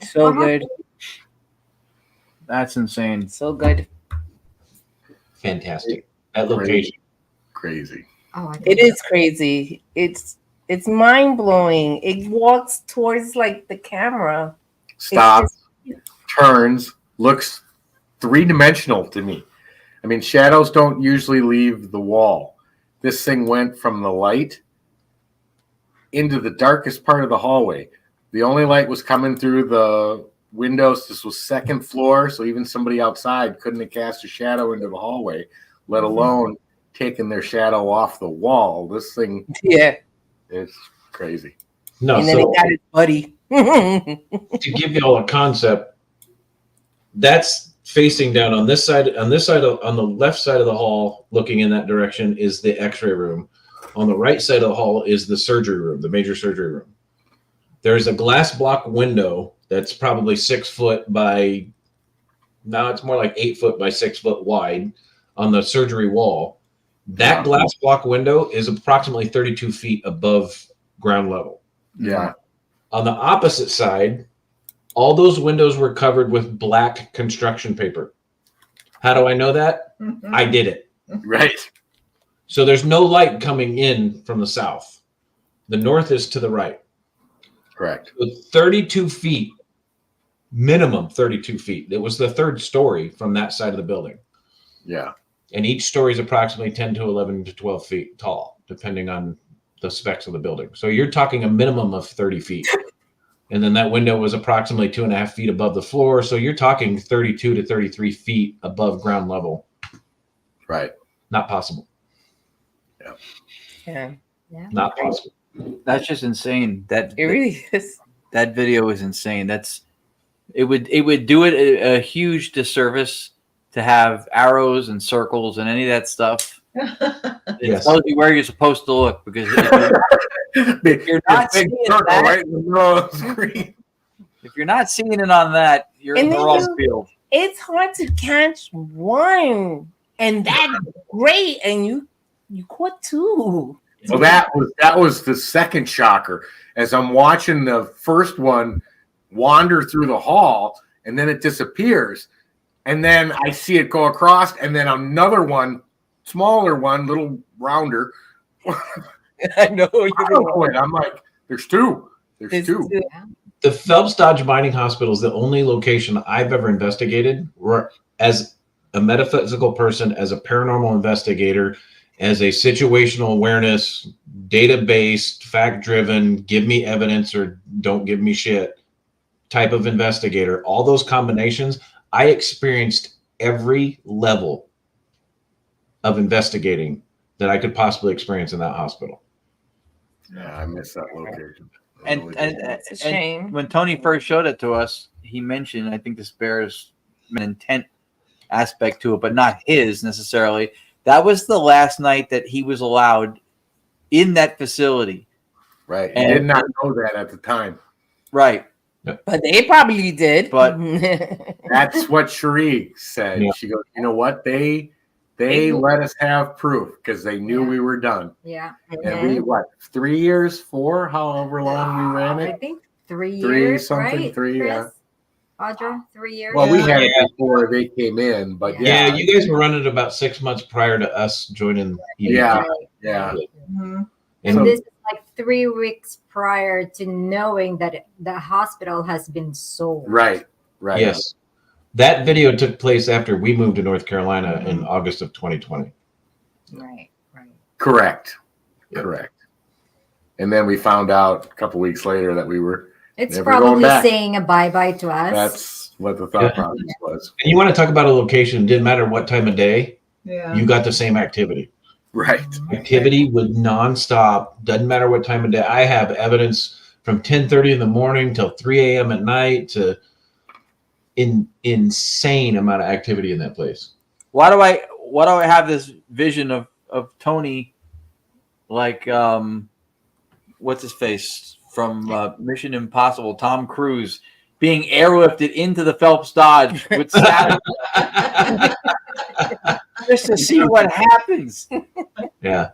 So good. That's insane. So good. Fantastic. That location. Crazy. Oh, it is crazy. It's mind blowing. It walks towards like the camera. Stops, turns, looks 3-dimensional to me. I mean, shadows don't usually leave the wall. This thing went from the light into the darkest part of the hallway. The only light was coming through the windows. This was 2nd floor, so even somebody outside couldn't have cast a shadow into the hallway, let alone taking their shadow off the wall. This thing, it's crazy. No, and then it got his buddy. To give you all a concept, that's facing down on this side. On the left side of the hall, looking in that direction, is the X-ray room. On the right side of the hall is the surgery room, the major surgery room. There's a glass block window that's probably 6 foot by, now it's more like 8 foot by 6 foot wide on the surgery wall. That glass block window is approximately 32 feet above ground level. Yeah. On the opposite side, all those windows were covered with black construction paper. How do I know that? I did it. Right. So there's no light coming in from the south. The north is to the right. Correct. So 32 feet, minimum 32 feet. It was the 3rd story from that side of the building. Yeah. And each story is approximately 10 to 11 to 12 feet tall, depending on the specs of the building. So you're talking a minimum of 30 feet. And then that window was approximately 2.5 feet above the floor. So you're talking 32 to 33 feet above ground level. Right. Not possible. Yeah. Yeah. Not possible. That's just insane. That it really is. That video is insane. It would do it a huge disservice to have arrows and circles and any of that stuff. It tells you where you're supposed to look, because if you're not seeing that, right in the middle of the screen. If you're not seeing it on that, you're in the wrong field. It's hard to catch one, and that's great. And you caught two. Well, that was the second shocker. As I'm watching the first one wander through the hall, and then it disappears, and then I see it go across, and then another one, smaller one, little rounder. I know. I'm like, there's two. There's two. The Phelps Dodge Mining Hospital is the only location I've ever investigated where, as a metaphysical person, as a paranormal investigator, as a situational awareness, data-based, fact-driven, give me evidence or don't give me shit type of investigator, all those combinations, I experienced every level of investigating that I could possibly experience in that hospital. Yeah, I miss that location. And it's a shame. And when Tony first showed it to us, he mentioned, I think this bears an intent aspect to it, but not his necessarily. That was the last night that he was allowed in that facility. Right. He did not know that at the time. Right. But they probably did. But that's what Cherie said. Yeah. She goes, you know what? They let us have proof because they knew we were done. Yeah. And we, 3 years, 4, however long we ran it? I think 3 years. 3 something, right, 3, Chris? yeah. Audra, 3 years. Well, we had it before they came in, but yeah, you guys were running about 6 months prior to us joining. Yeah. Mm-hmm. And so, this is like 3 weeks prior to knowing that the hospital has been sold. Right. Yes. That video took place after we moved to North Carolina in August of 2020. Right. Correct. And then we found out a couple weeks later that we were It's probably saying a bye-bye to us. That's what the thought process was. And you want to talk about a location, didn't matter what time of day, Yeah. you got the same activity. Right. Activity would nonstop, doesn't matter what time of day. I have evidence from 10:30 in the morning till 3 a.m. at night to insane amount of activity in that place. Why do I have this vision of Tony like what's his face from Mission Impossible, Tom Cruise, being airlifted into the Phelps Dodge with Saturn just to see what happens. Yeah.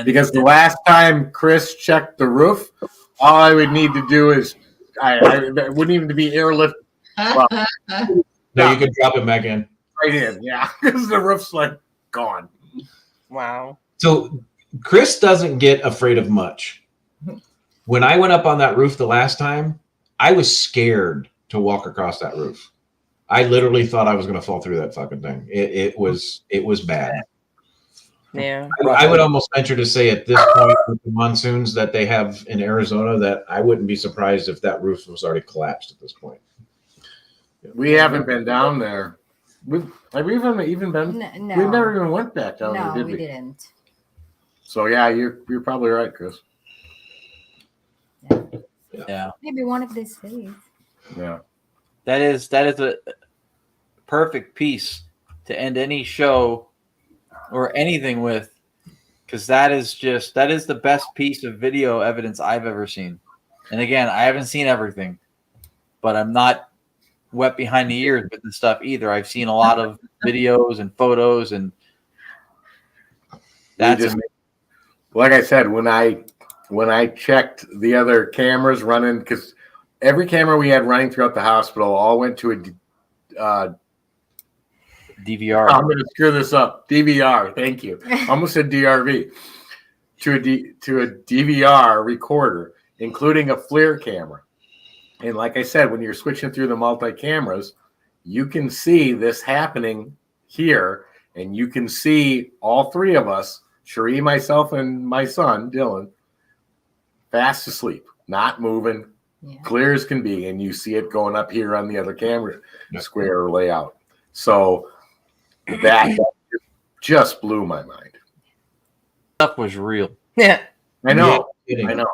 Because the last time Chris checked the roof, all I would need to do is I wouldn't even be airlifted. Well, no, you could drop it back in. Right in, yeah. Because the roof's like gone. Wow. So Chris doesn't get afraid of much. When I went up on that roof the last time, I was scared to walk across that roof. I literally thought I was going to fall through that fucking thing. It was bad. Yeah. I would almost venture to say at this point with the monsoons that they have in Arizona that I wouldn't be surprised if that roof was already collapsed at this point. We haven't been down there. Have we even been? No. We've never even went back down there, No, did we we? didn't. So yeah, you're probably right, Chris. Yeah. Maybe one of these days. Yeah. That is a perfect piece to end any show or anything with, because that is the best piece of video evidence I've ever seen. And again, I haven't seen everything, but I'm not wet behind the ears with this stuff either. I've seen a lot of videos and photos, and that's amazing. Like I said, when I checked the other cameras running, because every camera we had running throughout the hospital all went to a DVR. I'm going to screw this up. DVR. Thank you. I almost said DRV. To a DVR recorder, including a FLIR camera. And like I said, when you're switching through the multi-cameras, you can see this happening here, and you can see all three of us, Cherie, myself, and my son, Dylan, fast asleep, not moving, clear as can be, and you see it going up here on the other camera square layout. So that just blew my mind. Stuff was real. Yeah. I know. kidding. I know.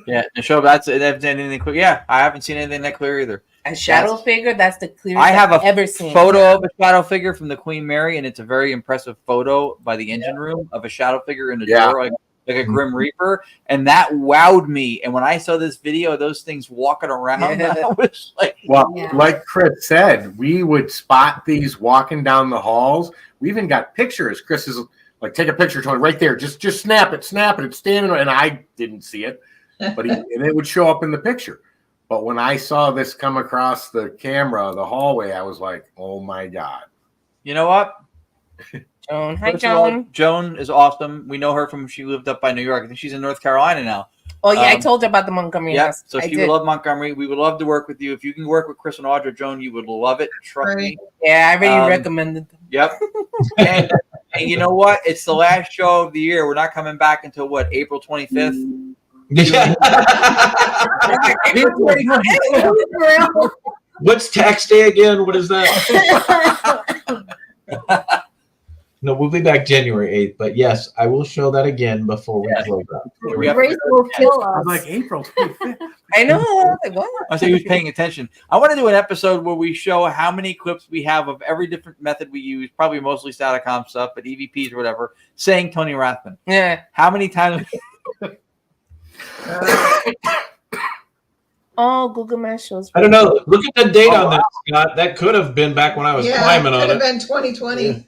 Yeah, and show that's anything clear. Yeah, I haven't seen anything that clear either. A shadow figure, that's the clearest I have I've a ever seen. photo of a shadow figure from the Queen Mary, and it's a very impressive photo by the engine room of a shadow figure in the door, like a Grim Reaper, and that wowed me. And when I saw this video of those things walking around, I was like, well, like Chris said, we would spot these walking down the halls. We even got pictures. Chris is like, take a picture, Tony, right there. Just snap it. It's standing, and I didn't see it, but and it would show up in the picture. But when I saw this come across the camera, the hallway, I was like, oh my God. you know what? Joan. Hi, First of all, Joan. Joan is awesome. We know her from she lived up by New York. I think she's in North Carolina now. Oh, yeah, I told you about the Montgomery Yeah, house. so I she did. would love Montgomery. We would love to work with you. If you can work with Chris and Audra, Joan, you would love it. Trust me. Yeah, I already recommended them. Yep. and you know what? It's the last show of the year. We're not coming back until what, April 25th? Yeah. What's tax day again? What is that? No, we'll be back January 8th. But yes, I will show that again before we close out. Grace will kill us. I'm like, April 25th. I know. Like, what? I say who's paying attention. I want to do an episode where we show how many clips we have of every different method we use, probably mostly Statacom stuff, but EVPs or whatever, saying Tony Rathman. Yeah. How many times? Oh, Google Maps shows. I don't know. Look at the date on that, Scott. That could have been back when I was climbing on could have it. been 2020.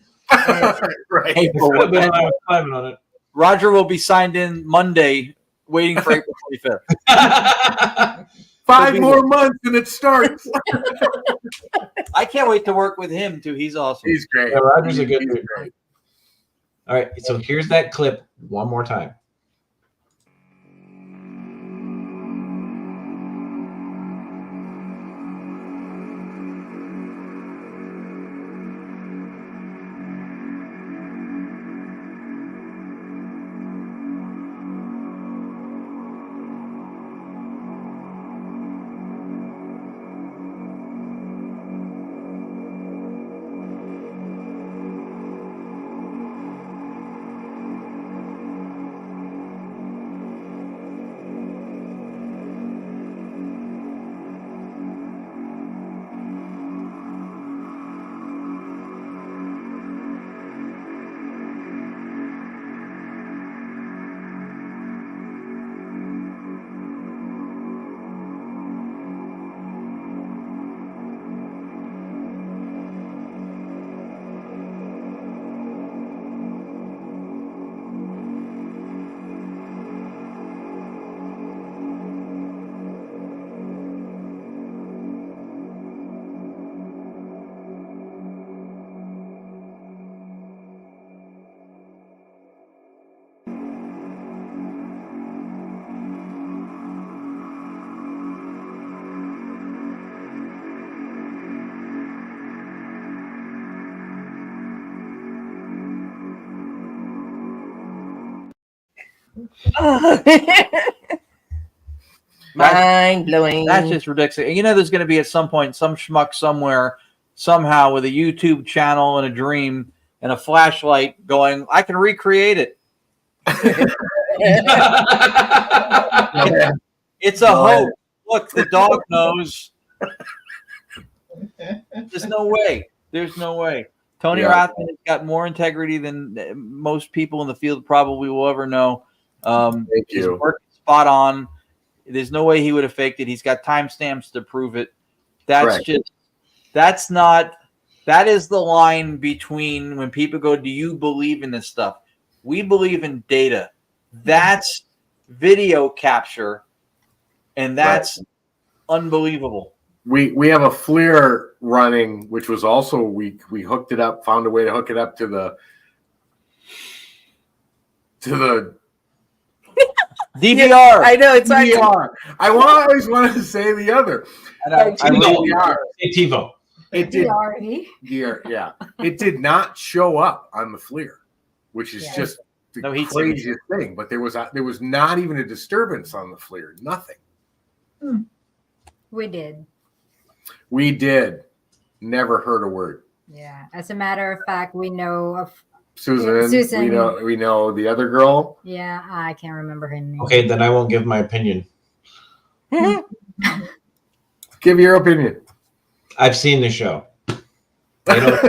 Right. April, Could have been when I was climbing on it. Roger will be signed in Monday, waiting for April 25th. 5 more months and it starts. I can't wait to work with him too. He's awesome. He's great. Yeah, Roger's a good dude. All right, so here's that clip one more time. Mind blowing. That's just ridiculous. You know, there's going to be at some point some schmuck somewhere, somehow, with a YouTube channel and a dream and a flashlight going, I can recreate it. It's a hoax. Look, the dog knows. There's no way. There's no way. Tony Rathman has got more integrity than most people in the field probably will ever know. Thank His you. work is spot on. There's no way he would have faked it. He's got timestamps to prove it. That is the line between when people go, do you believe in this stuff? We believe in data. That's video capture, and that's unbelievable. We have a FLIR running, which was also we hooked it up, found a way to hook it up to the DVR. I know it's like DVR. I always wanted to say the other. TiVo. TiVo. It did. DVR. Yeah. It did not show up on the FLIR, which is just the craziest thing. But there was not even a disturbance on the FLIR. Nothing. We did. We did. Never heard a word. Yeah. As a matter of fact, we know of Susan. Susan. We know the other girl. Yeah, I can't remember her name. Okay, then I won't give my opinion. Give your opinion. I've seen the show. They don't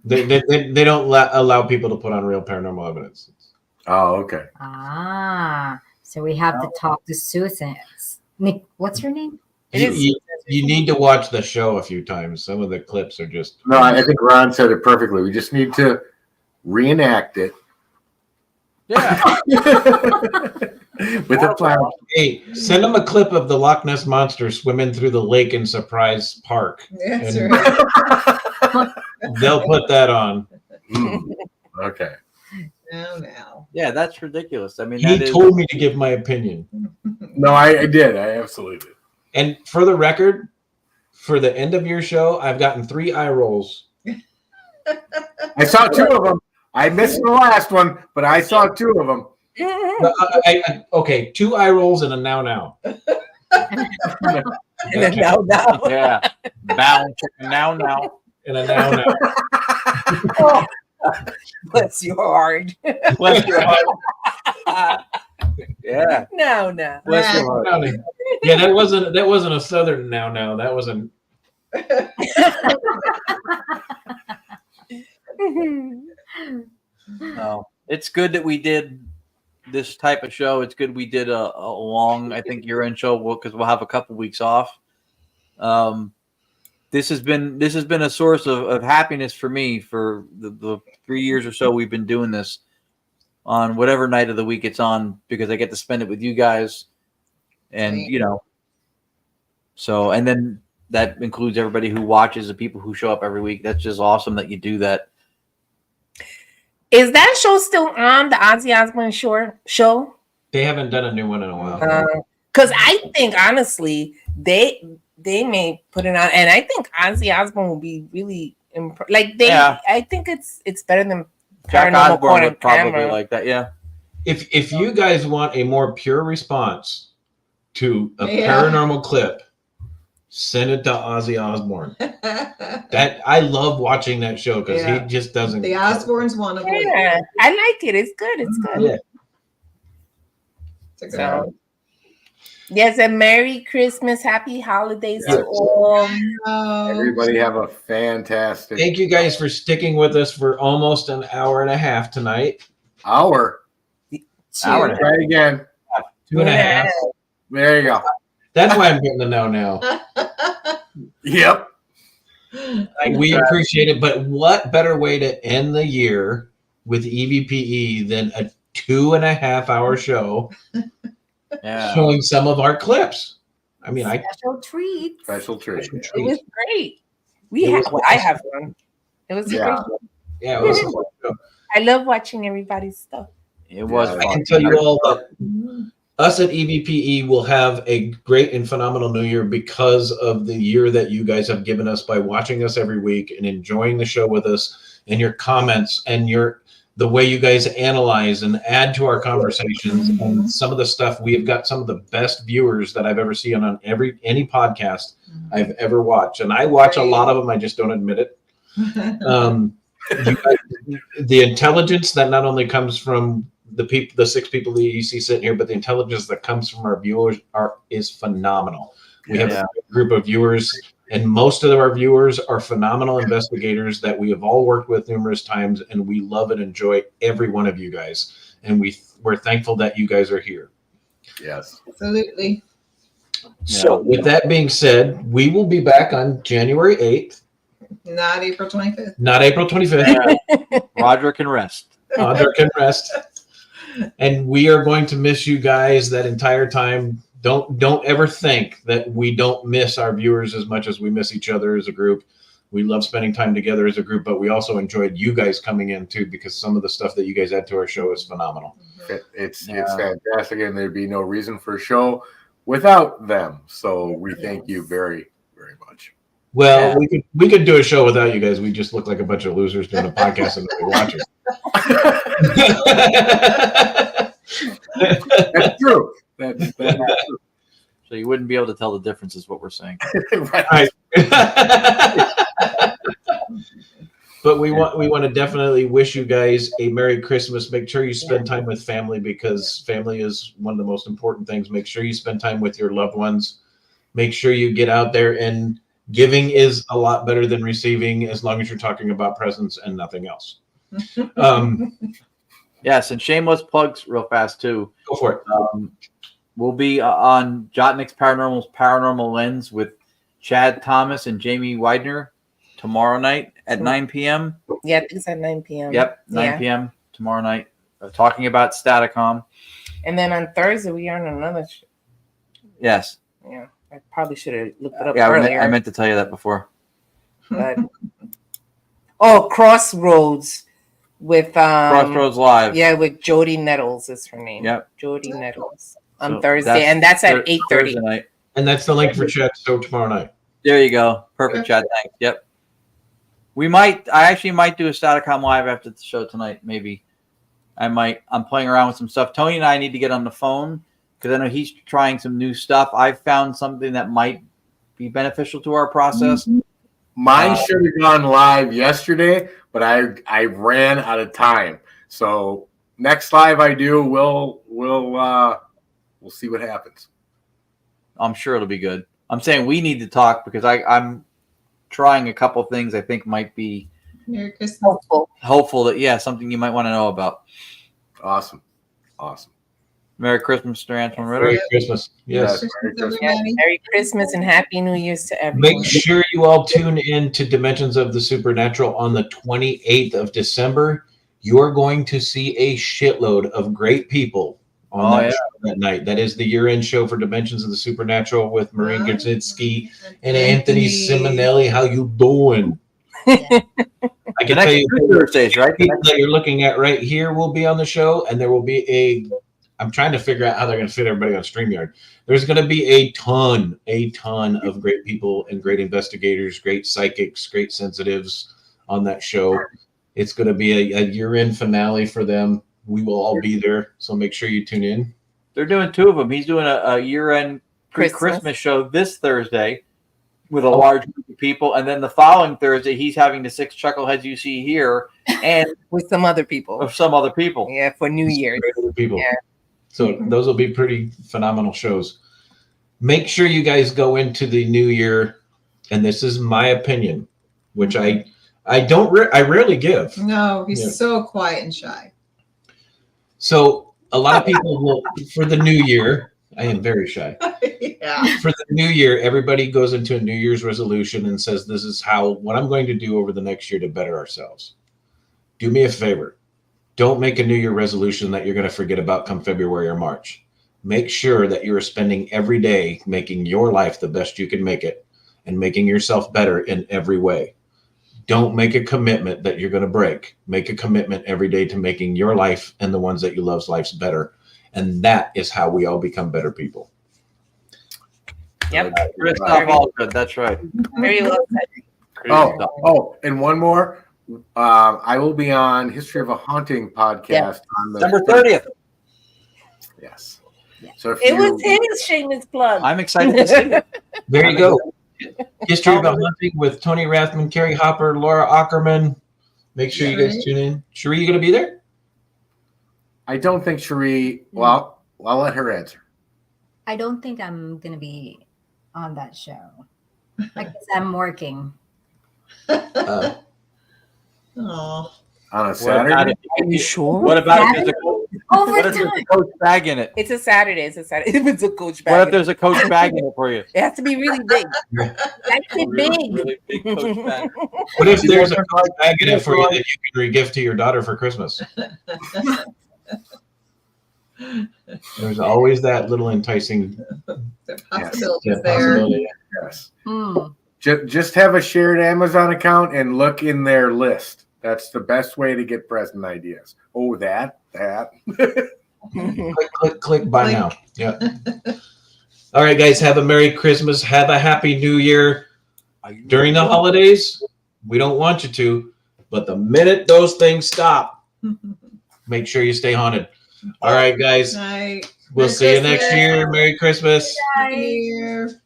they don't allow people to put on real paranormal evidence. Oh, okay. So we have to talk to Susan. Nick, what's her name? You need to watch the show a few times. Some of the clips are just... No, I think Ron said it perfectly. We just need to reenact it. Yeah. With a plan. Hey, send them a clip of the Loch Ness Monster swimming through the lake in Surprise Park. That's right. They'll put that on. Okay. Now. Yeah, that's ridiculous. I mean, He told me to give my opinion. No, I did. I absolutely did. And for the record, for the end of your show, I've gotten 3 eye rolls. I saw 2 of them. I missed the last one, but I saw 2 of them. Okay, 2 eye rolls and a now. And then now. Yeah. Bow, chicken, now. And a now. Oh, bless your heart. Bless your heart. Yeah. No. Bless your heart. Yeah, that wasn't a southern now. That was a... No, it's good that we did this type of show. It's good we did a long, I think, year-end show because we'll have a couple weeks off. This has been a source of happiness for me for the 3 years or so we've been doing this on whatever night of the week it's on because I get to spend it with you guys, and so and then that includes everybody who watches, the people who show up every week. That's just awesome that you do that. Is that show still on, the Ozzy Osbourne show? They haven't done a new one in a while. Because I think, honestly, they may put it on, and I think Ozzy Osbourne will be really I think it's better than Jack Paranormal Osbourne would probably Camera. like that. Yeah. If you guys want a more pure response to a paranormal clip, send it to Ozzy Osbourne. That I love watching that show because he just doesn't. The Osbournes one of them. Yeah, I like it. It's good. It's good. Yeah. It's a good one. Yes, and Merry Christmas, Happy Holidays to all. Everybody have a fantastic. Thank you guys for sticking with us for almost an hour and a half tonight. Hour. Hour and a half. Try again. 2.5. There you go. That's why I'm getting the now. Yep. We appreciate it, but what better way to end the year with EVPE than a 2.5 hour show showing some of our clips? I mean, Special treat. Special treat. It was great. I have one. It was great. Yeah, it was a fun show. I love watching everybody's stuff. It was. I can tell you all that us at EVPE will have a great and phenomenal new year because of the year that you guys have given us by watching us every week and enjoying the show with us, and your comments and the way you guys analyze and add to our conversations and some of the stuff. We have got some of the best viewers that I've ever seen on any podcast I've ever watched, and I watch a lot of them. I just don't admit it. You guys, the intelligence that not only comes from the 6 people that you see sitting here, but the intelligence that comes from our viewers is phenomenal. We have a group of viewers, and most of our viewers are phenomenal investigators that we have all worked with numerous times, and we love and enjoy every one of you guys. And we're thankful that you guys are here. Yes. Absolutely. So with that being said, we will be back on January 8th. Not April 25th. Not April 25th. Roger can rest. Roger can rest. And we are going to miss you guys that entire time. Don't ever think that we don't miss our viewers as much as we miss each other as a group. We love spending time together as a group, but we also enjoyed you guys coming in too, because some of the stuff that you guys add to our show is phenomenal. It's fantastic, and there'd be no reason for a show without them. So we thank you very, very much. Well, we could do a show without you guys. We just look like a bunch of losers doing a podcast and nobody watches. That's true. That's true. So you wouldn't be able to tell the difference, is what we're saying. Right. But we want to definitely wish you guys a Merry Christmas. Make sure you spend time with family, because family is one of the most important things. Make sure you spend time with your loved ones. Make sure you get out there, and giving is a lot better than receiving, as long as you're talking about presents and nothing else. Yes, and shameless plugs real fast too. Go for it. We'll be on Jotnik's Paranormal's Paranormal Lens with Chad Thomas and Jamie Widener tomorrow night at 9 p.m. Yeah, I think it's at 9 p.m. Yep, 9 p.m. tomorrow night, talking about Staticom. And then on Thursday, we are on another show. Yes. Yeah, I probably should have looked it up Yeah, earlier. I meant to tell you that before. But Crossroads with Crossroads Live. Yeah, with Jody Nettles is her name. Yep. Jody Nettles on So Thursday, and that's at 8:30. Thursday night. And that's the link for Chad show tomorrow night. There you go. Perfect, Chad. Thanks. Yep. I actually might do a Staticom Live after the show tonight. Maybe I'm playing around with some stuff. Tony and I need to get on the phone, because I know he's trying some new stuff. I've found something that might be beneficial to our process. Mine should have gone live yesterday, but I ran out of time. So next live I do, we'll see what happens. I'm sure it'll be good. I'm saying we need to talk, because I'm trying a couple things I think might be Merry Christmas. hopeful that something you might want to know about. Awesome. Merry Christmas, Mr. Antoine Ritter. Merry Christmas. Yes. Merry Christmas and Happy New Year's to everyone. Make sure you all tune in to Dimensions of the Supernatural on the 28th of December. You're going to see a shitload of great people on show that night. That is the year-end show for Dimensions of the Supernatural with Maureen Kaczynski and Anthony Simonelli. How you doing? I can tell you, Thursdays, right? People that you're looking at right here will be on the show, and there will be I'm trying to figure out how they're going to fit everybody on StreamYard. There's going to be a ton of great people and great investigators, great psychics, great sensitives on that show. It's going to be a year-end finale for them. We will all be there, so make sure you tune in. They're doing two of them. He's doing a year-end pre-Christmas show this Thursday with a large group of people, and then the following Thursday he's having the 6 chuckleheads you see here, and with some other people. Yeah, for New Year's. People. Yeah. So those will be pretty phenomenal shows. Make sure you guys go into the new year, and this is my opinion, which I rarely give. No, he's so quiet and shy. So a lot of people will, for the new year, I am very shy. Yeah. For the new year, everybody goes into a New Year's resolution and says, this is what I'm going to do over the next year to better ourselves. Do me a favor. Don't make a New Year resolution that you're going to forget about come February or March. Make sure that you are spending every day making your life the best you can make it and making yourself better in every way. Don't make a commitment that you're going to break. Make a commitment every day to making your life and the ones that you love's lives better. And that is how we all become better people. Yep. Christoph Alfred, that's right. Very well said. And one more. I will be on History of a Haunting podcast on December 30th. Yes. So it was his shameless plug. I'm excited to see it. There you go. History of a Haunting with Tony Rathman, Carrie Hopper, Laura Ackerman. Make sure you guys tune in. Cherie, you going to be there? I don't think Cherie. Well, I'll let her answer. I don't think I'm going to be on that show because I'm working. Oh. On a Saturday? Are you sure? What about if there's a coach bag in it? It's a Saturday. If it's a coach bag. What if there's a coach bag in it for you? It has to be really big. That's it big. Really big coach bag. What if there's a coach bag in it for you that you can regift to your daughter for Christmas? There's always that little enticing possibilities there. Yes. Just have a shared Amazon account and look in their list. That's the best way to get present ideas. Oh, that. click buy now. Yeah. All right, guys. Have a Merry Christmas. Have a Happy New Year. During the holidays, we don't want you to, but the minute those things stop, make sure you stay haunted. All right, guys. Night. We'll see you next year. Merry Christmas. Happy New Year.